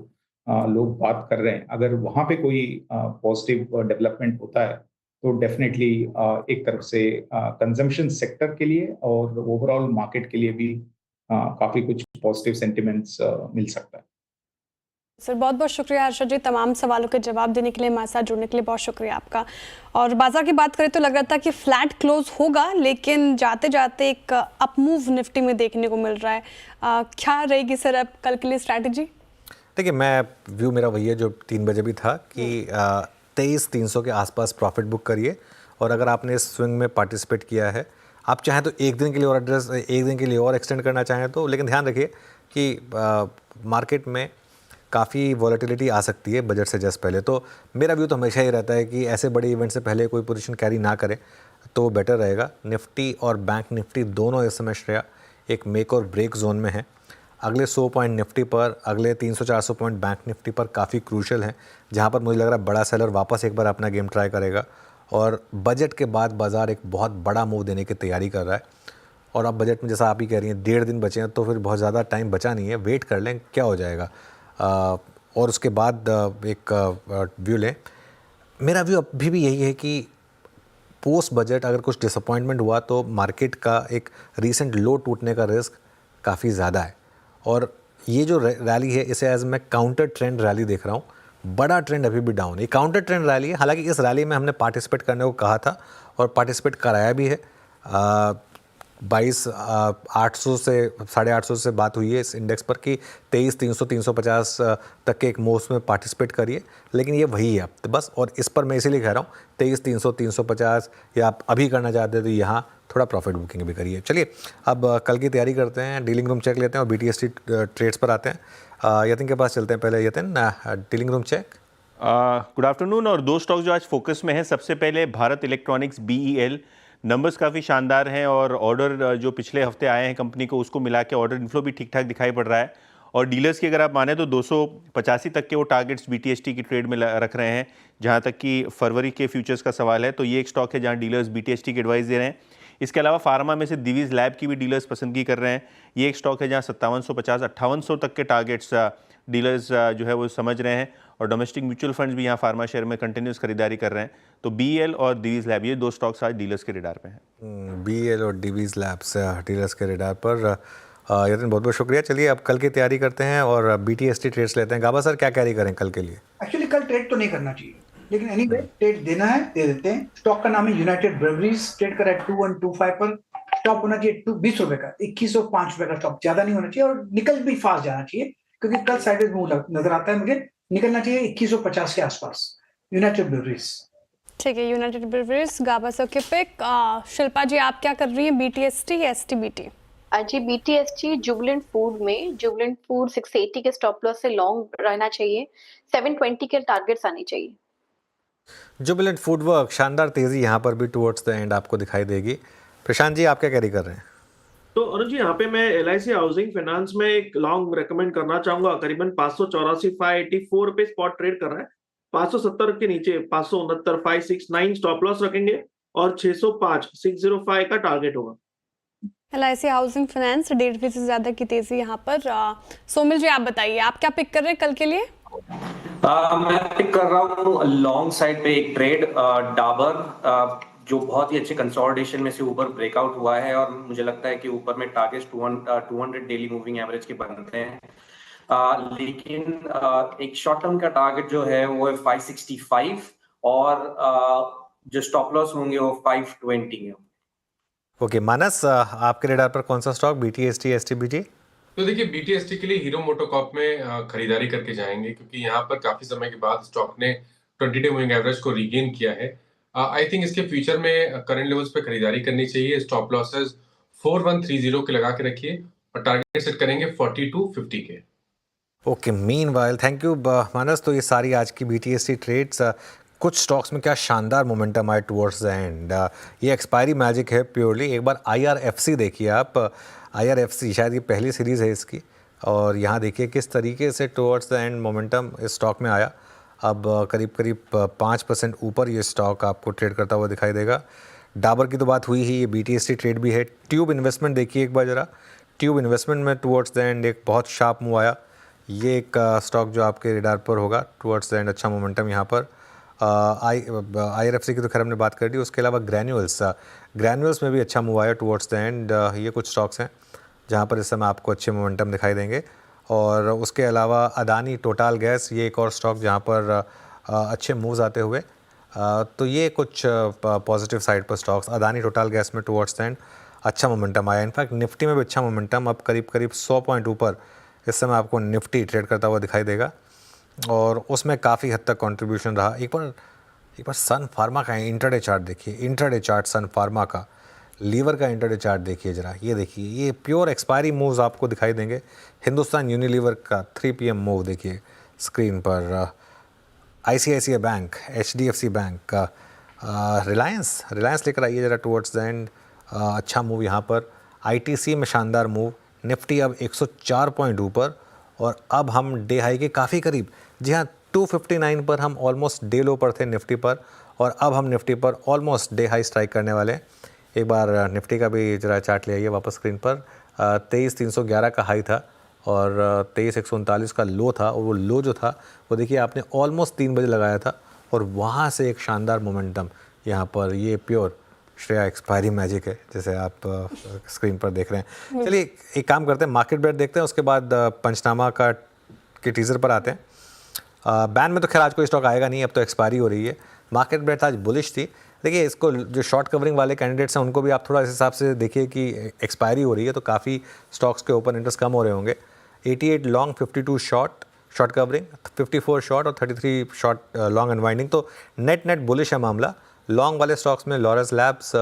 लोग बात कर रहे हैं, अगर वहां पे कोई पॉजिटिव डेवलपमेंट होता है तो डेफिनेटली एक तरफ से कंजम्पशन सेक्टर के लिए और ओवरऑल मार्केट के लिए भी काफी कुछ पॉजिटिव सेंटिमेंट्स मिल सकता है। सर बहुत बहुत शुक्रिया हर्षद जी, तमाम सवालों के जवाब देने के लिए, हमारे साथ जुड़ने के लिए बहुत शुक्रिया आपका। और बाजार की बात करें तो लग रहा था कि फ्लैट क्लोज होगा, लेकिन जाते जाते एक अप मूव निफ्टी में देखने को मिल रहा है। क्या रहेगी सर अब कल के लिए स्ट्रैटेजी? देखिए, मैं व्यू मेरा वही है जो 3 बजे भी था कि 23,300 के आसपास प्रॉफिट बुक करिए। और अगर आपने इस स्विंग में पार्टिसिपेट किया है, आप चाहें तो एक दिन के लिए और एक दिन के लिए और एक्सटेंड करना चाहें तो, लेकिन ध्यान रखिए कि मार्केट में काफ़ी वॉलेटिलिटी आ सकती है बजट से जस्ट पहले। तो मेरा व्यू तो हमेशा ही रहता है कि ऐसे बड़े इवेंट से पहले कोई पोजीशन कैरी ना करें तो बेटर रहेगा। निफ्टी और बैंक निफ्टी दोनों इस समय श्रेया एक मेक और ब्रेक जोन में है। अगले 100 पॉइंट निफ्टी पर, अगले 300-400 पॉइंट बैंक निफ्टी पर काफ़ी क्रूशल हैं, जहां पर मुझे लग रहा है बड़ा सेलर वापस एक बार अपना गेम ट्राई करेगा। और बजट के बाद बाज़ार एक बहुत बड़ा मूव देने की तैयारी कर रहा है। और अब बजट में जैसा आप ही कह रही हैं 1.5 दिन बचे हैं, तो फिर बहुत ज़्यादा टाइम बचा नहीं है, वेट कर लें क्या हो जाएगा। और उसके बाद एक व्यू लें। मेरा व्यू अभी भी यही है कि पोस्ट बजट अगर कुछ डिसअपॉइंटमेंट हुआ तो मार्केट का एक रीसेंट लो टूटने का रिस्क काफ़ी ज़्यादा है। और ये जो रैली है इसे एज मैं काउंटर ट्रेंड रैली देख रहा हूँ। बड़ा ट्रेंड अभी भी डाउन है, ये काउंटर ट्रेंड रैली है। हालांकि इस रैली में हमने पार्टिसिपेट करने को कहा था और पार्टिसिपेट कराया भी है। 22,800 से 850 से बात हुई है इस इंडेक्स पर कि 23,300 350 तक के एक मोस्ट में पार्टिसिपेट करिए, लेकिन ये वही है तो बस। और इस पर मैं इसीलिए कह रहा हूँ 23,300 350 या आप अभी करना चाहते हैं तो यहाँ थोड़ा प्रॉफिट बुकिंग भी करिए। चलिए अब कल की तैयारी करते हैं, डीलिंग रूम चेक लेते हैं और BTST ट्रेड्स पर आते हैं। यतिन के पास चलते हैं पहले। Yatin, dealing room check. Good afternoon. और 2 स्टॉक्स जो आज फोकस में है, सबसे पहले भारत इलेक्ट्रॉनिक्स BEL। नंबर्स काफ़ी शानदार हैं और ऑर्डर जो पिछले हफ्ते आए हैं कंपनी को उसको मिला के ऑर्डर इनफ्लो भी ठीक ठाक दिखाई पड़ रहा है। और डीलर्स की अगर आप माने तो 285 तक के वो टारगेट्स BTST की ट्रेड में रख रहे हैं। जहां तक कि फरवरी के फ्यूचर्स का सवाल है तो ये एक स्टॉक है जहां डीलर्स BTST की एडवाइस दे रहे हैं। इसके अलावा फार्मा में से दिवीज लैब की भी डीलर्स पसंदगी कर रहे हैं। ये एक स्टॉक है जहां 5750-5800 तक के टारगेट्स डीलर्स जो है वो समझ रहे हैं। और डोमेस्टिक म्यूचुअल फंड्स भी यहाँ फार्मा शेयर में कंटिन्यूस खरीदारी कर रहे हैं। तो BEL और दिवीज लैब, ये 2 स्टॉक्स आज डीलर्स के रेडार पे हैं। BEL और दिवीज लैब्स डीलर्स के रेडार पर। यतिन बहुत बहुत शुक्रिया। चलिए अब कल की तैयारी करते हैं और BTST ट्रेड्स लेते हैं। गाबा सर, क्या कैरी करें कल के लिए? एक्चुअली कल ट्रेड तो नहीं करना चाहिए। लेकिन एनीवे ट्रेड देना है दे देते हैं। स्टॉक का नाम है यूनाइटेड ब्रेवरीज, ट्रेड कर रहा है 2125 पर। स्टॉप होना चाहिए 20 रुपए का, 2105 रुपए का स्टॉप, ज्यादा नहीं होना चाहिए और निकल भी फास्ट जाना चाहिए क्योंकि कल साइडवेज मूव नजर आता है मुझे। निकलना चाहिए 2150 के आसपास यूनाइटेड ब्रेवरीज। ठीक है, यूनाइटेड ब्रेवरीज गाबा सर के पिक। शिल्पा जी आप क्या कर रही हैं, BTST या STBT? जी BTST जुबिलेंट फूड में, जुबिलेंट फूड 680 के स्टॉप लॉस से लॉन्ग रहना चाहिए, 720 के टारगेट्स आने चाहिए। जुबिलेंट फूडवर्क शानदार तेजी यहाँ पर भी टुवर्ड्स द एंड आपको दिखाई देगी। प्रशांत जी आप क्या कैरी कर रहे हैं? तो अनुज जी यहाँ पे मैं LIC हाउसिंग फाइनेंस में एक लॉन्ग रेकमेंड करना चाहूंगा। करीबन 584 584 पे स्पॉट ट्रेड कर रहा है, 570 के नीचे 569 569 स्टॉप लॉस रखेंगे और 605 605 का टारगेट होगा। LIC हाउसिंग फाइनेंस 1.5 से ज्यादा की तेजी यहाँ पर। सोमिल जी आप बताइए आप क्या पिक कर रहे हैं कल के लिए? मैं पिक कर रहा हूँ लॉन्ग साइड पे एक ट्रेड डाबर, जो बहुत ही अच्छे कंसोलिडेशन में से ऊपर ब्रेकआउट हुआ है और मुझे लगता है कि ऊपर में टारगेट्स 200 डेली मूविंग एवरेज के बनते हैं। लेकिन एक शॉर्ट टर्म का टारगेट जो है वो है 565 और जो स्टॉप लॉस होंगे वो 520 है। ओके मानस, आपके रेडार पर कौन सा स्टॉक, BTST STBT? तो देखिए BTST के लिए हीरो मोटोकॉर्प में खरीदारी करके जाएंगे क्योंकि यहाँ पर काफी समय के बाद स्टॉक ने 20 डे मूविंग एवरेज को रीगेन किया है। आई थिंक इसके फ्यूचर में करंट लेवल्स पे खरीदारी करनी चाहिए। स्टॉप लॉसेस 4130 के लगा के रखिए और टारगेट सेट करेंगे 40 to 50 के। ओके मीनवाइल थैंक यू मानस। तो ये सारी आज की BTST ट्रेड्स। कुछ स्टॉक्स में क्या शानदार मोमेंटम आए टुवर्ड्स द एंड। ये एक्सपायरी मैजिक है प्योरली। एक बार IRFC देखिए आप, IRFC शायद ये पहली सीरीज़ है इसकी और यहाँ देखिए किस तरीके से टुवर्ड्स द एंड मोमेंटम इस स्टॉक में आया। अब करीब करीब 5% ऊपर ये स्टॉक आपको ट्रेड करता हुआ दिखाई देगा। डाबर की तो बात हुई ही, ये BTST ट्रेड भी है। ट्यूब इन्वेस्टमेंट देखिए एक बार ज़रा, ट्यूब इन्वेस्टमेंट में टुवर्ड्स द एंड एक बहुत शार्प मूव आया। ये एक स्टॉक जो आपके रेडार पर होगा टुवर्ड्स द एंड, अच्छा मोमेंटम यहाँ पर। IRFC की तो खैर हमने बात कर दी। उसके अलावा ग्रैन्यूल्स में भी अच्छा मूव आया टुवर्ड्स द एंड। ये कुछ स्टॉक्स हैं जहाँ पर इस समय आपको अच्छे मोमेंटम दिखाई देंगे। और उसके अलावा अदानी टोटल गैस, ये एक और स्टॉक जहाँ पर अच्छे मूव्स आते हुए। तो ये कुछ पॉजिटिव साइड पर स्टॉक्स। अदानी टोटल गैस में टुवर्ड्स द एंड अच्छा मोमेंटम आया। इनफैक्ट निफ्टी में भी अच्छा मोमेंटम, अब करीब करीब 100 पॉइंट ऊपर इस समय आपको निफ्टी ट्रेड करता हुआ दिखाई देगा और उसमें काफ़ी हद तक कंट्रीब्यूशन रहा। एक बार सन फार्मा का इंट्राडे चार्ट देखिए, इंट्राडे चार्ट सन फार्मा का, लीवर का इंट्राडे चार्ट देखिए ज़रा, ये देखिए, ये प्योर एक्सपायरी मूव्स आपको दिखाई देंगे। हिंदुस्तान यूनिलीवर का 3 PM मूव देखिए स्क्रीन पर, ICICI बैंक, HDFC बैंक का, रिलायंस लेकर आइए ज़रा टुवर्ड्स द एंड, अच्छा मूव यहाँ पर। ITC में शानदार मूव, निफ्टी अब 104 पॉइंट ऊपर और अब हम डे हाई के काफ़ी करीब। जी हाँ, 259 पर हम ऑलमोस्ट डे लो पर थे निफ्टी पर और अब हम निफ्टी पर ऑलमोस्ट डे हाई स्ट्राइक करने वाले हैं। एक बार निफ्टी का भी जरा चार्ट ले आइए वापस स्क्रीन पर। 23,311 का हाई था और 23,139 का लो था और वो लो जो था वो देखिए आपने ऑलमोस्ट 3 बजे लगाया था और वहाँ से एक शानदार मोमेंटम यहाँ पर। ये प्योर श्रेया एक्सपायरी मैजिक है जैसे आप स्क्रीन पर देख रहे हैं। चलिए एक काम करते हैं, मार्केट ब्रेड देखते हैं, उसके बाद पंचनामा के टीज़र पर आते हैं। बैन में तो खैर आज कोई स्टॉक आएगा नहीं, अब तो एक्सपायरी हो रही है। मार्केट ब्रेड आज बुलिश थी। देखिए इसको जो शॉर्ट कवरिंग वाले कैंडिडेट्स हैं उनको भी आप थोड़ा इस हिसाब से देखिए कि एक्सपायरी हो रही है तो काफ़ी स्टॉक्स के ओपन इंटरेस्ट कम हो रहे होंगे। 88 लॉन्ग, 52 शॉर्ट कवरिंग, 54 शॉर्ट और 33 शॉर्ट लॉन्ग अनवाइंडिंग। तो नेट बुलिश है मामला। लॉन्ग वाले स्टॉक्स में लॉरस लैब्स,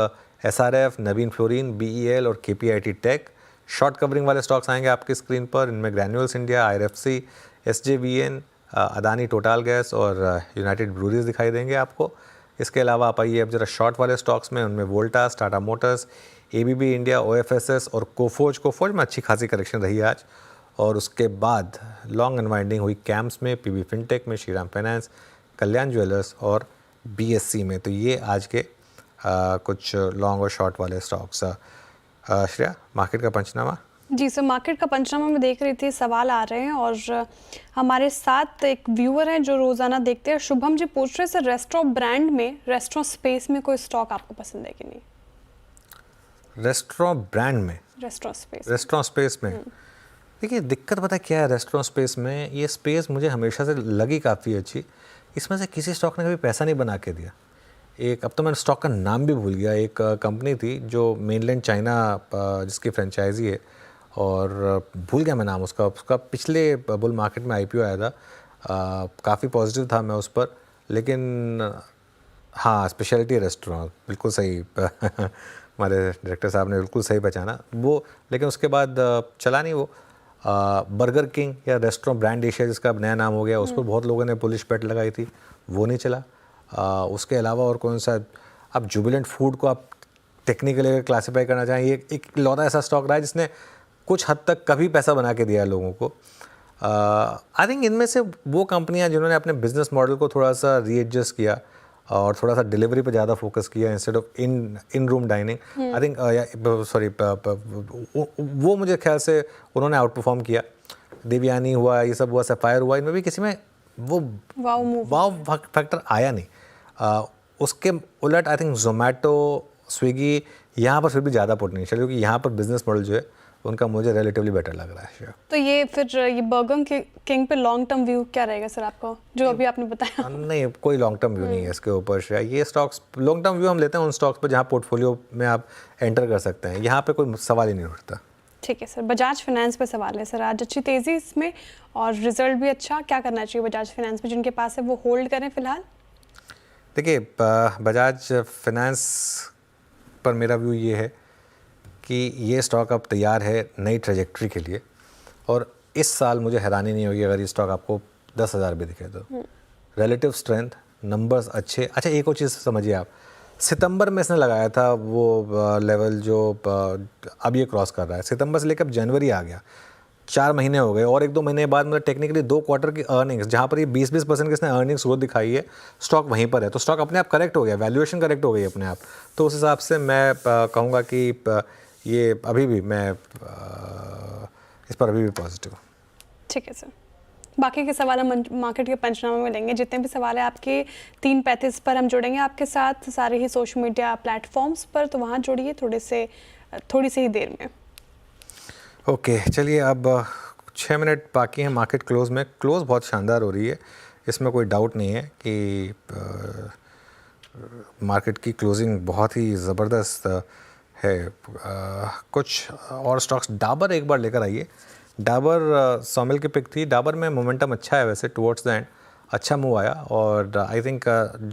SRF, नवीन फ्लोरिन, BEL और KPIT टेक। शॉर्ट कवरिंग वाले स्टॉक्स आएंगे आपकी स्क्रीन पर, इनमें granules India, IRFC, SJVN, Adani total gas और यूनाइटेड ब्रूरीज दिखाई देंगे आपको। इसके अलावा आप आइए अब जरा शॉर्ट वाले स्टॉक्स में, उनमें Voltas, Tata Motors, ABB India, OFSS और कोफोज में अच्छी खासी करेक्शन रही आज। और उसके बाद लॉन्ग अनवाइंडिंग हुई कैम्स में, PB फिनटेक में, श्रीराम फाइनेंस, कल्याण ज्वेलर्स और BSC में। तो ये आज के कुछ लॉन्ग और शॉर्ट वाले स्टॉक्स। श्रेया, मार्केट का पंचनामा। जी सर, मार्केट का पंचनामा में देख रही थी, सवाल आ रहे हैं और हमारे साथ एक व्यूअर हैं जो रोज़ाना देखते हैं। शुभम जी पूछ रहे हैं सर, रेस्टोरेंट ब्रांड में, रेस्टोरेंट स्पेस में कोई स्टॉक आपको पसंद है कि नहीं? रेस्टोरेंट ब्रांड में, रेस्टोरेंट स्पेस में देखिए दिक्कत पता क्या है रेस्टोरेंट स्पेस में, ये स्पेस मुझे हमेशा से लगी काफ़ी अच्छी। इसमें से किसी स्टॉक ने कभी पैसा नहीं बना के दिया। एक, अब तो मैंने स्टॉक का नाम भी भूल गया, एक कंपनी थी जो मेनलैंड चाइना जिसकी फ्रेंचाइजी है, और भूल गया मैं नाम उसका पिछले बुल मार्केट में आईपीओ आया था, काफ़ी पॉजिटिव था मैं उस पर, लेकिन हाँ, स्पेशलिटी रेस्टोरेंट, बिल्कुल सही हमारे डायरेक्टर साहब ने बिल्कुल सही पहचाना वो, लेकिन उसके बाद चला नहीं वो। बर्गर किंग या रेस्टोरेंट ब्रांड एशिया जिसका अब नया नाम हो गया, उस पर बहुत लोगों ने बुलिश बेट लगाई थी, वो नहीं चला। उसके अलावा और कौन सा, अब जुबिलेंट फूड को आप टेक्निकली क्लासीफाई करना चाहें, ये एक लौता ऐसा स्टॉक रहा है जिसने कुछ हद तक कभी पैसा बना के दिया है लोगों को। आई थिंक इनमें से वो कंपनियां जिन्होंने अपने बिजनेस मॉडल को थोड़ा सा रीएडजस्ट किया और थोड़ा सा डिलीवरी पे ज़्यादा फोकस किया instead of in room dining, I think sorry वो मुझे ख्याल से उन्होंने आउट परफॉर्म किया। देवयानी हुआ, ये सब हुआ, सफायर हुआ, इनमें भी किसी में वो वाव फैक्टर आया नहीं। उसके उलट आई थिंक जोमेटो, स्विगी, यहाँ पर फिर भी ज़्यादा पोटेंशियल, क्योंकि यहाँ पर बिजनेस मॉडल जो है उनका मुझे रिलेटिवली बेटर लग रहा है। तो ये फिर ये बर्गर किंग पे लॉन्ग टर्म व्यू क्या रहेगा सर आपको, जो अभी आपने बताया? नहीं, कोई लॉन्ग टर्म व्यू नहीं है इसके ऊपर। ये स्टॉक्स लॉन्ग टर्म व्यू हम लेते हैं उन स्टॉक्स पर जहाँ पोर्टफोलियो में आप एंटर कर सकते हैं, यहाँ पे कोई सवाल ही नहीं उठता। ठीक है सर, बजाज फाइनेंस पे सवाल है सर, आज अच्छी तेज़ी इसमें और रिजल्ट भी अच्छा, क्या करना चाहिए बजाज फाइनेंस में? जिनके पास है वो होल्ड करें फिलहाल? देखिए, बजाज फाइनेंस पर मेरा व्यू ये है कि ये स्टॉक अब तैयार है नई ट्रेजेक्ट्री के लिए, और इस साल मुझे हैरानी नहीं होगी अगर ये स्टॉक आपको 10,000 भी दिखे तो। रिलेटिव स्ट्रेंथ, नंबर्स अच्छे। अच्छा, एक और चीज़ समझिए आप, सितंबर में इसने लगाया था वो लेवल जो अब ये क्रॉस कर रहा है, सितंबर से लेकर अब जनवरी आ गया, 4 महीने हो गए, और 1-2 महीने बाद मतलब टेक्निकली 2 क्वार्टर की अर्निंग्स, जहाँ पर ये 20% की इसने अर्निंग्स ग्रोथ दिखाई है, स्टॉक वहीं पर है, तो स्टॉक अपने आप करेक्ट हो गया, वैल्यूएशन करेक्ट हो गई अपने आप। तो उस हिसाब से मैं कहूँगा कि ये अभी भी मैं इस पर अभी भी पॉजिटिव हूँ। ठीक है सर, बाकी के सवाल हम मार्केट के पंचनामे में लेंगे। जितने भी सवाल है आपके 3:35 पर हम जुड़ेंगे आपके साथ सारे ही सोशल मीडिया प्लेटफॉर्म्स पर, तो वहाँ जुड़िए थोड़ी सी ही देर में। ओके, चलिए, अब 6 मिनट बाकी हैं मार्केट क्लोज में। क्लोज बहुत शानदार हो रही है, इसमें कोई डाउट नहीं है कि मार्केट की क्लोजिंग बहुत ही ज़बरदस्त है। कुछ और स्टॉक्स, डाबर एक बार लेकर आइए। डाबर सॉमिल की पिक थी, डाबर में मोमेंटम अच्छा है वैसे, टुवर्ड्स द एंड अच्छा मूव आया, और आई थिंक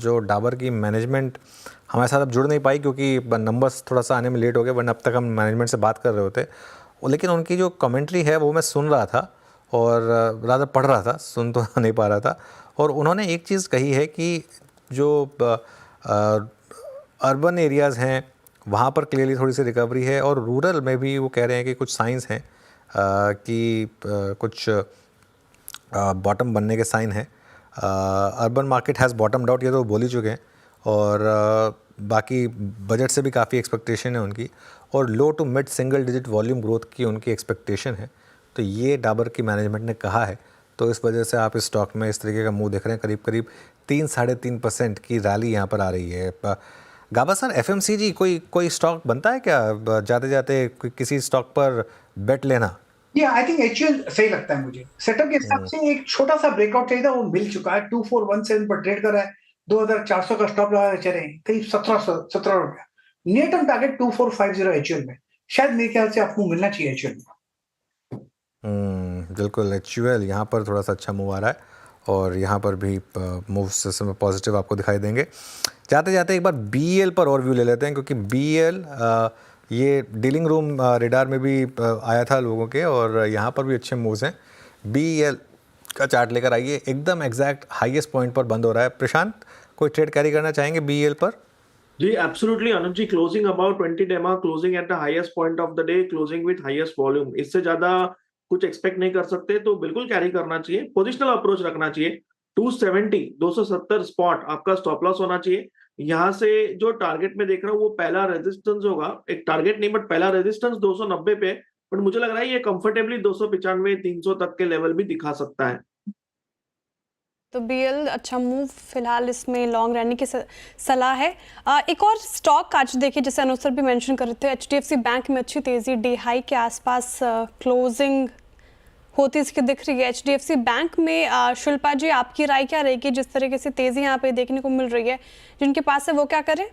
जो डाबर की मैनेजमेंट हमारे साथ अब जुड़ नहीं पाई क्योंकि नंबर्स थोड़ा सा आने में लेट हो गए, वरना अब तक हम मैनेजमेंट से बात कर रहे होते, लेकिन उनकी जो कमेंट्री है वो मैं सुन रहा था और ज़्यादा पढ़ रहा था, सुन तो नहीं पा रहा था। और उन्होंने एक चीज़ कही है कि जो अर्बन एरियाज़ हैं वहाँ पर क्लियरली थोड़ी सी रिकवरी है, और रूरल में भी वो कह रहे हैं कि कुछ साइंस हैं कि कुछ बॉटम बनने के साइन हैं। अर्बन मार्केट हैज़ बॉटम्ड आउट, ये तो बोल ही चुके हैं, और बाकी बजट से भी काफ़ी एक्सपेक्टेशन है उनकी, और low to mid single digit volume growth की उनकी एक्सपेक्टेशन है। तो ये डाबर की मैनेजमेंट ने कहा है, तो इस वजह से आप इस स्टॉक में इस तरीके का मूव देख रहे हैं। करीब करीब 3-3.5% की रैली यहाँ पर आ रही है। गाबा सर, एफएमसीजी कोई स्टॉक बनता है क्या जाते जाते किसी स्टॉक पर बेट लेना? ये आई थिंक HUL सही लगता है मुझे। सेटअप के हिसाब से एक छोटा सा ब्रेकआउट चाहिए था, वो मिल चुका है। 2417 पर ट्रेड कर रहा है, 2400 का स्टॉप लगा के चले करीब 17 रुपया। नियर टर्म टारगेट 2450 HUL में, शायद मेरे ख्याल से आपको मिलना चाहिए HUL में। बिल्कुल, HUL यहाँ पर थोड़ा सा अच्छा मूव आ रहा है, और यहाँ पर भी मूव्स में पॉजिटिव आपको दिखाई देंगे। जाते जाते एक बार BEL पर और व्यू ले लेते हैं, क्योंकि BEL ये डीलिंग रूम रेडार में भी आया था लोगों के, और यहाँ पर भी अच्छे मूव्स हैं। BEL का चार्ट लेकर आइए, एकदम एग्जैक्ट हाईएस्ट पॉइंट पर बंद हो रहा है। प्रशांत, कोई ट्रेड कैरी करना चाहेंगे BEL पर? जी absolutely Anuj ji, closing about 20 DEMA, closing at the highest point of the day, closing with highest volume, इससे ज्यादा कुछ एक्सपेक्ट नहीं कर सकते, तो बिल्कुल कैरी करना चाहिए। पोजिशनल अप्रोच रखना चाहिए। 270 स्पॉट आपका स्टॉप लॉस होना चाहिए। यहाँ से जो टारगेट में देख रहा हूँ वो पहला रेजिस्टेंस होगा, एक टारगेट नहीं बट पहला रेजिस्टेंस 290 पे, बट मुझे लग रहा है ये कंफर्टेबली 295-300 तक के लेवल भी दिखा सकता है। तो BEL अच्छा मूव फिलहाल, इसमें लॉन्ग रहने की सलाह है। एक और स्टॉक आज देखिए, जैसे अनुज सर भी मेंशन कर रहे थे, HDFC बैंक में अच्छी तेजी, डे हाई के आसपास क्लोजिंग होती इसकी दिख रही है। HDFC बैंक में शिल्पा जी, आपकी राय क्या रहेगी? जिस तरीके से तेजी यहाँ पे देखने को मिल रही है, जिनके पास है वो क्या करें?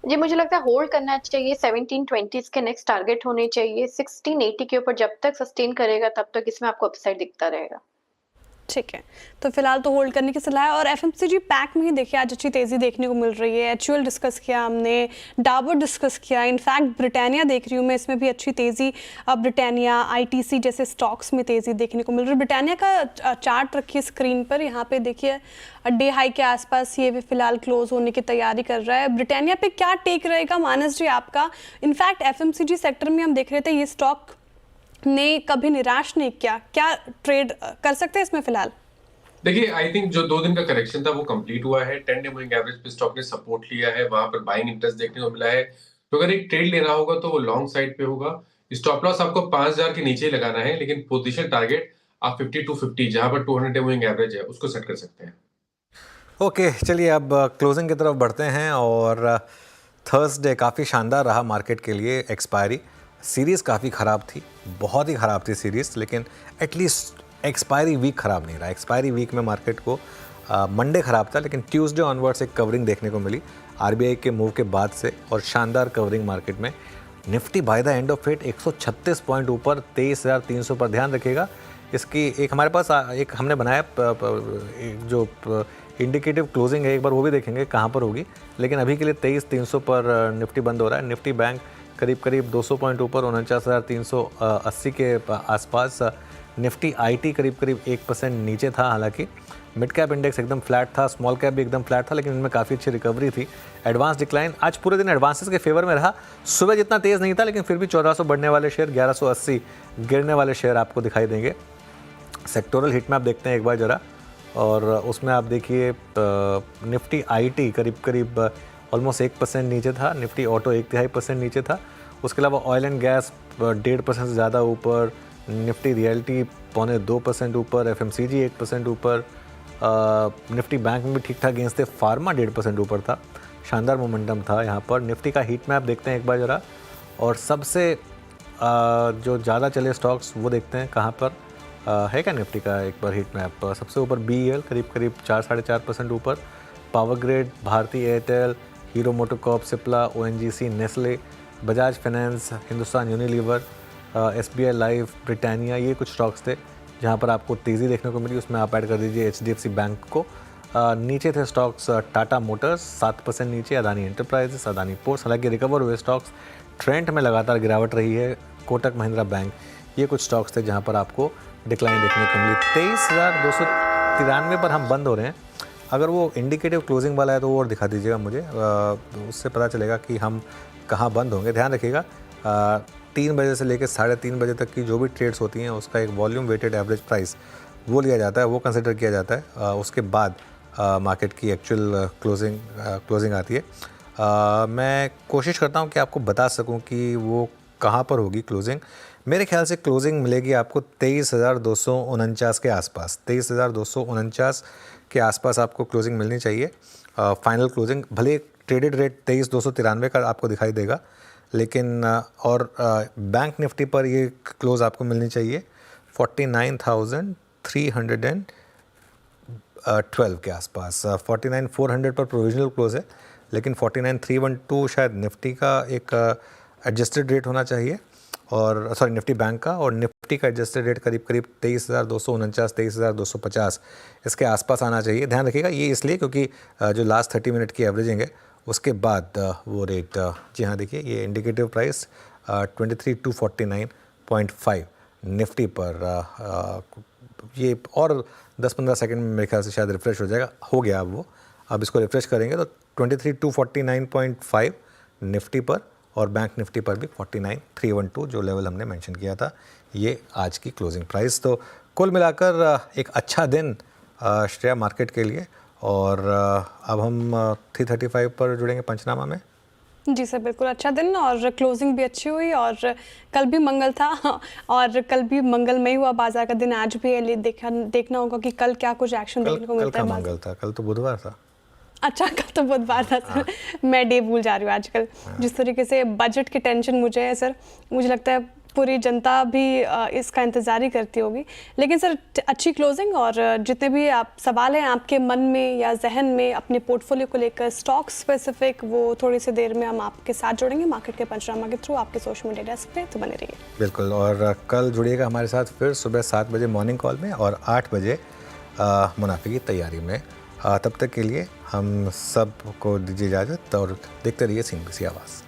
जी, मुझे लगता है होल्ड करना चाहिए। 1720 के नेक्स्ट टारगेट होने चाहिए। 1680 के ऊपर जब तक सस्टेन करेगा तब तक इसमें आपको अपसाइड दिखता रहेगा। ठीक है, तो फिलहाल तो होल्ड करने की सलाह है। और FMCG पैक में ही देखिए आज अच्छी तेज़ी देखने को मिल रही है। HUL डिस्कस किया हमने, डाबर डिस्कस किया, इनफैक्ट ब्रिटानिया देख रही हूँ मैं, इसमें भी अच्छी तेज़ी, ब्रिटानिया, ITC जैसे स्टॉक्स में तेज़ी देखने को मिल रही है। ब्रिटानिया का चार्ट रखिए स्क्रीन पर, यहाँ पे देखिए डे हाई के आसपास ये भी फिलहाल क्लोज होने की तैयारी कर रहा है। ब्रिटानिया पे क्या टेक रहेगा मानस जी आपका? इनफैक्ट FMCG सेक्टर में हम देख रहे थे ये स्टॉक ने कभी निराश नहीं किया, क्या ट्रेड कर सकते हैं इसमें फिलहाल? देखिए, आई थिंक जो 2 दिन का करेक्शन था वो कंप्लीट हुआ है। 10 डे मूविंग एवरेज पे स्टॉक ने सपोर्ट लिया है, वहां पर बाइंग इंटरेस्ट देखने को मिला है। तो अगर एक ट्रेड लेना होगा तो वो लॉन्ग साइड पे होगा। स्टॉप लॉस आपको 5000 के नीचे लगाना है, लेकिन पोजीशन टारगेट आप 50 to 50 जहां पर 200 डे मूविंग एवरेज है उसको सेट कर सकते हैं। ओके, चलिए अब क्लोजिंग की तरफ बढ़ते हैं। और थर्सडे काफ़ी शानदार रहा मार्केट के लिए। एक्सपायरी सीरीज़ काफ़ी ख़राब थी, बहुत ही ख़राब थी सीरीज़, लेकिन एटलीस्ट एक्सपायरी वीक ख़राब नहीं रहा। एक्सपायरी वीक में मार्केट को मंडे ख़राब था, लेकिन ट्यूसडे ऑनवर्ड्स एक कवरिंग देखने को मिली RBI के मूव के बाद से, और शानदार कवरिंग मार्केट में। Nifty by the end of it 136 point ऊपर 23,300 पर। ध्यान रखिएगा, इसकी एक हमारे पास एक हमने बनाया जो इंडिकेटिव क्लोजिंग है, एक बार वो भी देखेंगे कहाँ पर होगी, लेकिन अभी के लिए 23,300 पर निफ्टी बंद हो रहा है। निफ्टी बैंक करीब 200 पॉइंट ऊपर 49,380 के आसपास। निफ्टी IT करीब 1% नीचे था। हालांकि मिड कैप इंडेक्स एकदम फ्लैट था, स्मॉल कैप भी एकदम फ्लैट था, लेकिन इनमें काफ़ी अच्छी रिकवरी थी। एडवांस डिक्लाइन आज पूरे दिन एडवांसेस के फेवर में रहा। सुबह जितना तेज़ नहीं था, लेकिन फिर भी 1400 बढ़ने वाले शेयर, 1180 गिरने वाले शेयर आपको दिखाई देंगे। सेक्टोरल हिट मैप देखते हैं एक बार ज़रा, और उसमें आप देखिए निफ्टी IT करीब ऑलमोस्ट 1% नीचे था। निफ्टी ऑटो 1/3% नीचे था। उसके अलावा ऑयल एंड गैस 1.5% से ज़्यादा ऊपर। निफ्टी रियल्टी 0.25% ऊपर। FMCG 1% ऊपर। निफ्टी बैंक में भी ठीक ठाक गेंस थे। फार्मा 1.5% ऊपर था। शानदार मोमेंटम था यहाँ पर। निफ्टी का हीट मैप देखते हैं एक बार ज़रा, और सबसे जो ज़्यादा चले स्टॉक्स वो देखते हैं कहाँ पर है क्या निफ्टी का एक बार हीट मैप। सबसे ऊपर BEL करीब 4-4.5% ऊपर। Power Grid, Bharti Airtel, Hero MotoCorp, Cipla, ONGC, Nestle, Bajaj Finance, Hindustan Unilever, SBI Life, Britannia, ये कुछ स्टॉक्स थे जहां पर आपको तेज़ी देखने को मिली। उसमें आप ऐड कर दीजिए HDFC बैंक को। नीचे थे स्टॉक्स टाटा मोटर्स 7% नीचे, अदानी एंटरप्राइजेस, अदानी पोर्ट्स, हालांकि रिकवर हुए स्टॉक्स। ट्रेंड में लगातार गिरावट रही है। कोटक महिंद्रा बैंक, ये कुछ स्टॉक्स थे जहाँ पर आपको डिक्लाइन देखने को मिली। 23,293 पर हम बंद हो रहे हैं। अगर वो इंडिकेटिव क्लोजिंग वाला है तो वो और दिखा दीजिएगा मुझे, उससे पता चलेगा कि हम कहाँ बंद होंगे। ध्यान रखिएगा 3 बजे से लेकर 3:30 बजे तक की जो भी ट्रेड्स होती हैं उसका एक वॉल्यूम वेटेड एवरेज प्राइस वो लिया जाता है, वो कंसिडर किया जाता है। उसके बाद मार्केट की एक्चुअल क्लोजिंग आती है। मैं कोशिश करता हूँ कि आपको बता सकूँ कि वो कहाँ पर होगी क्लोजिंग। मेरे ख्याल से क्लोजिंग मिलेगी आपको 23,249 के आसपास। 23,249 के आसपास आपको क्लोजिंग मिलनी चाहिए। फाइनल क्लोजिंग भले ट्रेडेड रेट 23,293 का आपको दिखाई देगा, लेकिन और बैंक निफ्टी पर ये क्लोज आपको मिलनी चाहिए 49,312 के आसपास। 49,400 पर प्रोविजनल क्लोज है, लेकिन 49,312 शायद निफ्टी का एक एडजस्टेड रेट होना चाहिए, और सॉरी निफ्टी बैंक का, और निफ्टी का एडजस्टेड रेट करीब 23,249 23,250 इसके आसपास आना चाहिए। ध्यान रखिएगा ये इसलिए क्योंकि जो लास्ट 30 मिनट की एवरेजिंग है उसके बाद वो रेट, जी हाँ देखिए ये इंडिकेटिव प्राइस 23,249.5 निफ्टी पर, ये और 10-15 सेकंड में मेरे ख्याल से शायद रिफ्रेश हो जाएगा। हो गया अब वो, अब इसको रिफ्रेश करेंगे तो 23,249.5 निफ्टी पर, और बैंक निफ्टी पर भी 49,312 जो लेवल हमने मेंशन किया था, ये आज की क्लोजिंग प्राइस। तो कुल मिलाकर एक अच्छा दिन श्रेया मार्केट के लिए। और अब हम 3:35 पर जुड़ेंगे पंचनामा में। जी सर, बिल्कुल अच्छा दिन, और क्लोजिंग भी अच्छी हुई, और कल भी मंगल था और कल भी मंगलमय हुआ बाजार का दिन, आज भी है। देखना होगा कि कल क्या कुछ एक्शन देखने को मिलता है। कल मंगल था, कल तो बुधवार था। अच्छा, कल तो बुधवार था सर। मैं डे भूल जा रही हूँ आजकल। जिस तरीके से बजट की टेंशन मुझे है सर, मुझे लगता है पूरी जनता भी इसका इंतज़ार ही करती होगी। लेकिन सर अच्छी क्लोजिंग और जितने भी आप सवाल हैं आपके मन में या जहन में अपने पोर्टफोलियो को लेकर स्टॉक स्पेसिफिक, वो थोड़ी सी देर में हम आपके साथ जुड़ेंगे मार्केट के पंचनामा के थ्रू आपके सोशल मीडिया डेस्क पे, तो बने रहिए। बिल्कुल, और कल जुड़िएगा हमारे साथ फिर सुबह 7 बजे मॉर्निंग कॉल में और 8 बजे मुनाफे की तैयारी में। तब तक के लिए हम सब को दीजिए इजाज़त और देखते रहिए CNBC आवाज़।